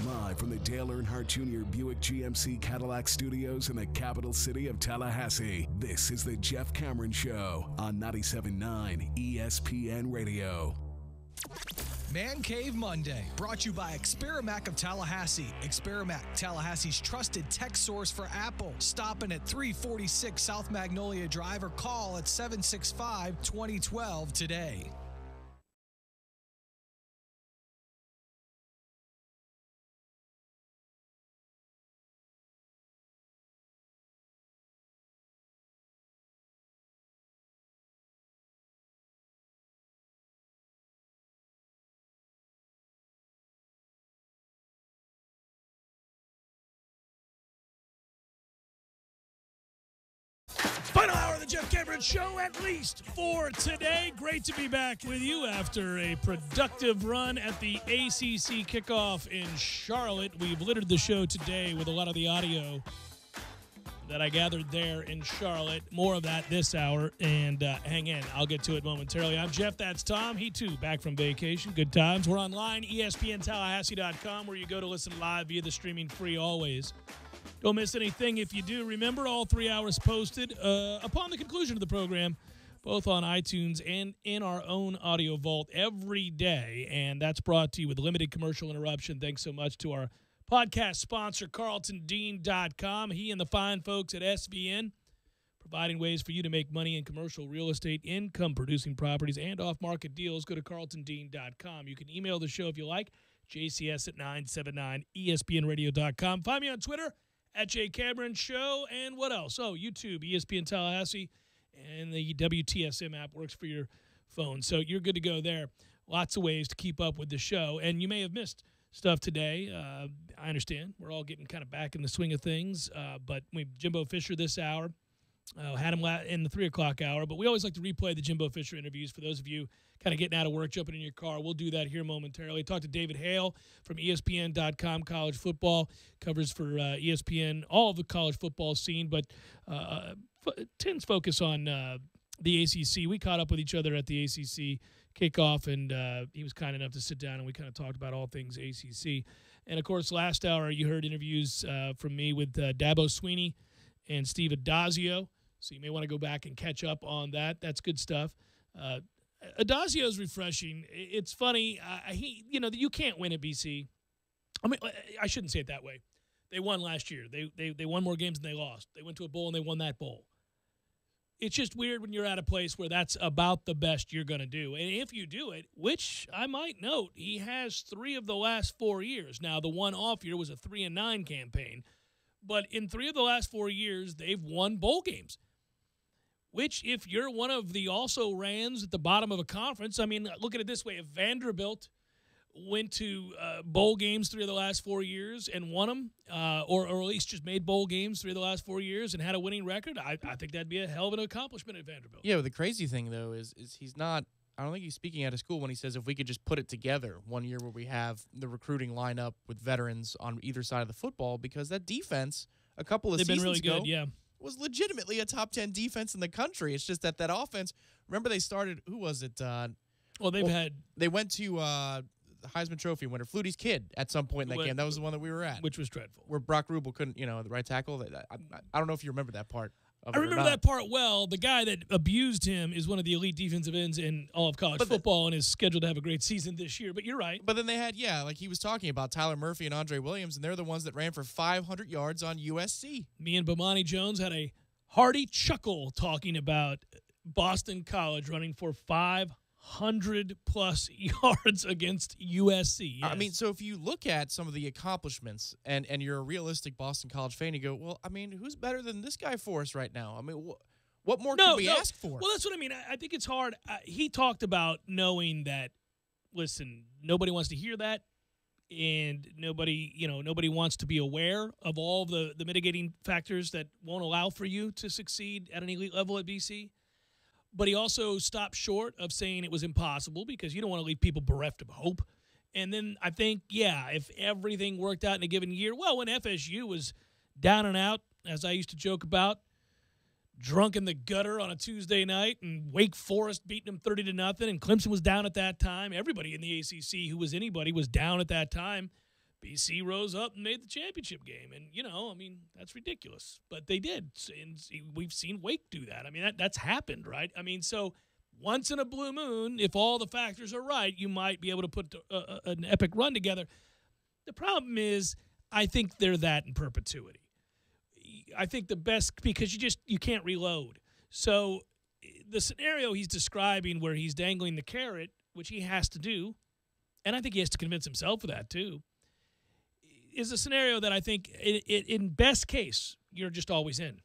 Live from the Dale Earnhardt Jr. Buick GMC Cadillac Studios in the capital city of Tallahassee, this is the Jeff Cameron Show on 97.9 ESPN Radio. Man Cave Monday, brought to you by Experamac of Tallahassee. Experamac, Tallahassee's trusted tech source for Apple. Stopping at 346 South Magnolia Drive or call at 765-2012 today. Final hour of the Jeff Cameron Show, at least for today. Great to be back with you after a productive run at the ACC Kickoff in Charlotte. We've littered the show today with a lot of the audio that I gathered there in Charlotte. More of that this hour, and hang in. I'll get to it momentarily. I'm Jeff. That's Tom. He, too, back from vacation. Good times. We're online, ESPNTallahassee.com, where you go to listen live via the streaming free always. Don't miss anything. If you do, remember all 3 hours posted upon the conclusion of the program, both on iTunes and in our own audio vault every day. And that's brought to you with limited commercial interruption. Thanks so much to our podcast sponsor, CarltonDean.com. He and the fine folks at SVN, providing ways for you to make money in commercial real estate, income-producing properties, and off-market deals. Go to CarltonDean.com. You can email the show if you like, jcs at 979ESPNradio.com. Find me on Twitter at J. Cameron Show. And what else? Oh, YouTube, ESPN Tallahassee, and the WTSM app works for your phone. So you're good to go there. Lots of ways to keep up with the show. And you may have missed stuff today. I understand. We're all getting kind of back in the swing of things. But we have Jimbo Fisher this hour. Had him in the 3 o'clock hour. But we always like to replay the Jimbo Fisher interviews for those of you kind of getting out of work, jumping in your car. We'll do that here momentarily. Talk to David Hale from ESPN.com college football. Covers for ESPN all of the college football scene, but tends focus on the ACC. We caught up with each other at the ACC Kickoff, and he was kind enough to sit down, and we kind of talked about all things ACC. And, of course, last hour you heard interviews from me with Dabo Swinney and Steve Addazio. So you may want to go back and catch up on that. That's good stuff. Addazio is refreshing. It's funny. You can't win at BC. I mean, I shouldn't say it that way. They won last year. They won more games than they lost. They went to a bowl and they won that bowl. It's just weird when you're at a place where that's about the best you're going to do. And if you do it, which I might note, he has 3 of the last 4 years. Now, the one off year was a 3-9 campaign. But in 3 of the last 4 years, they've won bowl games. Which, if you're one of the also-rans at the bottom of a conference, I mean, look at it this way. If Vanderbilt went to bowl games 3 of the last 4 years and won them, or at least just made bowl games 3 of the last 4 years and had a winning record, I think that'd be a hell of an accomplishment at Vanderbilt. Yeah, but the crazy thing, though, is he's not – I don't think he's speaking out of school when he says if we could just put it together one year where we have the recruiting lineup with veterans on either side of the football, because that defense a couple of seasons really ago good, yeah. was legitimately a top 10 defense in the country. It's just that offense – remember they started – who was it? They went to the Heisman Trophy winner, Flutie's kid, at some point in that game. That was the one that we were at. Which was dreadful. Where Brock Rubel couldn't, the right tackle. I don't know if you remember that part. I remember that part well. The guy that abused him is one of the elite defensive ends in all of college football and is scheduled to have a great season this year. But you're right. But then they had, like he was talking about, Tyler Murphy and Andre Williams, and they're the ones that ran for 500 yards on USC. Me and Bomani Jones had a hearty chuckle talking about Boston College running for 500-plus yards against USC. Yes. I mean, so if you look at some of the accomplishments and you're a realistic Boston College fan, you go, well, I mean, who's better than this guy for us right now? I mean, what more can we ask for? Well, that's what I mean. I think it's hard. He talked about knowing that, listen, nobody wants to hear that, and nobody wants to be aware of all the mitigating factors that won't allow for you to succeed at an elite level at BC. But he also stopped short of saying it was impossible because you don't want to leave people bereft of hope. And then I think, if everything worked out in a given year, well, when FSU was down and out, as I used to joke about, drunk in the gutter on a Tuesday night, and Wake Forest beating them 30-0, and Clemson was down at that time. Everybody in the ACC who was anybody was down at that time. BC rose up and made the championship game. And, that's ridiculous. But they did. And we've seen Wake do that. I mean, that's happened, right? I mean, so once in a blue moon, if all the factors are right, you might be able to put an epic run together. The problem is I think they're that in perpetuity. I think the best, because you can't reload. So the scenario he's describing where he's dangling the carrot, which he has to do, and I think he has to convince himself of that too, is a scenario that I think in best case, you're just always in.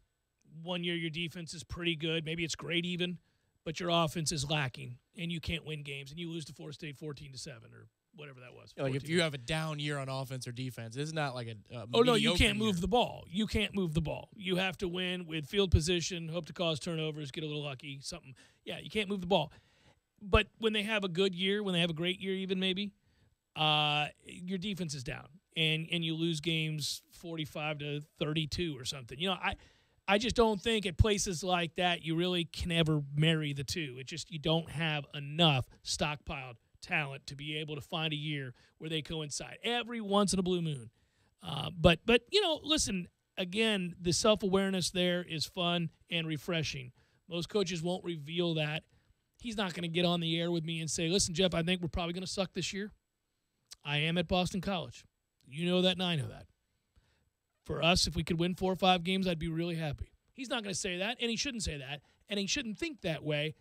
1 year your defense is pretty good, maybe it's great even, but your offense is lacking and you can't win games and you lose to Florida State 14-7 or whatever that was. Like if you have a down year on offense or defense, it's not like a no, you can't move the ball. You can't move the ball. You have to win with field position, hope to cause turnovers, get a little lucky, something. Yeah, you can't move the ball. But when they have a good year, when they have a great year even maybe, your defense is down and you lose games 45-32 or something. I just don't think at places like that you really can ever marry the two. It just, you don't have enough stockpiled talent to be able to find a year where they coincide every once in a blue moon. But listen, again, the self-awareness there is fun and refreshing. Most coaches won't reveal that. He's not going to get on the air with me and say, listen, Jeff, I think we're probably going to suck this year. I am at Boston College. You know that and I know that. For us, if we could win 4 or 5 games, I'd be really happy. He's not going to say that, and he shouldn't say that, and he shouldn't think that way.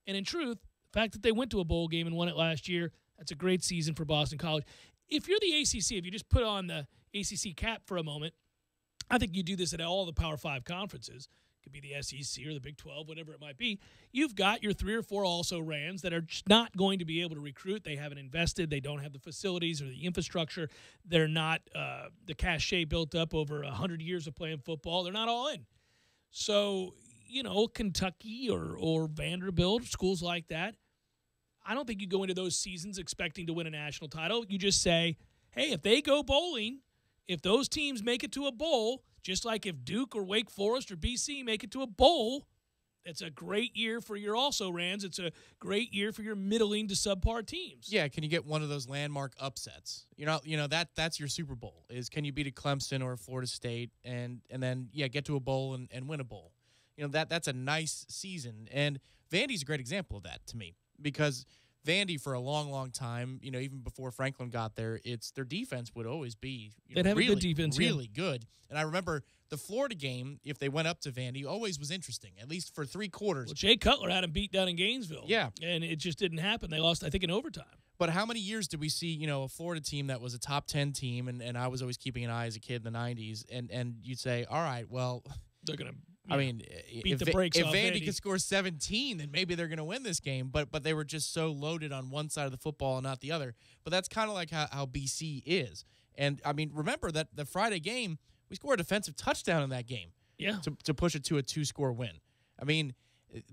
And in truth, the fact that they went to a bowl game and won it last year, that's a great season for Boston College. If you're the ACC, if you just put on the ACC cap for a moment, I think you do this at all the Power 5 conferences. It could be the SEC or the Big 12, whatever it might be. You've got your 3 or 4 also-rans that are just not going to be able to recruit. They haven't invested. They don't have the facilities or the infrastructure. They're not the cachet built up over 100 years of playing football. They're not all in. So, Kentucky or Vanderbilt, schools like that, I don't think you go into those seasons expecting to win a national title. You just say, hey, if they go bowling, if those teams make it to a bowl, just like if Duke or Wake Forest or BC make it to a bowl, it's a great year for your also-rans. It's a great year for your middling to subpar teams. Yeah, can you get one of those landmark upsets? That's your Super Bowl, is can you beat a Clemson or a Florida State and then, get to a bowl and win a bowl? That's a nice season. And Vandy's a great example of that to me because Vandy for a long, long time, even before Franklin got there, their defense would always be they'd have really, a good defense, really good. And I remember the Florida game, if they went up to Vandy, always was interesting, at least for 3 quarters. Well, Jay Cutler had him beat down in Gainesville. Yeah. And it just didn't happen. They lost, I think, in overtime. But how many years did we see, a Florida team that was a top 10 team, and I was always keeping an eye as a kid in the 90s, and you'd say, all right, well, they're going to beat the brakes off Vandy could score 17, then maybe they're going to win this game. But they were just so loaded on one side of the football and not the other. But that's kind of like how BC is. And, remember that the Friday game, we scored a defensive touchdown in that game. Yeah. To push it to a 2-score win.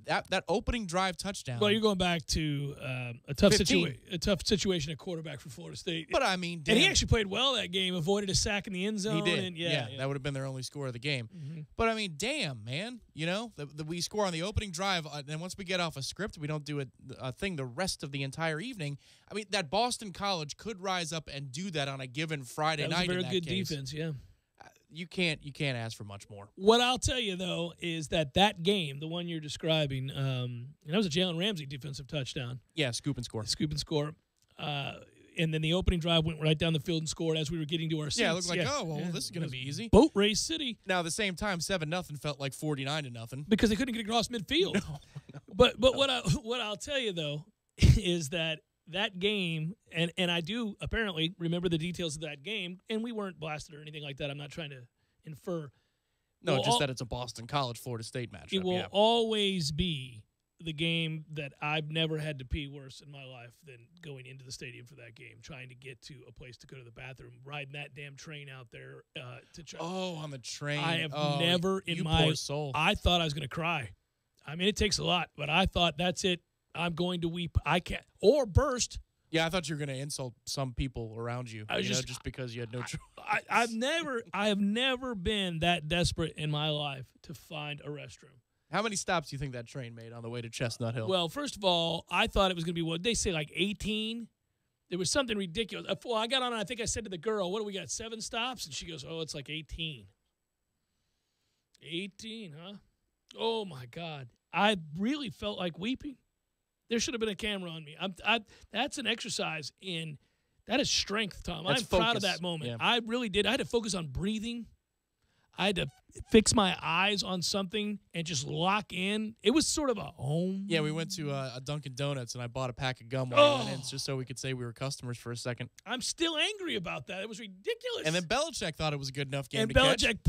That opening drive touchdown. Well, you're going back to a tough situation at quarterback for Florida State. But and he actually played well that game, avoided a sack in the end zone. He did. And That would have been their only score of the game. Mm-hmm. But damn, man, we score on the opening drive, and once we get off a script, we don't do a thing the rest of the entire evening. That Boston College could rise up and do that on a given Friday night. That was a very in that good case. defense, yeah. You can't ask for much more. What I'll tell you, though, is that game, the one you're describing, and that was a Jalen Ramsey defensive touchdown. Yeah, scoop and score. Scoop and score. and then the opening drive went right down the field and scored as we were getting to our seats. Yeah, it looked like, this is going to be easy. Boat race city. Now, at the same time, 7-0 felt like 49-0. Because they couldn't get across midfield. No. But what I'll tell you, though, is that game, and I do apparently remember the details of that game, and we weren't blasted or anything like that. I'm not trying to infer. No, just that it's a Boston College Florida State matchup. It will always be the game that I've never had to pee worse in my life than going into the stadium for that game, trying to get to a place to go to the bathroom, riding that damn train out there to try. Oh, on the train. I have never in my poor soul. I thought I was going to cry. I mean, it takes a lot, but I thought that's it. I'm going to weep. I can't or burst. Yeah, I thought you were going to insult some people around you, just because you had no choice. I have never been that desperate in my life to find a restroom. How many stops do you think that train made on the way to Chestnut Hill? Well, first of all, I thought it was going to be, what they say, like 18. There was something ridiculous. Well, I got on and I think I said to the girl, what do we got, 7 stops? And she goes, oh, it's like 18. 18, huh? Oh, my God. I really felt like weeping. There should have been a camera on me. That's an exercise in – that is strength, Tom. That's I'm proud focus. of that moment. Yeah. I really did. I had to focus on breathing. I had to fix my eyes on something and just lock in. It was sort of a home. Yeah, we went to a Dunkin' Donuts, and I bought a pack of gum while we went in just so we could say we were customers for a second. I'm still angry about that. It was ridiculous. And then Belichick thought it was a good enough game and to catch. Belichick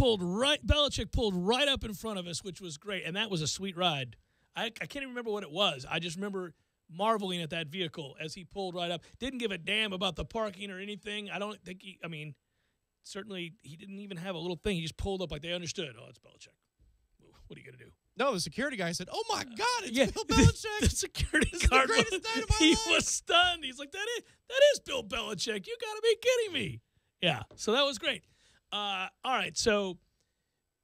pulled right up in front of us, which was great. And that was a sweet ride. I can't even remember what it was. I just remember marveling at that vehicle as he pulled right up. Didn't give a damn about the parking or anything. I don't think certainly he didn't even have a little thing. He just pulled up like they understood. Oh, it's Belichick. What are you going to do? No, the security guy said, oh, my God, it's Bill Belichick. The security guard, is the greatest night of my he life. was stunned. He's like, that is Bill Belichick. You got to be kidding me. Yeah, so that was great. All right, so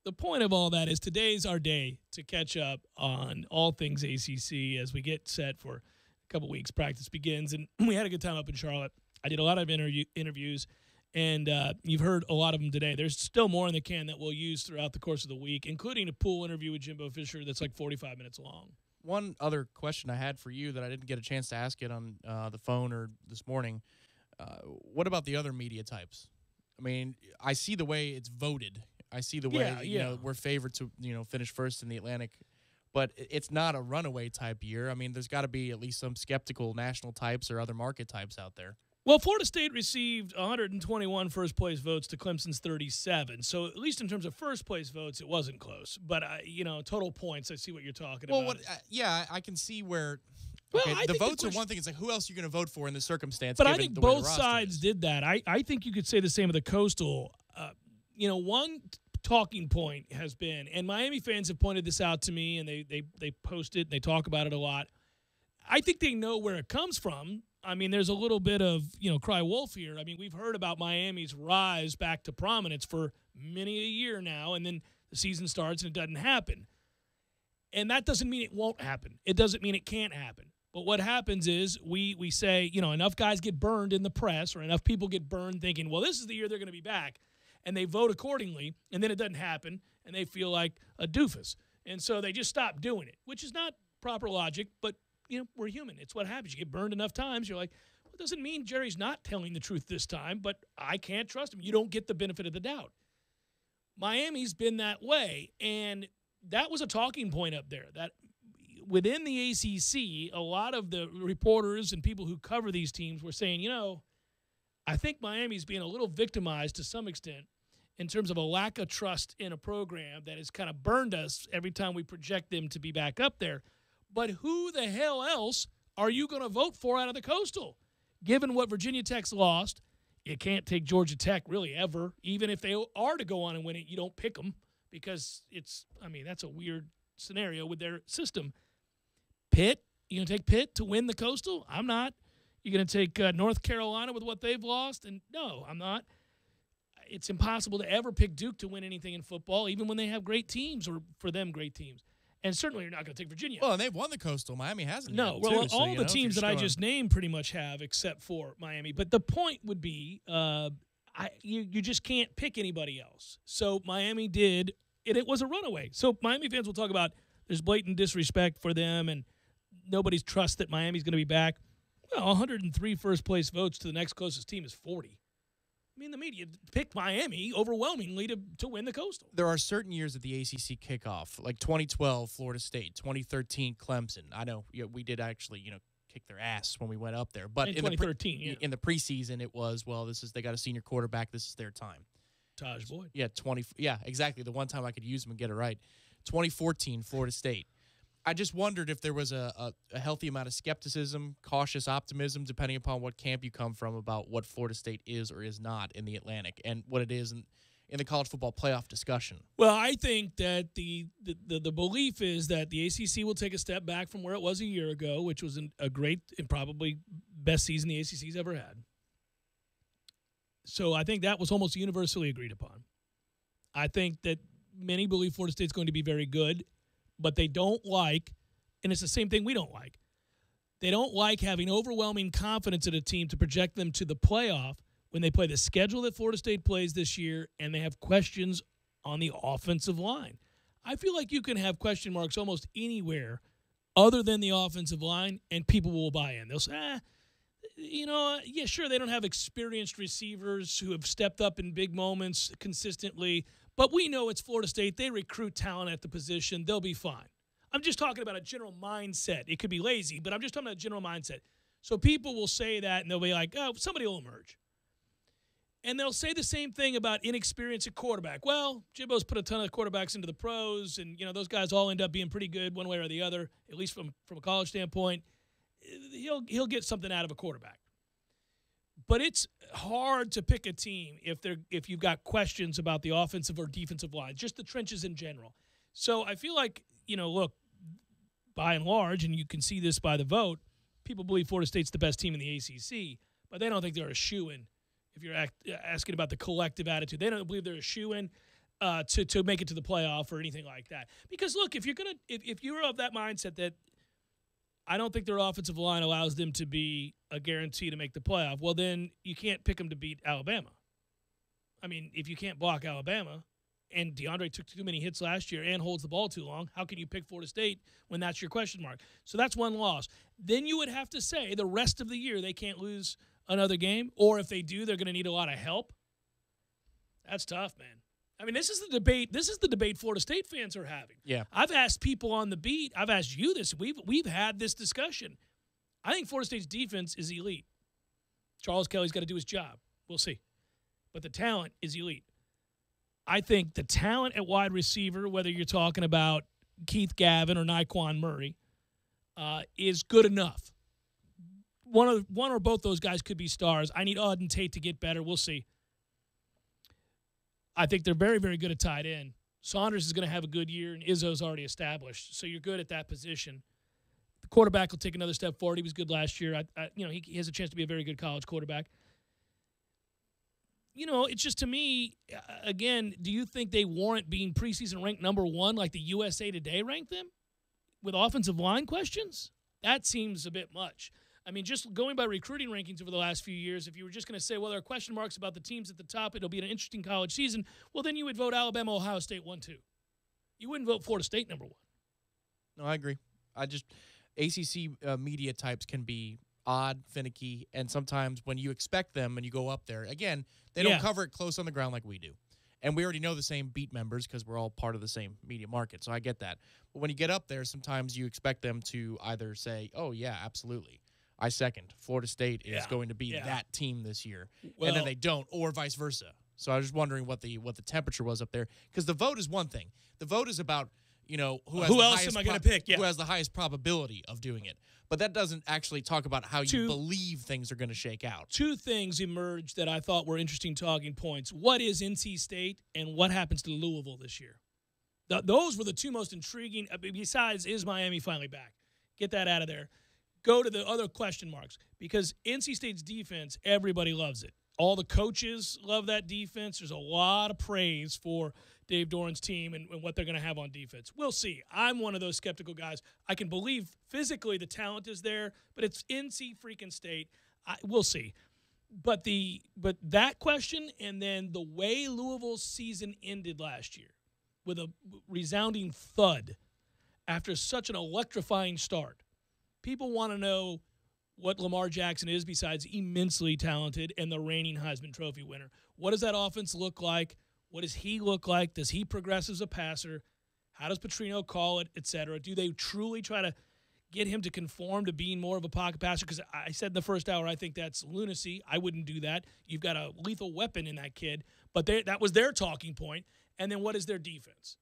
the point of all that is today's our day to catch up on all things ACC as we get set for a couple weeks. Practice begins, and we had a good time up in Charlotte. I did a lot of interviews, and you've heard a lot of them today. There's still more in the can that we'll use throughout the course of the week, including a pool interview with Jimbo Fisher that's like 45 minutes long. One other question I had for you that I didn't get a chance to ask it on the phone or this morning, what about the other media types? I mean, I see the way it's voted. I see the way you know, we're favored to finish first in the Atlantic, but it's not a runaway type year. I mean, there's got to be at least some skeptical national types or other market types out there. Well, Florida State received 121 first-place votes to Clemson's 37. So at least in terms of first-place votes, it wasn't close. But, total points, I see what you're talking about. I can see where well, the votes are one thing. It's like, who else are you going to vote for in this circumstance? But I think both sides did that. I think you could say the same of the Coastal. One talking point has been, and Miami fans have pointed this out to me, and they post it, and they talk about it a lot. I think they know where it comes from. I mean, there's a little bit of, cry wolf here. I mean, we've heard about Miami's rise back to prominence for many a year now, and then the season starts and it doesn't happen. And that doesn't mean it won't happen. It doesn't mean it can't happen. But what happens is we say, enough guys get burned in the press or enough people get burned thinking, well, this is the year they're going to be back. And they vote accordingly, and then it doesn't happen, and they feel like a doofus. And so they just stop doing it, which is not proper logic, but, we're human. It's what happens. You get burned enough times, you're like, well, it doesn't mean Jerry's not telling the truth this time, but I can't trust him. You don't get the benefit of the doubt. Miami's been that way, and that was a talking point up there, that within the ACC, a lot of the reporters and people who cover these teams were saying, I think Miami's being a little victimized to some extent in terms of a lack of trust in a program that has kind of burned us every time we project them to be back up there. But who the hell else are you going to vote for out of the Coastal? Given what Virginia Tech's lost, you can't take Georgia Tech really ever. Even if they are to go on and win it, you don't pick them because that's a weird scenario with their system. Pitt, you going to take Pitt to win the Coastal? I'm not. You're going to take North Carolina with what they've lost? And no, I'm not. It's impossible to ever pick Duke to win anything in football, even when they have great teams or, for them, great teams. And certainly you're not going to take Virginia. Well, and they've won the Coastal. Miami hasn't. No, yet, well, too, all the teams that I just named pretty much have except for Miami. But the point would be you just can't pick anybody else. So Miami did, and it was a runaway. So Miami fans will talk about there's blatant disrespect for them and nobody's trust that Miami's going to be back. Well, 103 first-place votes to the next closest team is 40. I mean, the media picked Miami overwhelmingly to win the Coastal. There are certain years at the ACC kickoff, like 2012, Florida State, 2013, Clemson. I know we did actually, kick their ass when we went up there. But in 2013, in the preseason, it was, they got a senior quarterback. This is their time. Taj Boyd. Yeah, exactly. The one time I could use him and get it right. 2014, Florida State. I just wondered if there was a healthy amount of skepticism, cautious optimism, depending upon what camp you come from, about what Florida State is or is not in the Atlantic and what it is in the college football playoff discussion. Well, I think that the belief is that the ACC will take a step back from where it was a year ago, which was a great and probably best season the ACC's ever had. So I think that was almost universally agreed upon. I think that many believe Florida State's going to be very good, but they don't like, and it's the same thing we don't like, they don't like having overwhelming confidence in a team to project them to the playoff when they play the schedule that Florida State plays this year and they have questions on the offensive line. I feel like you can have question marks almost anywhere other than the offensive line, and people will buy in. They'll say, yeah, sure, they don't have experienced receivers who have stepped up in big moments consistently, but we know it's Florida State. They recruit talent at the position. They'll be fine. I'm just talking about a general mindset. It could be lazy, but I'm just talking about a general mindset. So people will say that, and they'll be like, oh, somebody will emerge. And they'll say the same thing about inexperience at quarterback. Well, Jimbo's put a ton of quarterbacks into the pros, and those guys all end up being pretty good one way or the other, at least from a college standpoint. He'll get something out of a quarterback. But it's hard to pick a team if you've got questions about the offensive or defensive line, just the trenches in general. So I feel like, look, by and large, and you can see this by the vote, people believe Florida State's the best team in the ACC, but they don't think they're a shoo-in. If you're asking about the collective attitude, they don't believe they're a shoo-in to make it to the playoff or anything like that. Because look, if you're of that mindset that I don't think their offensive line allows them to be a guarantee to make the playoff, well, then you can't pick them to beat Alabama. I mean, if you can't block Alabama and DeAndre took too many hits last year and holds the ball too long, how can you pick Florida State when that's your question mark? So that's one loss. Then you would have to say the rest of the year they can't lose another game, or if they do, they're going to need a lot of help. That's tough, man. I mean, this is the debate. This is the debate Florida State fans are having. Yeah. I've asked people on the beat. I've asked you this. We've had this discussion. I think Florida State's defense is elite. Charles Kelly's got to do his job. We'll see. But the talent is elite. I think the talent at wide receiver, whether you're talking about Keith Gavin or Naquan Murray, is good enough. One or both those guys could be stars. I need Auden Tate to get better. We'll see. I think they're very, very good at tight end. Saunders is going to have a good year, and Izzo's already established. So you're good at that position. The quarterback will take another step forward. He was good last year. He has a chance to be a very good college quarterback. It's just, to me, again, do you think they warrant being preseason ranked number one like the USA Today ranked them with offensive line questions? That seems a bit much. I mean, just going by recruiting rankings over the last few years, if you were just going to say, well, there are question marks about the teams at the top, it'll be an interesting college season, well, then you would vote Alabama, Ohio State 1-2. You wouldn't vote Florida State number one. No, I agree. ACC media types can be odd, finicky, and sometimes when you expect them and you go up there, again, they don't cover it close on the ground like we do. And we already know the same beat members because we're all part of the same media market, so I get that. But when you get up there, sometimes you expect them to either say, oh, yeah, absolutely. I second. Florida State is going to be that team this year. Well, and then they don't, or vice versa. So I was just wondering what the temperature was up there. Because the vote is one thing. The vote is about, who else am I going to pick? Yeah. Who has the highest probability of doing it. But that doesn't actually talk about how you believe things are going to shake out. Two things emerged that I thought were interesting talking points. What is NC State, and what happens to Louisville this year? Those were the two most intriguing, besides, is Miami finally back? Get that out of there. Go to the other question marks, because NC State's defense, everybody loves it. All the coaches love that defense. There's a lot of praise for Dave Doran's team and what they're going to have on defense. We'll see. I'm one of those skeptical guys. I can believe physically the talent is there, but it's NC freaking State. We'll see. But that question, and then the way Louisville's season ended last year with a resounding thud after such an electrifying start. People want to know what Lamar Jackson is besides immensely talented and the reigning Heisman Trophy winner. What does that offense look like? What does he look like? Does he progress as a passer? How does Petrino call it, et cetera? Do they truly try to get him to conform to being more of a pocket passer? Because I said in the first hour, I think that's lunacy. I wouldn't do that. You've got a lethal weapon in that kid. But that was their talking point. And then what is their defense?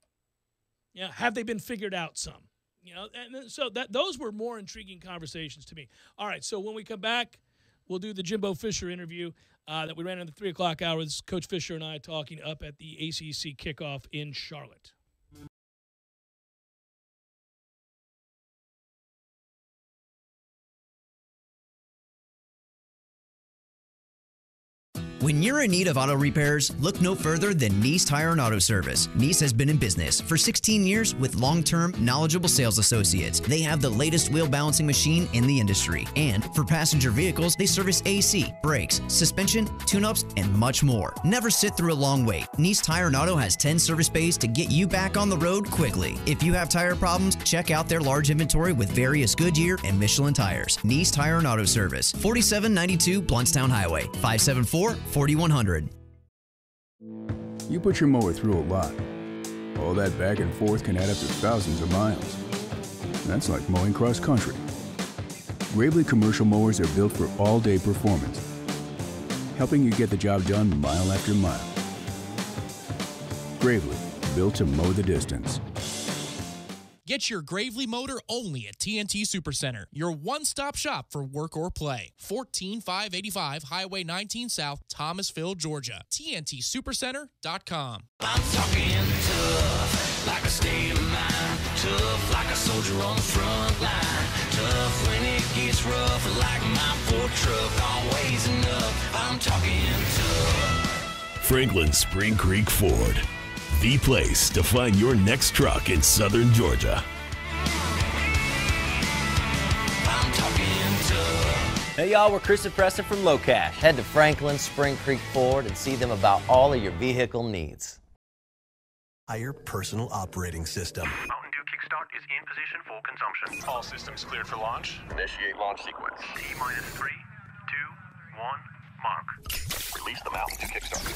Yeah, have they been figured out some? And so those were more intriguing conversations to me. All right, so when we come back, we'll do the Jimbo Fisher interview that we ran in the 3 o'clock hour. This is Coach Fisher and I talking up at the ACC Kickoff in Charlotte. When you're in need of auto repairs, look no further than Nice Tire and Auto Service. Nice has been in business for 16 years with long-term, knowledgeable sales associates. They have the latest wheel balancing machine in the industry. And for passenger vehicles, they service AC, brakes, suspension, tune-ups, and much more. Never sit through a long wait. Nice Tire and Auto has 10 service bays to get you back on the road quickly. If you have tire problems, check out their large inventory with various Goodyear and Michelin tires. Nice Tire and Auto Service, 4792 Bluntstown Highway, 574-4100. You put your mower through a lot. All that back and forth can add up to thousands of miles. That's like mowing cross country. Gravely commercial mowers are built for all-day performance, helping you get the job done mile after mile. Gravely, built to mow the distance. Get your Gravely motor only at TNT Supercenter, your one-stop shop for work or play. 14585 Highway 19 South, Thomasville, Georgia. TNTSupercenter.com. I'm talking tough, like a state of mind. Tough, like a soldier on the front line. Tough when it gets rough, like my Ford truck, always enough. I'm talking tough. Franklin Spring Creek Ford, the place to find your next truck in southern Georgia. I'm talking tough. Hey y'all, we're Chris and Preston from Low Cash. Head to Franklin Spring Creek Ford and see them about all of your vehicle needs. Higher personal operating system. Mountain Dew Kickstart is in position for consumption. All systems cleared for launch. Initiate launch sequence. T-minus 3, 2, 1, mark. Release the Mountain Dew Kickstart.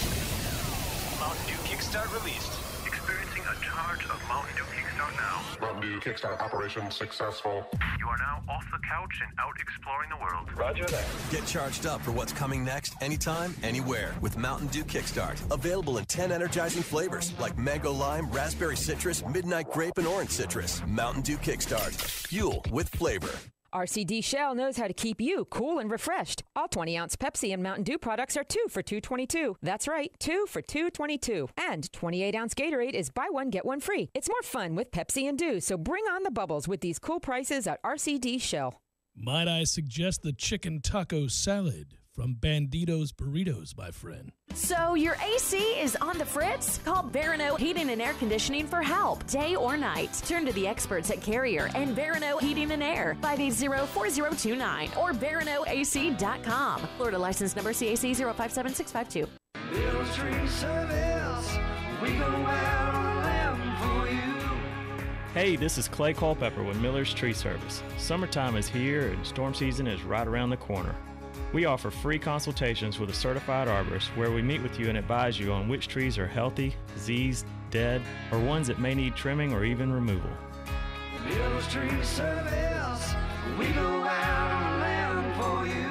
Mountain Dew Kickstart released. Experiencing a charge of Mountain Dew Kickstart now. Mountain Dew Kickstart operation successful. You are now off the couch and out exploring the world. Roger that. Get charged up for what's coming next anytime, anywhere with Mountain Dew Kickstart. Available in 10 energizing flavors like mango lime, raspberry citrus, midnight grape, and orange citrus. Mountain Dew Kickstart. Fuel with flavor. RCD Shell knows how to keep you cool and refreshed. All 20-ounce Pepsi and Mountain Dew products are 2 for $2.22. That's right, 2 for $2.22. And 28-ounce Gatorade is buy one, get one free. It's more fun with Pepsi and Dew, so bring on the bubbles with these cool prices at RCD Shell. Might I suggest the chicken taco salad from Bandito's Burritos, my friend? So your AC is on the fritz? Call Barano Heating and Air Conditioning for help, day or night. Turn to the experts at Carrier and Barano Heating and Air, 580-4029 or BaranoAC.com. Florida license number CAC 057652. Tree Service, we go out on a limb for you. Hey, this is Clay Culpepper with Miller's Tree Service. Summertime is here and storm season is right around the corner. We offer free consultations with a certified arborist where we meet with you and advise you on which trees are healthy, diseased, dead, or ones that may need trimming or even removal. Miller's Tree Service, we go out on a limb for you.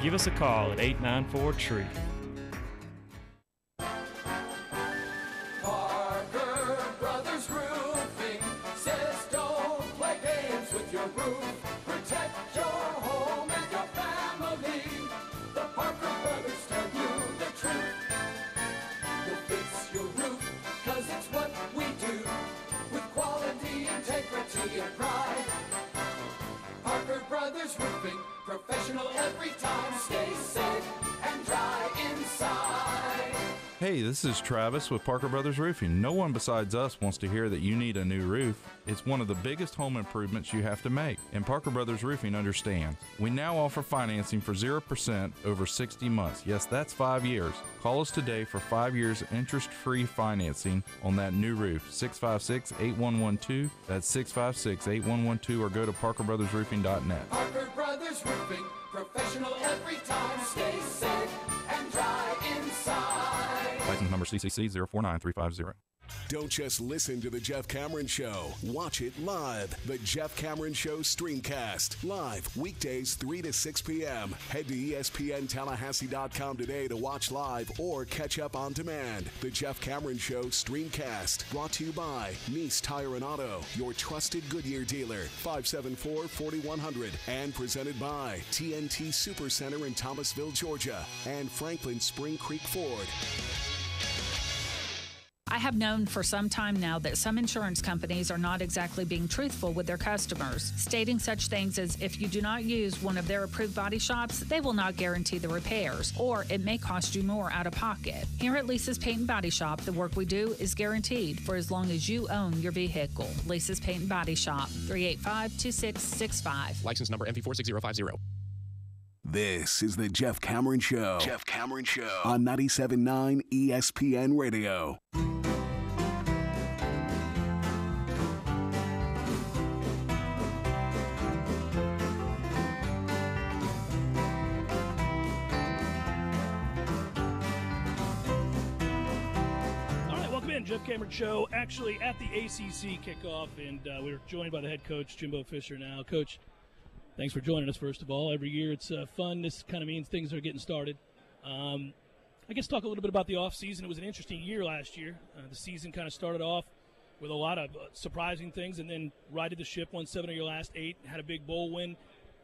Give us a call at 894-TREE. Parker Brothers Roofing says don't play games with your roof. Protect your home and your family. The Parker Brothers tell you the truth. We'll fix your roof, 'cause it's what we do. With quality, integrity, and pride. Parker Brothers Roofing, professional every time. Stay safe and dry inside. Hey, this is Travis with Parker Brothers Roofing. No one besides us wants to hear that you need a new roof. It's one of the biggest home improvements you have to make, and Parker Brothers Roofing understands. We now offer financing for 0% over 60 months. Yes, that's 5 years. Call us today for 5 years interest-free financing on that new roof. 656-8112. That's 656-8112, or go to parkerbrothersroofing.net. Parker Brothers Roofing, professional every time. Stay safe and dry inside. License number CCC 049350. Don't just listen to The Jeff Cameron Show. Watch it live. The Jeff Cameron Show Streamcast. Live weekdays 3 to 6 p.m. Head to ESPNTallahassee.com today to watch live or catch up on demand. The Jeff Cameron Show Streamcast. Brought to you by Nice Tire and Auto, your trusted Goodyear dealer. 574-4100. And presented by TNT Supercenter in Thomasville, Georgia. And Franklin Spring Creek Ford. I have known for some time now that some insurance companies are not exactly being truthful with their customers, stating such things as if you do not use one of their approved body shops, they will not guarantee the repairs, or it may cost you more out of pocket. Here at Lisa's Paint and Body Shop, the work we do is guaranteed for as long as you own your vehicle. Lisa's Paint and Body Shop, 385-2665. License number MP46050. This is the Jeff Cameron Show. Jeff Cameron Show on 97.9 ESPN Radio. Jeff Cameron Show, actually at the ACC Kickoff, and we're joined by the head coach, Jimbo Fisher now. Coach, thanks for joining us, first of all. Every year it's fun. This kind of means things are getting started. I guess talk a little bit about the offseason. It was an interesting year last year. The season kind of started off with a lot of surprising things, and then righted the ship, won 7 of your last 8, had a big bowl win.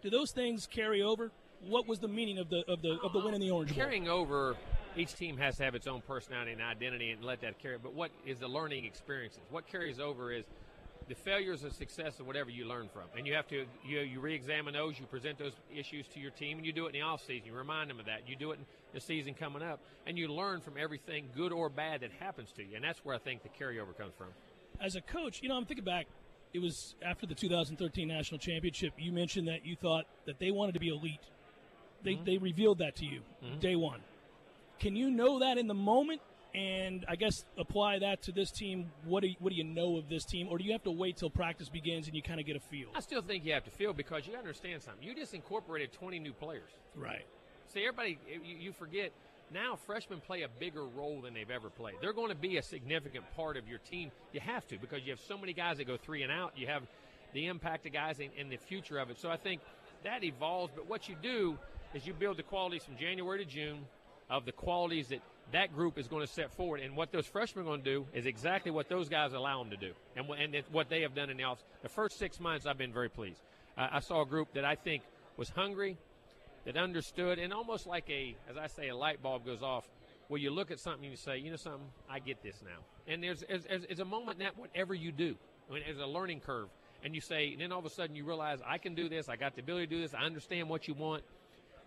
Do those things carry over? What was the meaning of the win in the Orange Bowl? Carrying over, each team has to have its own personality and identity and let that carry. But what is the learning experiences? What carries over is the failures of success of whatever you learn from. And you have to you re-examine those, you present those issues to your team, and you do it in the offseason. You remind them of that. You do it in the season coming up, and you learn from everything, good or bad, that happens to you. And that's where I think the carryover comes from. As a coach, I'm thinking back, it was after the 2013 National Championship, you mentioned that you thought that they wanted to be elite. They revealed that to you day one. Can you know that in the moment and, I guess, apply that to this team? What do you know of this team? Or do you have to wait till practice begins and you kind of get a feel? I still think you have to feel, because you understand something. You just incorporated 20 new players. Right. See, everybody, you forget, now freshmen play a bigger role than they've ever played. They're going to be a significant part of your team. You have to, because you have so many guys that go 3 and out. You have the impact of guys in the future of it. So I think that evolves. But what you do is you build the qualities from January to June of the qualities that group is going to set forward. And what those freshmen are going to do is exactly what those guys allow them to do, and what they have done in the office. The first 6 months, I've been very pleased. I saw a group that I think was hungry, that understood, and almost like as I say, a light bulb goes off, where you look at something and you say, you know something, I get this now. And there's a moment in that whatever you do, there's a learning curve. And you say, and then all of a sudden you realize, I can do this, I got the ability to do this, I understand what you want.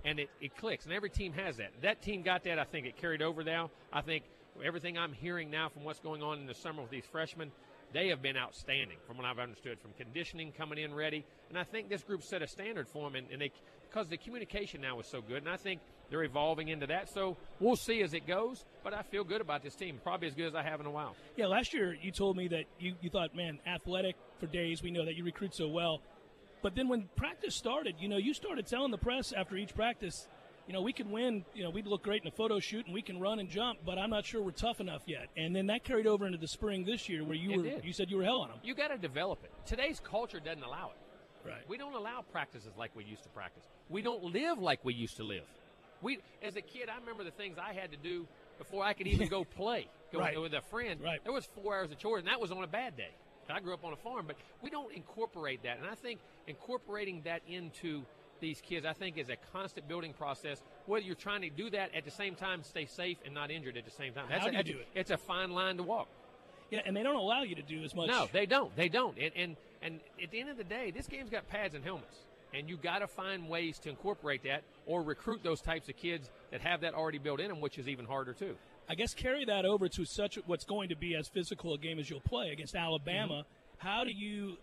And it clicks, and every team has that. That team got that. I think it carried over now. I think everything I'm hearing now from what's going on in the summer with these freshmen, they have been outstanding from what I've understood, from conditioning, coming in ready. And I think this group set a standard for them, and because the communication now is so good, and I think they're evolving into that. So we'll see as it goes, but I feel good about this team, probably as good as I have in a while. Yeah, last year you told me that you thought, man, athletic for days. We know that you recruit so well. But then when practice started, you started telling the press after each practice, we can win, we'd look great in a photo shoot and we can run and jump, but I'm not sure we're tough enough yet. And then that carried over into the spring this year where you said you were hell on them. You got to develop it. Today's culture doesn't allow it. Right. We don't allow practices like we used to practice. We don't live like we used to live. As a kid, I remember the things I had to do before I could even go play with a friend. Right. There was 4 hours of chores, and that was on a bad day. I grew up on a farm, but we don't incorporate that. And I think incorporating that into these kids, I think, is a constant building process, whether you're trying to do that at the same time, stay safe and not injured at the same time. How do you do it? It's a fine line to walk. Yeah, and they don't allow you to do as much. No, they don't. They don't. And at the end of the day, this game's got pads and helmets. And you got to find ways to incorporate that or recruit those types of kids that have that already built in them, which is even harder, too. I guess carry that over to what's going to be as physical a game as you'll play against Alabama. Mm-hmm. How do you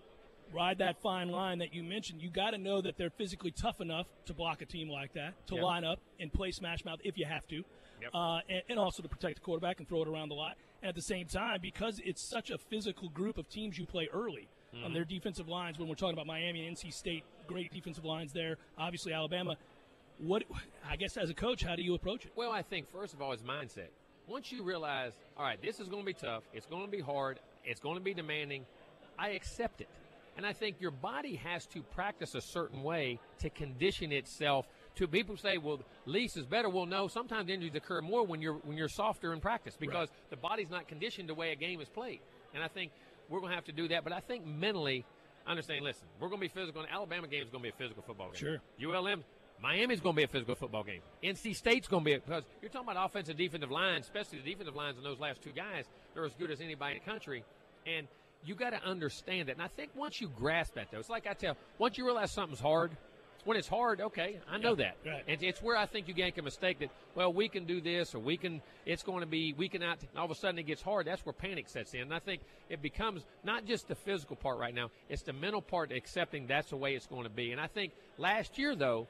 ride that fine line that you mentioned? You got to know that they're physically tough enough to block a team like that, to line up and play smash mouth if you have to, and also to protect the quarterback and throw it around the lot. And at the same time, because it's such a physical group of teams you play early on their defensive lines, when we're talking about Miami and NC State, great defensive lines there, obviously Alabama, What, I guess as a coach, how do you approach it? Well, I think, first of all, it's mindset. Once you realize, all right, this is going to be tough, it's going to be hard, it's going to be demanding, I accept it. And I think your body has to practice a certain way to condition itself to. People say, well, least is better. Well, no, sometimes injuries occur more when you're softer in practice because the body's not conditioned the way a game is played. And I think we're going to have to do that. But I think mentally, understand, listen, we're going to be physical. An Alabama game is going to be a physical football game. Sure. ULM, Miami's going to be a physical football game. NC State's going to be because you're talking about offensive, defensive lines, especially the defensive lines and those last two guys. They're as good as anybody in the country. And you got to understand that. And I think once you grasp that, though, it's like I tell, once you realize something's hard, when it's hard, okay, I know that. Right. And it's where I think you make a mistake that, well, we can do this or we can out, and all of a sudden it gets hard. That's where panic sets in. And I think it becomes not just the physical part right now, it's the mental part accepting that's the way it's going to be. And I think last year, though,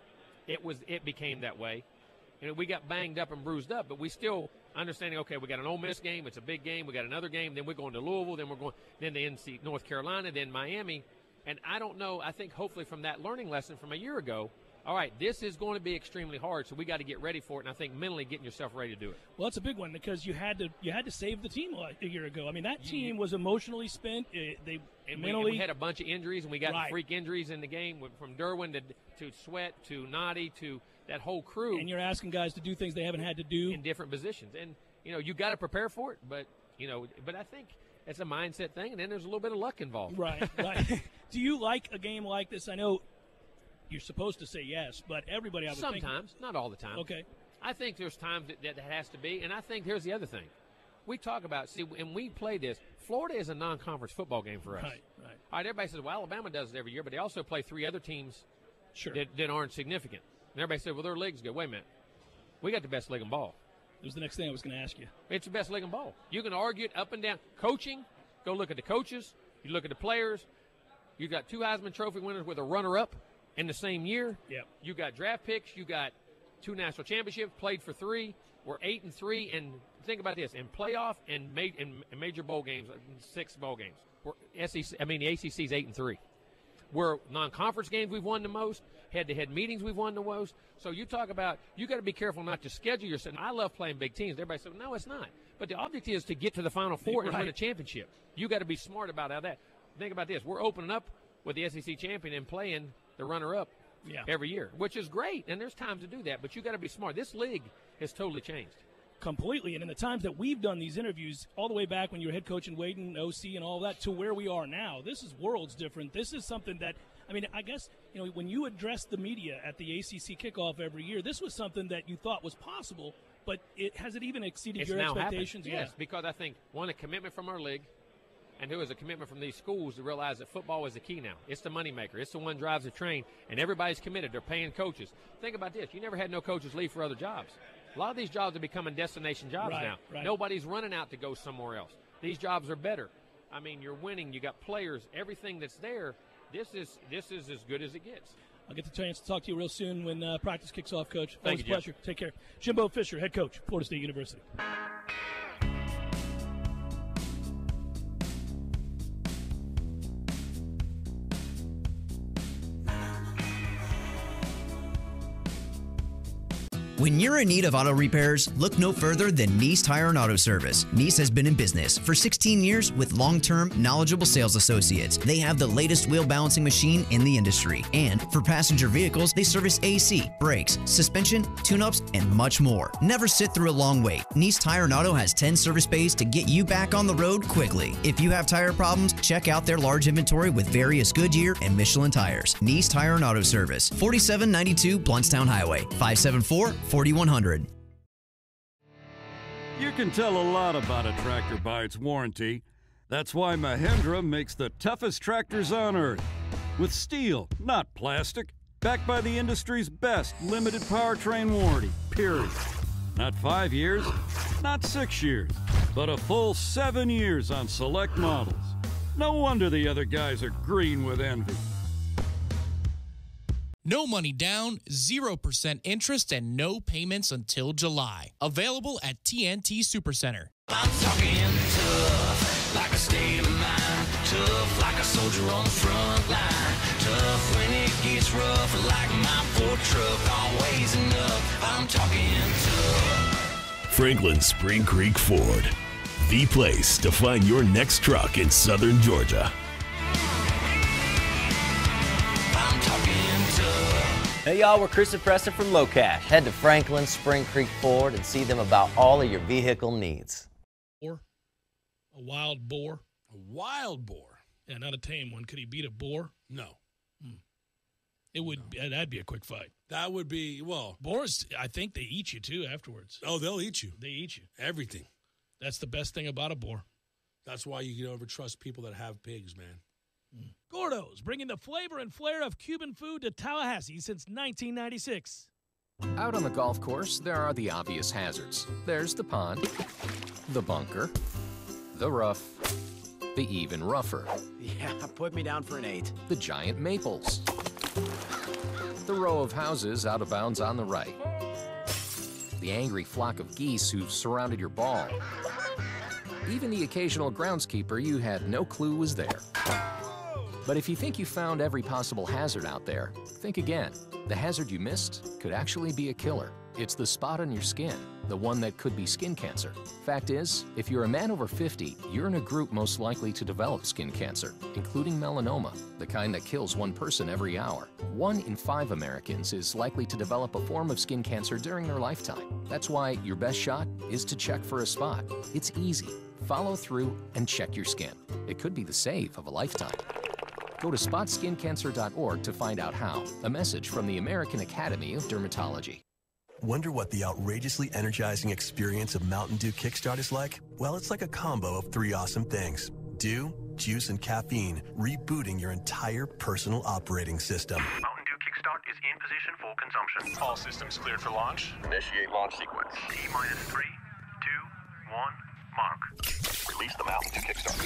it became that way. And we got banged up and bruised up, but we still understanding, okay, we got an Ole Miss game, it's a big game, we got another game, then we're going to Louisville, then to NC North Carolina, then Miami. And I don't know, I think hopefully from that learning lesson from a year ago, all right, this is going to be extremely hard, so we got to get ready for it. And I think mentally getting yourself ready to do it. Well, it's a big one because you had to save the team a year ago. I mean, that team was emotionally spent. We had a bunch of injuries, and we got freak injuries in the game from Derwin to Sweat to Noddy to that whole crew. And you're asking guys to do things they haven't had to do in different positions. And you got to prepare for it, but I think it's a mindset thing, and then there's a little bit of luck involved. Right. Do you like a game like this? I know you're supposed to say yes, but everybody, I would think. Sometimes, not all the time. Okay. I think there's times that has to be, and I think here's the other thing. We talk about, and we play this. Florida is a non-conference football game for us. Right. All right, everybody says, well, Alabama does it every year, but they also play three other teams that aren't significant. And everybody said, well, their league's good. Wait a minute. We got the best league in ball. It was the next thing I was going to ask you. It's the best league in ball. You can argue it up and down. Coaching, go look at the coaches. You look at the players. You got 2 Heisman Trophy winners with a runner-up in the same year. Yep. You got draft picks. You got 2 national championships, played for 3. We're 8-3, and think about this: in playoff and major bowl games, 6 bowl games. The ACC's 8-3. We're non-conference games we've won the most. Head-to-head meetings we've won the most. So you talk about you got to be careful not to schedule yourself. I love playing big teams. Everybody says, no, it's not. But the object is to get to the Final Four and win a championship. You got to be smart about how that. Think about this: we're opening up with the SEC champion and playing the runner-up every year, which is great. And there's times to do that, but you got to be smart. This league has totally changed. Completely. And in the times that we've done these interviews, all the way back when you were head coach in Wayden, OC, and all that, to where we are now, this is worlds different. This is something that, I guess, when you address the media at the ACC Kickoff every year, this was something that you thought was possible, but has it even exceeded your expectations? Yes, because I think, one, a commitment from our league, and there was a commitment from these schools to realize that football is the key now. It's the moneymaker. It's the one drives the train, and everybody's committed. They're paying coaches. Think about this. You never had no coaches leave for other jobs. A lot of these jobs are becoming destination jobs now. Right. Nobody's running out to go somewhere else. These jobs are better. You're winning. You got players. Everything that's there, this is as good as it gets. I'll get the chance to talk to you real soon when practice kicks off, Coach. Thank Always you, a pleasure. Take care. Jimbo Fisher, head coach, Florida State University. When you're in need of auto repairs, look no further than Nice Tire and Auto Service. Nice has been in business for 16 years with long-term, knowledgeable sales associates. They have the latest wheel balancing machine in the industry. And for passenger vehicles, they service AC, brakes, suspension, tune-ups, and much more. Never sit through a long wait. Nice Tire and Auto has 10 service bays to get you back on the road quickly. If you have tire problems, check out their large inventory with various Goodyear and Michelin tires. Nice Tire and Auto Service, 4792 Bluntstown Highway, 574-4100. You can tell a lot about a tractor by its warranty. That's why Mahindra makes the toughest tractors on earth. With steel, not plastic. Backed by the industry's best limited powertrain warranty, period. Not 5 years, not 6 years, but a full 7 years on select models. No wonder the other guys are green with envy. No money down, 0% interest, and no payments until July. Available at TNT Supercenter. I'm talking tough, like a state of mind. Tough, like a soldier on the front line. Tough when it gets rough, like my my-for truck, always enough. I'm talking tough. Franklin Spring Creek Ford, the place to find your next truck in southern Georgia. I'm talking tough. Hey y'all, we're Chris and Preston from Low Cash. Head to Franklin Spring Creek Ford and see them about all of your vehicle needs. Or a wild boar. A wild boar? Yeah, not a tame one. Could he beat a boar? No. It would. That'd be a quick fight. That would be, well. Boars, I think they eat you, too, afterwards. Oh, they'll eat you. They eat you. Everything. That's the best thing about a boar. That's why you can never trust people that have pigs, man. Gordo's, bringing the flavor and flair of Cuban food to Tallahassee since 1996. Out on the golf course, there are the obvious hazards. There's the pond, the bunker, the rough, the even rougher. Yeah, put me down for an 8. The giant maples. The row of houses out of bounds on the right. The angry flock of geese who've surrounded your ball. Even the occasional groundskeeper you had no clue was there. But if you think you found every possible hazard out there, think again. The hazard you missed could actually be a killer. It's the spot on your skin, the one that could be skin cancer. Fact is, if you're a man over 50, you're in a group most likely to develop skin cancer, including melanoma, the kind that kills one person every hour. 1 in 5 Americans is likely to develop a form of skin cancer during their lifetime. That's why your best shot is to check for a spot. It's easy. Follow through and check your skin. It could be the save of a lifetime. Go to spotskincancer.org to find out how. A message from the American Academy of Dermatology. Wonder what the outrageously energizing experience of Mountain Dew Kickstart is like? Well, it's like a combo of 3 awesome things. Dew, juice, and caffeine, rebooting your entire personal operating system. Mountain Dew Kickstart is in position for consumption. All systems cleared for launch. Initiate launch sequence. T-minus 3, 2, 1, mark. Release the Mountain Dew Kickstart.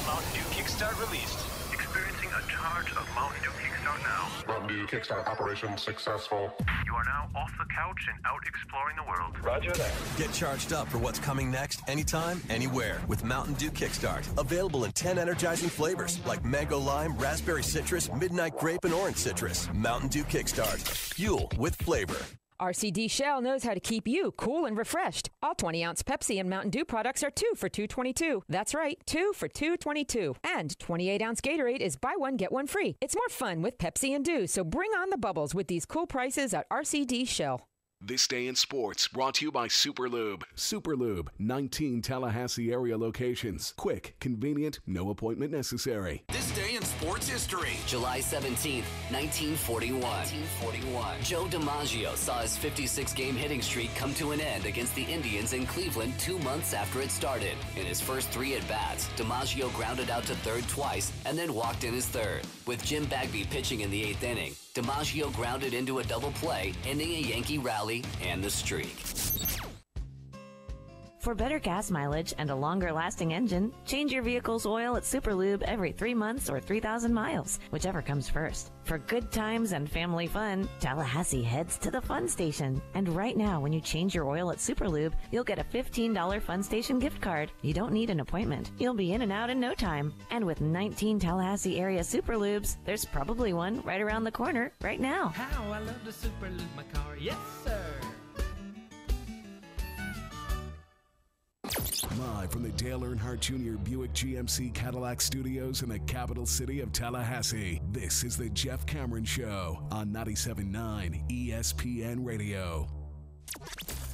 Mountain Dew Kickstart released. Experiencing a charge of Mountain Dew Kickstart now. Mountain Dew Kickstart operation successful. You are now off the couch and out exploring the world. Roger that. Get charged up for what's coming next anytime, anywhere with Mountain Dew Kickstart. Available in 10 energizing flavors like mango lime, raspberry citrus, midnight grape, and orange citrus. Mountain Dew Kickstart. Fuel with flavor. RCD Shell knows how to keep you cool and refreshed. All 20-ounce Pepsi and Mountain Dew products are 2 for $2.22. That's right, 2 for $2.22. And 28-ounce Gatorade is buy one, get one free. It's more fun with Pepsi and Dew, so bring on the bubbles with these cool prices at RCD Shell. This Day in Sports, brought to you by Super Lube. Super Lube, 19 Tallahassee area locations. Quick, convenient, no appointment necessary. This day in sports history. July 17th, 1941. Joe DiMaggio saw his 56-game hitting streak come to an end against the Indians in Cleveland 2 months after it started. In his first 3 at-bats, DiMaggio grounded out to third twice and then walked in his third. With Jim Bagby pitching in the 8th inning, DiMaggio grounded into a double play, ending a Yankee rally and the streak. For better gas mileage and a longer-lasting engine, change your vehicle's oil at Superlube every 3 months or 3,000 miles, whichever comes first. For good times and family fun, Tallahassee heads to the Fun Station. And right now, when you change your oil at Superlube, you'll get a $15 Fun Station gift card. You don't need an appointment. You'll be in and out in no time. And with 19 Tallahassee area Superlubes, there's probably one right around the corner right now. How I love to Superlube my car, yes sir! Live from the Dale Earnhardt Jr. Buick GMC Cadillac Studios in the capital city of Tallahassee, this is the Jeff Cameron Show on 97.9 ESPN Radio.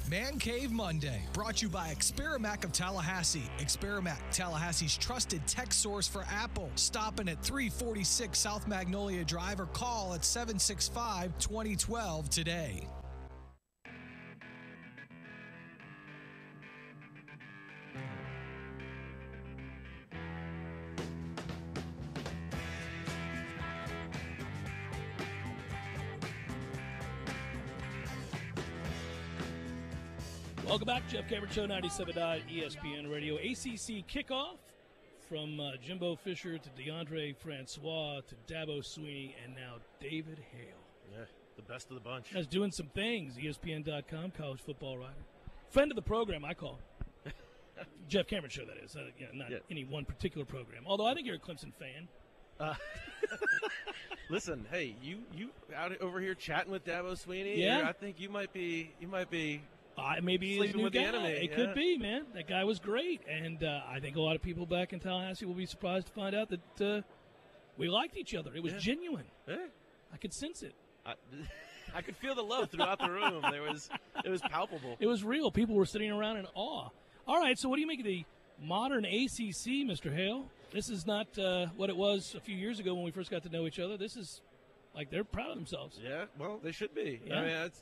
Man Cave Monday, brought to you by Experamac of Tallahassee. Experamac, Tallahassee's trusted tech source for Apple. Stopping at 346 South Magnolia Drive or call at 765-2012 today. Welcome back, Jeff Cameron Show, 97.9 ESPN Radio. ACC Kickoff from Jimbo Fisher to DeAndre Francois to Dabo Swinney and now David Hale. Yeah, the best of the bunch. That's doing some things, ESPN.com, college football writer. Friend of the program, I call him. Jeff Cameron Show, that is. Not any one particular program. Although I think you're a Clemson fan. Listen, hey, you out over here chatting with Dabo Swinney? Yeah. I think you might be maybe he's sleeping new with guy. the enemy. It could be, man. That guy was great, and I think a lot of people back in Tallahassee will be surprised to find out that we liked each other. It was genuine. Yeah. I could sense it. I could feel the love throughout the room. It was palpable. It was real. People were sitting around in awe. All right, so what do you make of the modern ACC, Mr. Hale? This is not what it was a few years ago when we first got to know each other. This is like they're proud of themselves. Yeah, well, they should be. Yeah. I mean, that's,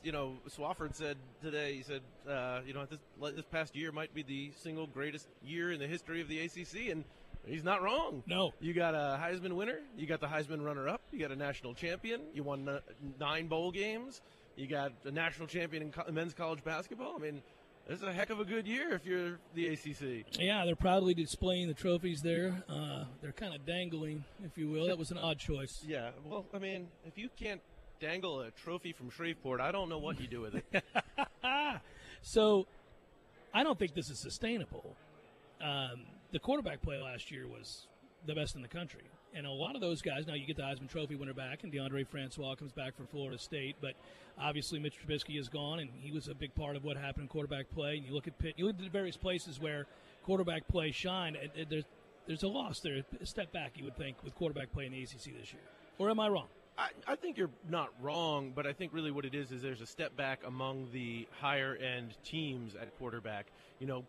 Swafford said today, he said, this past year might be the single greatest year in the history of the ACC, and he's not wrong. No. You got a Heisman winner. You got the Heisman runner-up. You got a national champion. You won 9 bowl games. You got a national champion in men's college basketball. I mean, it's a heck of a good year if you're the ACC. Yeah, they're proudly displaying the trophies there. They're kind of dangling, if you will. That was an odd choice. Yeah, well, I mean, if you can't dangle a trophy from Shreveport, I don't know what you do with it. So, I don't think this is sustainable. The quarterback play last year was the best in the country. And a lot of those guys, now you get the Heisman Trophy winner back, and DeAndre Francois comes back from Florida State. But obviously Mitch Trubisky is gone, and he was a big part of what happened in quarterback play. And you look at Pitt, you look at the various places where quarterback play shined. There's a loss there, a step back, you would think, with quarterback play in the ACC this year. Or am I wrong? I think you're not wrong, but I think really what it is there's a step back among the higher-end teams at quarterback.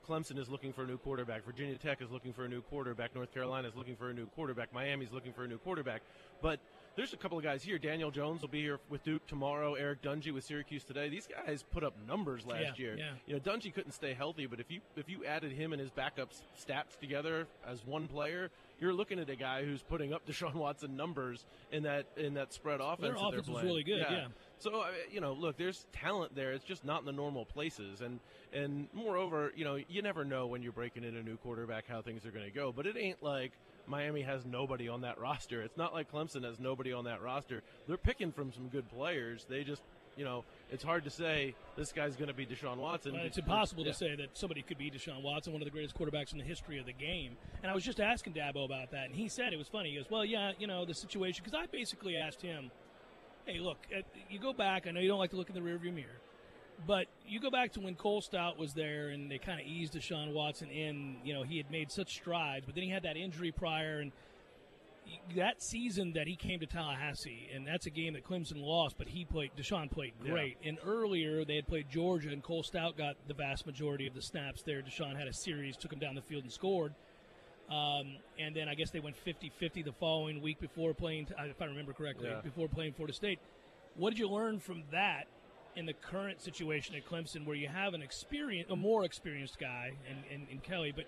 Clemson is looking for a new quarterback. Virginia Tech is looking for a new quarterback. North Carolina is looking for a new quarterback. Miami's looking for a new quarterback. But there's a couple of guys here. Daniel Jones will be here with Duke tomorrow. Eric Dungy with Syracuse today. These guys put up numbers last year. Yeah. Dungy couldn't stay healthy, but if you added him and his backups stats together as one player, you're looking at a guy who's putting up Deshaun Watson numbers in that spread offense. Their offense was really good, yeah. So, look, there's talent there. It's just not in the normal places. And moreover, you never know when you're breaking in a new quarterback how things are going to go. But it ain't like Miami has nobody on that roster. It's not like Clemson has nobody on that roster. They're picking from some good players. They just, it's hard to say this guy's going to be Deshaun Watson. Well, it's impossible to say that somebody could be Deshaun Watson, one of the greatest quarterbacks in the history of the game. And I was just asking Dabo about that, and he said it was funny. He goes, well, yeah, the situation, because I basically asked him, hey, look, you go back. I know you don't like to look in the rearview mirror, but you go back to when Cole Stout was there and they kind of eased Deshaun Watson in. He had made such strides, but then he had that injury prior, and that season that he came to Tallahassee, and that's a game that Clemson lost, but Deshaun played great. Yeah. And earlier they had played Georgia, and Cole Stout got the vast majority of the snaps there. Deshaun had a series, took him down the field and scored. And then I guess they went 50-50 the following week before playing, if I remember correctly, before playing Florida State. What did you learn from that in the current situation at Clemson, where you have a more experienced guy in Kelly, but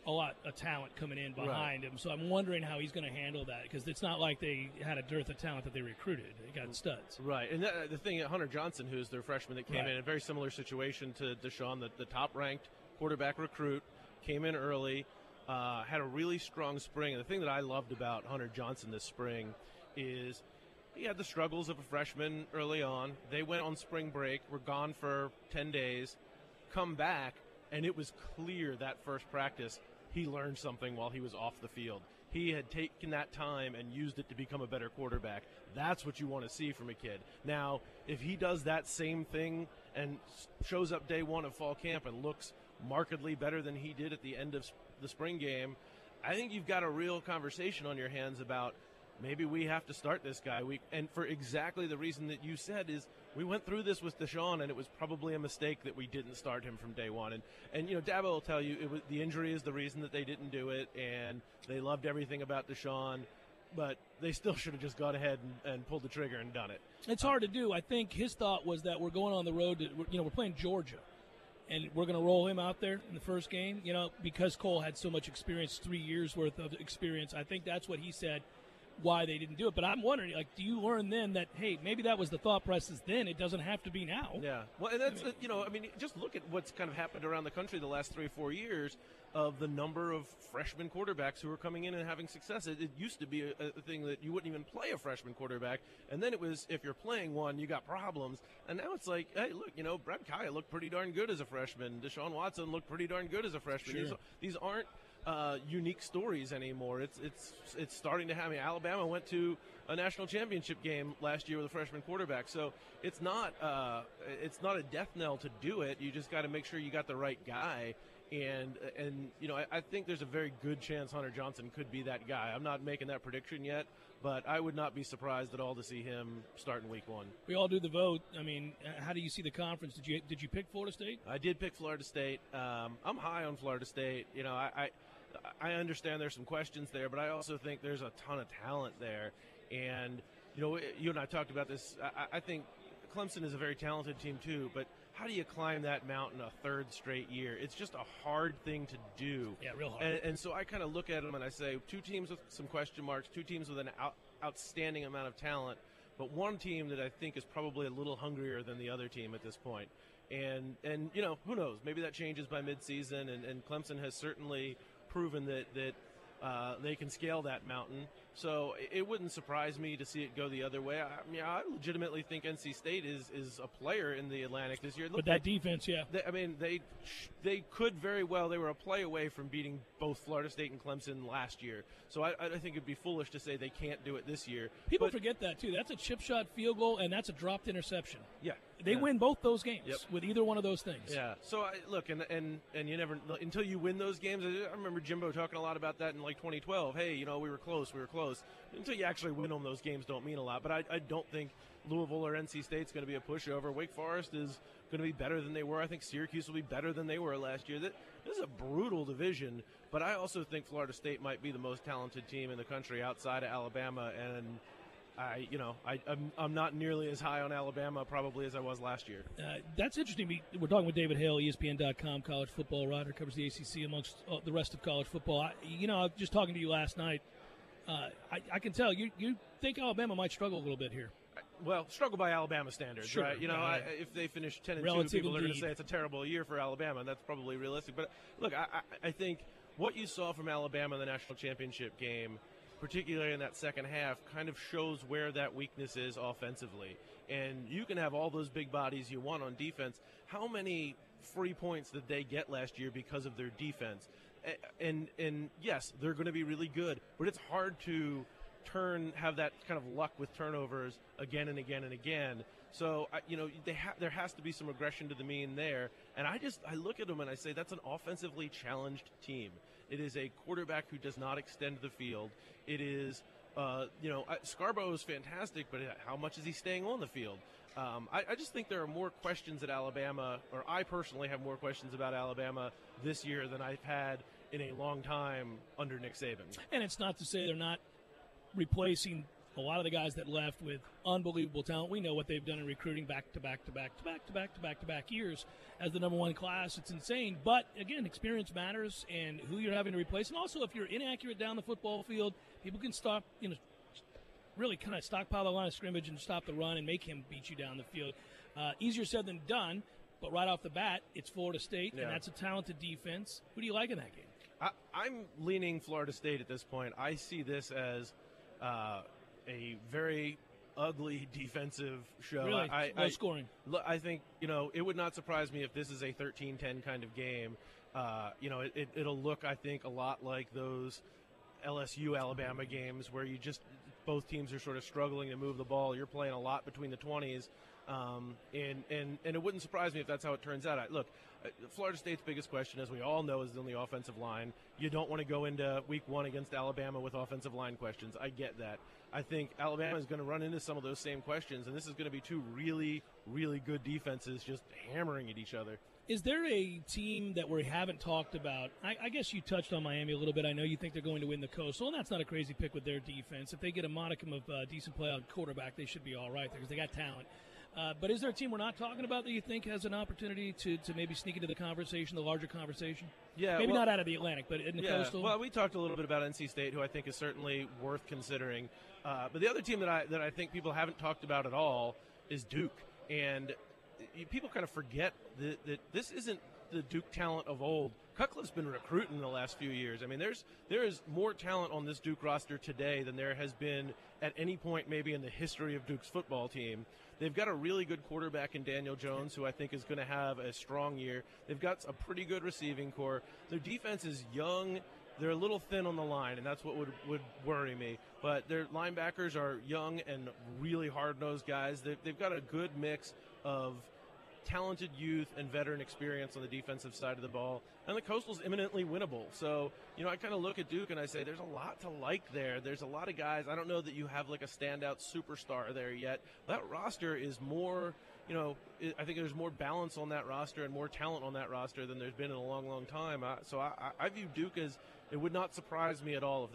a lot of talent coming in behind him? So I'm wondering how he's going to handle that, because it's not like they had a dearth of talent that they recruited. They got studs. Right. And the thing, Hunter Johnson, who's their freshman that came in a very similar situation to Deshaun, the top-ranked quarterback recruit, came in early, had a really strong spring. And the thing that I loved about Hunter Johnson this spring is he had the struggles of a freshman early on. They went on spring break, were gone for 10 days, come back, and it was clear that first practice he learned something while he was off the field. He had taken that time and used it to become a better quarterback. That's what you want to see from a kid. Now, if he does that same thing and shows up day one of fall camp and looks markedly better than he did at the end of the spring game, I think you've got a real conversation on your hands about maybe we have to start this guy. And for exactly the reason that you said is we went through this with Deshaun, and it was probably a mistake that we didn't start him from day one. And Dabo will tell you the injury is the reason that they didn't do it, and they loved everything about Deshaun, but they still should have just gone ahead and pulled the trigger and done it. It's hard to do. I think his thought was that we're going on the road we're playing Georgia, and we're going to roll him out there in the first game, because Cole had so much experience, 3 years worth of experience. I think that's what he said, why they didn't do it. But I'm wondering, do you learn then that, hey, maybe that was the thought process then, it doesn't have to be now? Yeah. Well, and that's, just look at what's kind of happened around the country the last 3 or 4 years of the number of freshman quarterbacks who are coming in and having success. It used to be a thing that you wouldn't even play a freshman quarterback, and then it was, if you're playing one, you got problems. And now it's like, hey, look, Brett Kaya looked pretty darn good as a freshman. Deshaun Watson looked pretty darn good as a freshman. Sure. These aren't unique stories anymore. It's starting to happen. Alabama went to a national championship game last year with a freshman quarterback, so it's not a death knell to do it. You just got to make sure you got the right guy. And I think there's a very good chance Hunter Johnson could be that guy. I'm not making that prediction yet, but I would not be surprised at all to see him start in week 1. We all do the vote. I mean, how do you see the conference? Did you pick Florida State? I did pick Florida State. I'm high on Florida State. I understand there's some questions there, but I also think there's a ton of talent there. And, you and I talked about this. I think Clemson is a very talented team too, but how do you climb that mountain a third straight year? It's just a hard thing to do. Yeah, real hard. And so I kind of look at them and I say, 2 teams with some question marks, 2 teams with an outstanding amount of talent, but one team that I think is probably a little hungrier than the other team at this point. And who knows? Maybe that changes by midseason, and Clemson has certainly proven that they can scale that mountain. So it wouldn't surprise me to see it go the other way. I legitimately think NC State is a player in the Atlantic this year. But that defense, yeah. They could very well. They were a play away from beating both Florida State and Clemson last year. So I think it'd be foolish to say they can't do it this year. People forget that, too. That's a chip shot field goal, and that's a dropped interception. Yeah. They win both those games with either one of those things. Yeah. So, look, and you never – until you win those games – I remember Jimbo talking a lot about that in, 2012. Hey, we were close. Until you actually win them, those games don't mean a lot. But I don't think Louisville or NC State's going to be a pushover. Wake Forest is going to be better than they were. I think Syracuse will be better than they were last year. This is a brutal division, but I also think Florida State might be the most talented team in the country outside of Alabama, and I'm not nearly as high on Alabama probably as I was last year. That's interesting. We're talking with David Hale, ESPN.com college football writer, covers the ACC amongst the rest of college football. I was just talking to you last night. I can tell you think Alabama might struggle a little bit here. Well, struggle by Alabama standards, sure, right? If they finish 10-2, people are going to say it's a terrible year for Alabama, and that's probably realistic. But look, I think what you saw from Alabama in the national championship game, particularly in that second half, kind of shows where that weakness is offensively. And you can have all those big bodies you want on defense. How many free points did they get last year because of their defense? And yes, they're going to be really good, but it's hard to have that kind of luck with turnovers again and again and again. So, there has to be some aggression to the mean there. And I look at them and I say that's an offensively challenged team. It is a quarterback who does not extend the field. It is, Scarborough is fantastic, but how much is he staying on the field? I just think there are more questions at Alabama, or I personally have more questions about Alabama this year than I've had in a long time under Nick Saban. And it's not to say they're not replacing a lot of the guys that left with unbelievable talent. We know what they've done in recruiting back to back years as the number 1 class. It's insane. But, again, experience matters and who you're having to replace. And also, if you're inaccurate down the football field, people can stop, really kind of stockpile the line of scrimmage and stop the run and make him beat you down the field. Easier said than done, but right off the bat, it's Florida State, and that's a talented defense. Who do you like in that game? I'm leaning Florida State at this point. I see this as a very ugly defensive show. Really? Low scoring. I think, it would not surprise me if this is a 13-10 kind of game. It'll look, I think, a lot like those LSU-Alabama games where both teams are sort of struggling to move the ball. You're playing a lot between the 20s. And it wouldn't surprise me if that's how it turns out. Look, Florida State's biggest question, as we all know, is on the offensive line. You don't want to go into week 1 against Alabama with offensive line questions. I get that. I think Alabama is going to run into some of those same questions, and this is going to be 2 really, really good defenses just hammering at each other. Is there a team that we haven't talked about? I guess you touched on Miami a little bit. I know you think they're going to win the Coastal, and that's not a crazy pick with their defense. If they get a modicum of decent play on quarterback, they should be all right there because they got talent. But is there a team we're not talking about that you think has an opportunity to maybe sneak into the conversation, the larger conversation? Yeah, maybe not out of the Atlantic, but in the Coastal. Well, we talked a little bit about NC State, who I think is certainly worth considering. But the other team that I think people haven't talked about at all is Duke, and people kind of forget that this isn't the Duke talent of old. Cutcliffe's been recruiting the last few years. I mean, there is more talent on this Duke roster today than there has been at any point maybe in the history of Duke's football team. They've got a really good quarterback in Daniel Jones, who I think is going to have a strong year. They've got a pretty good receiving core. Their defense is young they're a little thin on the line, and that's what would worry me. But their linebackers are young and really hard-nosed guys. They've got a good mix of talented youth and veteran experience on the defensive side of the ball, and the Coastal's imminently winnable. So, I kind of look at Duke and I say there's a lot to like there. There's a lot of guys. I don't know that you have like a standout superstar there yet. That roster is more, I think there's more balance on that roster and more talent on that roster than there's been in a long, long time. So I view Duke as, it would not surprise me at all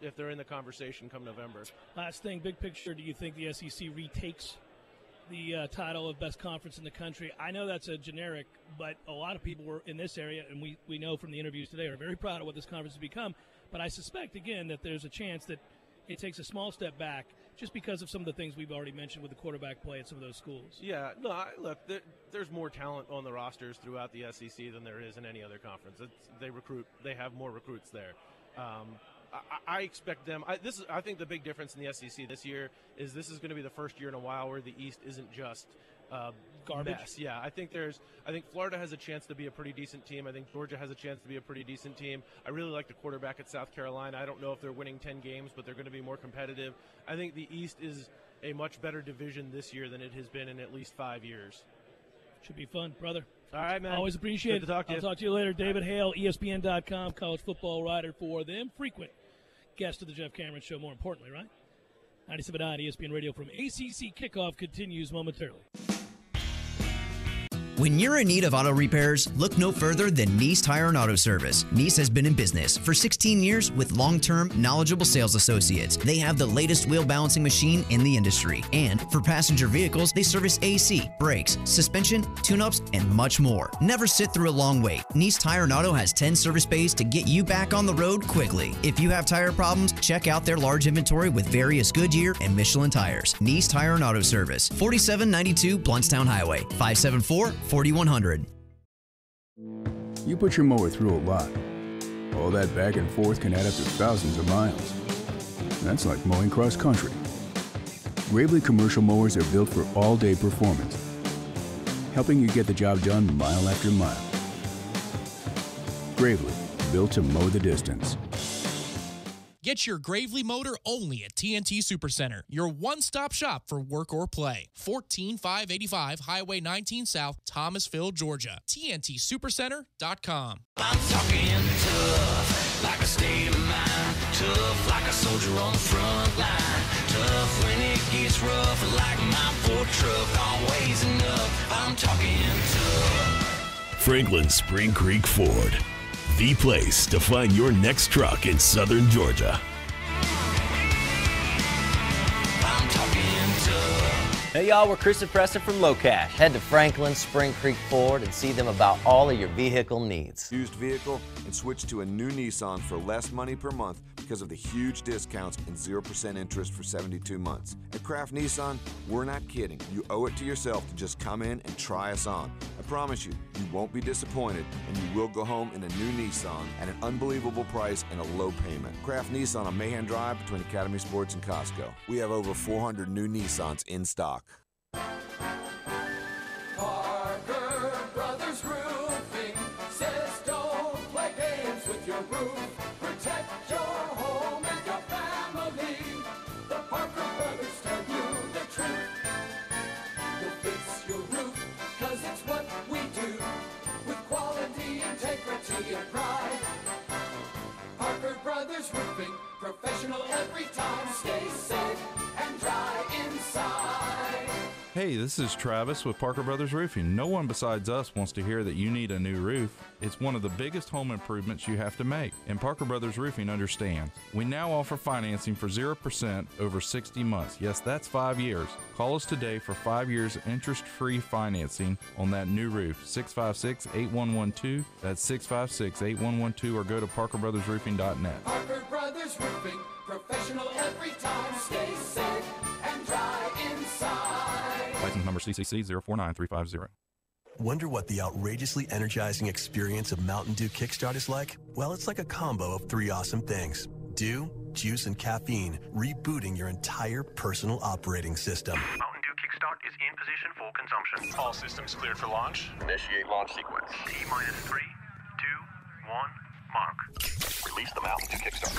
if they're in the conversation come November. Last thing, big picture, do you think the SEC retakes the title of best conference in the country? I know that's a generic, but a lot of people were in this area, and we know from the interviews today, are very proud of what this conference has become. But I suspect, again, that there's a chance that it takes a small step back just because of some of the things we've already mentioned with the quarterback play at some of those schools. Yeah, no, look, there's more talent on the rosters throughout the SEC than there is in any other conference. They have more recruits there. I expect them. I think the big difference in the SEC this year is this is going to be the first year in a while where the East isn't just garbage. Mess. Yeah, I think Florida has a chance to be a pretty decent team. I think Georgia has a chance to be a pretty decent team. I really like the quarterback at South Carolina. I don't know if they're winning 10 games, but they're going to be more competitive. I think the East is a much better division this year than it has been in at least 5 years. Should be fun, brother. All right, man. Always appreciate it. I'll talk to you later. David Hale, ESPN.com, college football writer for them. Frequent guest of the Jeff Cameron Show, more importantly, right? 97.9 ESPN Radio from ACC Kickoff continues momentarily. When you're in need of auto repairs, look no further than Nice Tire and Auto Service. Nice has been in business for 16 years with long-term, knowledgeable sales associates. They have the latest wheel balancing machine in the industry. And for passenger vehicles, they service AC, brakes, suspension, tune-ups, and much more. Never sit through a long wait. Nice Tire and Auto has 10 service bays to get you back on the road quickly. If you have tire problems, check out their large inventory with various Goodyear and Michelin tires. Nice Tire and Auto Service, 4792 Bluntstown Highway, 574-4100. You put your mower through a lot. All that back and forth can add up to thousands of miles. That's like mowing cross country. Gravely commercial mowers are built for all-day performance, helping you get the job done mile after mile. Gravely, built to mow the distance. Get your Gravely motor only at TNT Supercenter, your one-stop shop for work or play. 14585 Highway 19 South, Thomasville, Georgia. TNTSupercenter.com. I'm talking tough, like a state of mind. Tough, like a soldier on the front line. Tough when it gets rough, like my Ford truck, always enough. I'm talking tough. Franklin Spring Creek Ford, the place to find your next truck in southern Georgia. I'm talking tough. Hey y'all, we're Chris and Preston from Low Cash. Head to Franklin Spring Creek Ford and see them about all of your vehicle needs. Used vehicle and switch to a new Nissan for less money per month because of the huge discounts and 0% interest for 72 months. At Kraft Nissan, we're not kidding. You owe it to yourself to just come in and try us on. I promise you, you won't be disappointed, and you will go home in a new Nissan at an unbelievable price and a low payment. Kraft Nissan on Mahan Drive between Academy Sports and Costco. We have over 400 new Nissans in stock. Parker Brothers Roofing says don't play games with your roof. Protect your home and your family. The Parker Brothers tell you the truth. We'll fix your roof, 'cause it's what we do. With quality, integrity, and pride. Parker Brothers Roofing, professional every time. Stay safe and dry inside. Hey, this is Travis with Parker Brothers Roofing. No one besides us wants to hear that you need a new roof. It's one of the biggest home improvements you have to make, and Parker Brothers Roofing understands. We now offer financing for 0% over 60 months. Yes, that's 5 years. Call us today for 5 years interest-free financing on that new roof. 656-8112. That's 656-8112, or go to parkerbrothersroofing.net. Parker Brothers Roofing, professional every time. Stay safe and dry inside. License number CCC 049350. Wonder what the outrageously energizing experience of Mountain Dew Kickstart is like? Well, it's like a combo of 3 awesome things. Dew, juice, and caffeine, rebooting your entire personal operating system. Mountain Dew Kickstart is in position for consumption. All systems cleared for launch. Initiate launch sequence. T-minus 3, 2, 1, mark. Release the Mountain Dew Kickstart.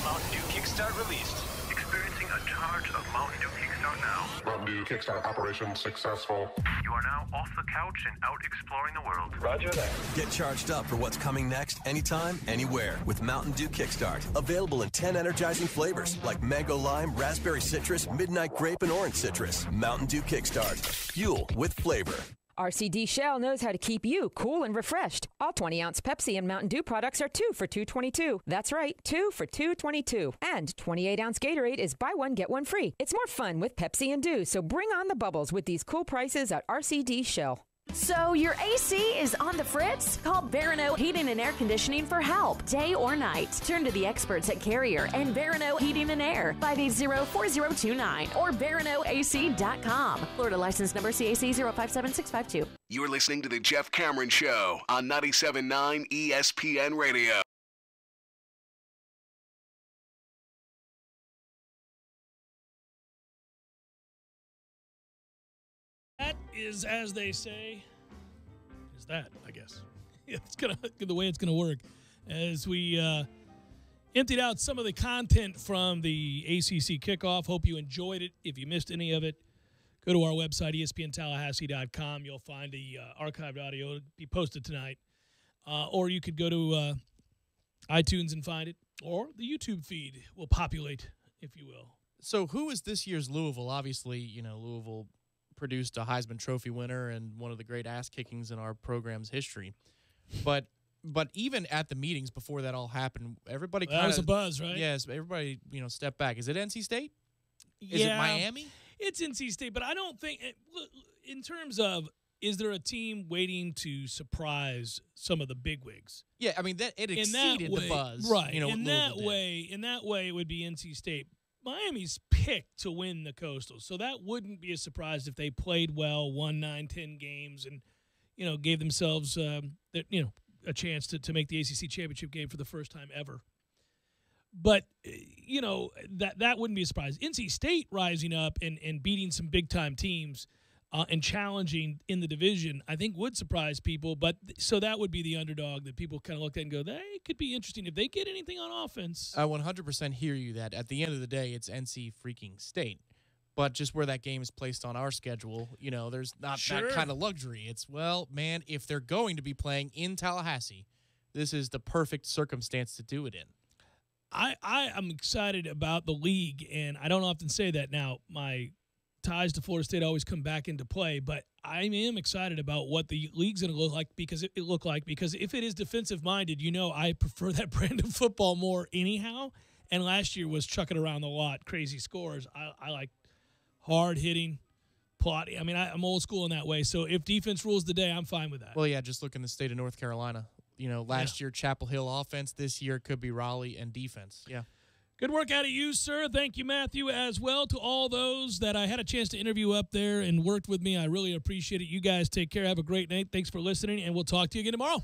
Mountain Dew Kickstart released. Experiencing a charge of Mountain Dew Kickstart now. Mountain Dew Kickstart operation successful. You are now off the couch and out exploring the world. Roger that. Get charged up for what's coming next anytime, anywhere with Mountain Dew Kickstart. Available in 10 energizing flavors like mango lime, raspberry citrus, midnight grape, and orange citrus. Mountain Dew Kickstart. Fuel with flavor. RCD Shell knows how to keep you cool and refreshed. All 20-ounce Pepsi and Mountain Dew products are 2 for $2.22. That's right, 2 for $2.22. And 28-ounce Gatorade is buy one, get one free. It's more fun with Pepsi and Dew, so bring on the bubbles with these cool prices at RCD Shell. So your AC is on the fritz? Call Barano Heating and Air Conditioning for help, day or night. Turn to the experts at Carrier and Barano Heating and Air, 580-4029 or BaranoAC.com. Florida license number CAC 057652. You're listening to The Jeff Cameron Show on 97.9 ESPN Radio. That is, as they say, is that, I guess. It's gonna the way it's going to work. As we emptied out some of the content from the ACC Kickoff. Hope you enjoyed it. If you missed any of it, go to our website, espntallahassee.com. You'll find the archived audio. It'll be posted tonight. Or you could go to iTunes and find it. Or the YouTube feed will populate, if you will. So who is this year's Louisville? Obviously, Louisville produced a Heisman Trophy winner and one of the great ass kickings in our program's history. But even at the meetings before that all happened, everybody kind of... That was a buzz, right? Yes, everybody, stepped back. Is it NC State? Is Yeah, it Miami? It's NC State, but I don't think... In terms of, is there a team waiting to surprise some of the bigwigs? Yeah, I mean, it exceeded the buzz. Right. In that way, it would be NC State. Miami's picked to win the Coastal, so that wouldn't be a surprise if they played well, won 9-10 games, and gave themselves a chance to make the ACC championship game for the first time ever. But that wouldn't be a surprise. NC State rising up and beating some big time teams and challenging in the division, I think would surprise people. But so that would be the underdog that people kind of look at and go, they could be interesting if they get anything on offense. I 100% hear you that at the end of the day, it's NC freaking State. But just where that game is placed on our schedule, there's not that kind of luxury. It's, well, man, if they're going to be playing in Tallahassee, this is the perfect circumstance to do it in. I am excited about the league, and I don't often say that. Now, my ties to Florida State always come back into play, but I am excited about what the league's going to look like because if it is defensive-minded, I prefer that brand of football more anyhow, and last year was chucking around the lot, crazy scores. I like hard-hitting, plotting. I mean, I'm old school in that way, so if defense rules the day, I'm fine with that. Well, yeah, just look in the state of North Carolina. Last year, Chapel Hill offense. This year could be Raleigh and defense. Yeah. Good work out of you, sir. Thank you, Matthew, as well. To all those that I had a chance to interview up there and worked with me, I really appreciate it. You guys take care. Have a great night. Thanks for listening, and we'll talk to you again tomorrow.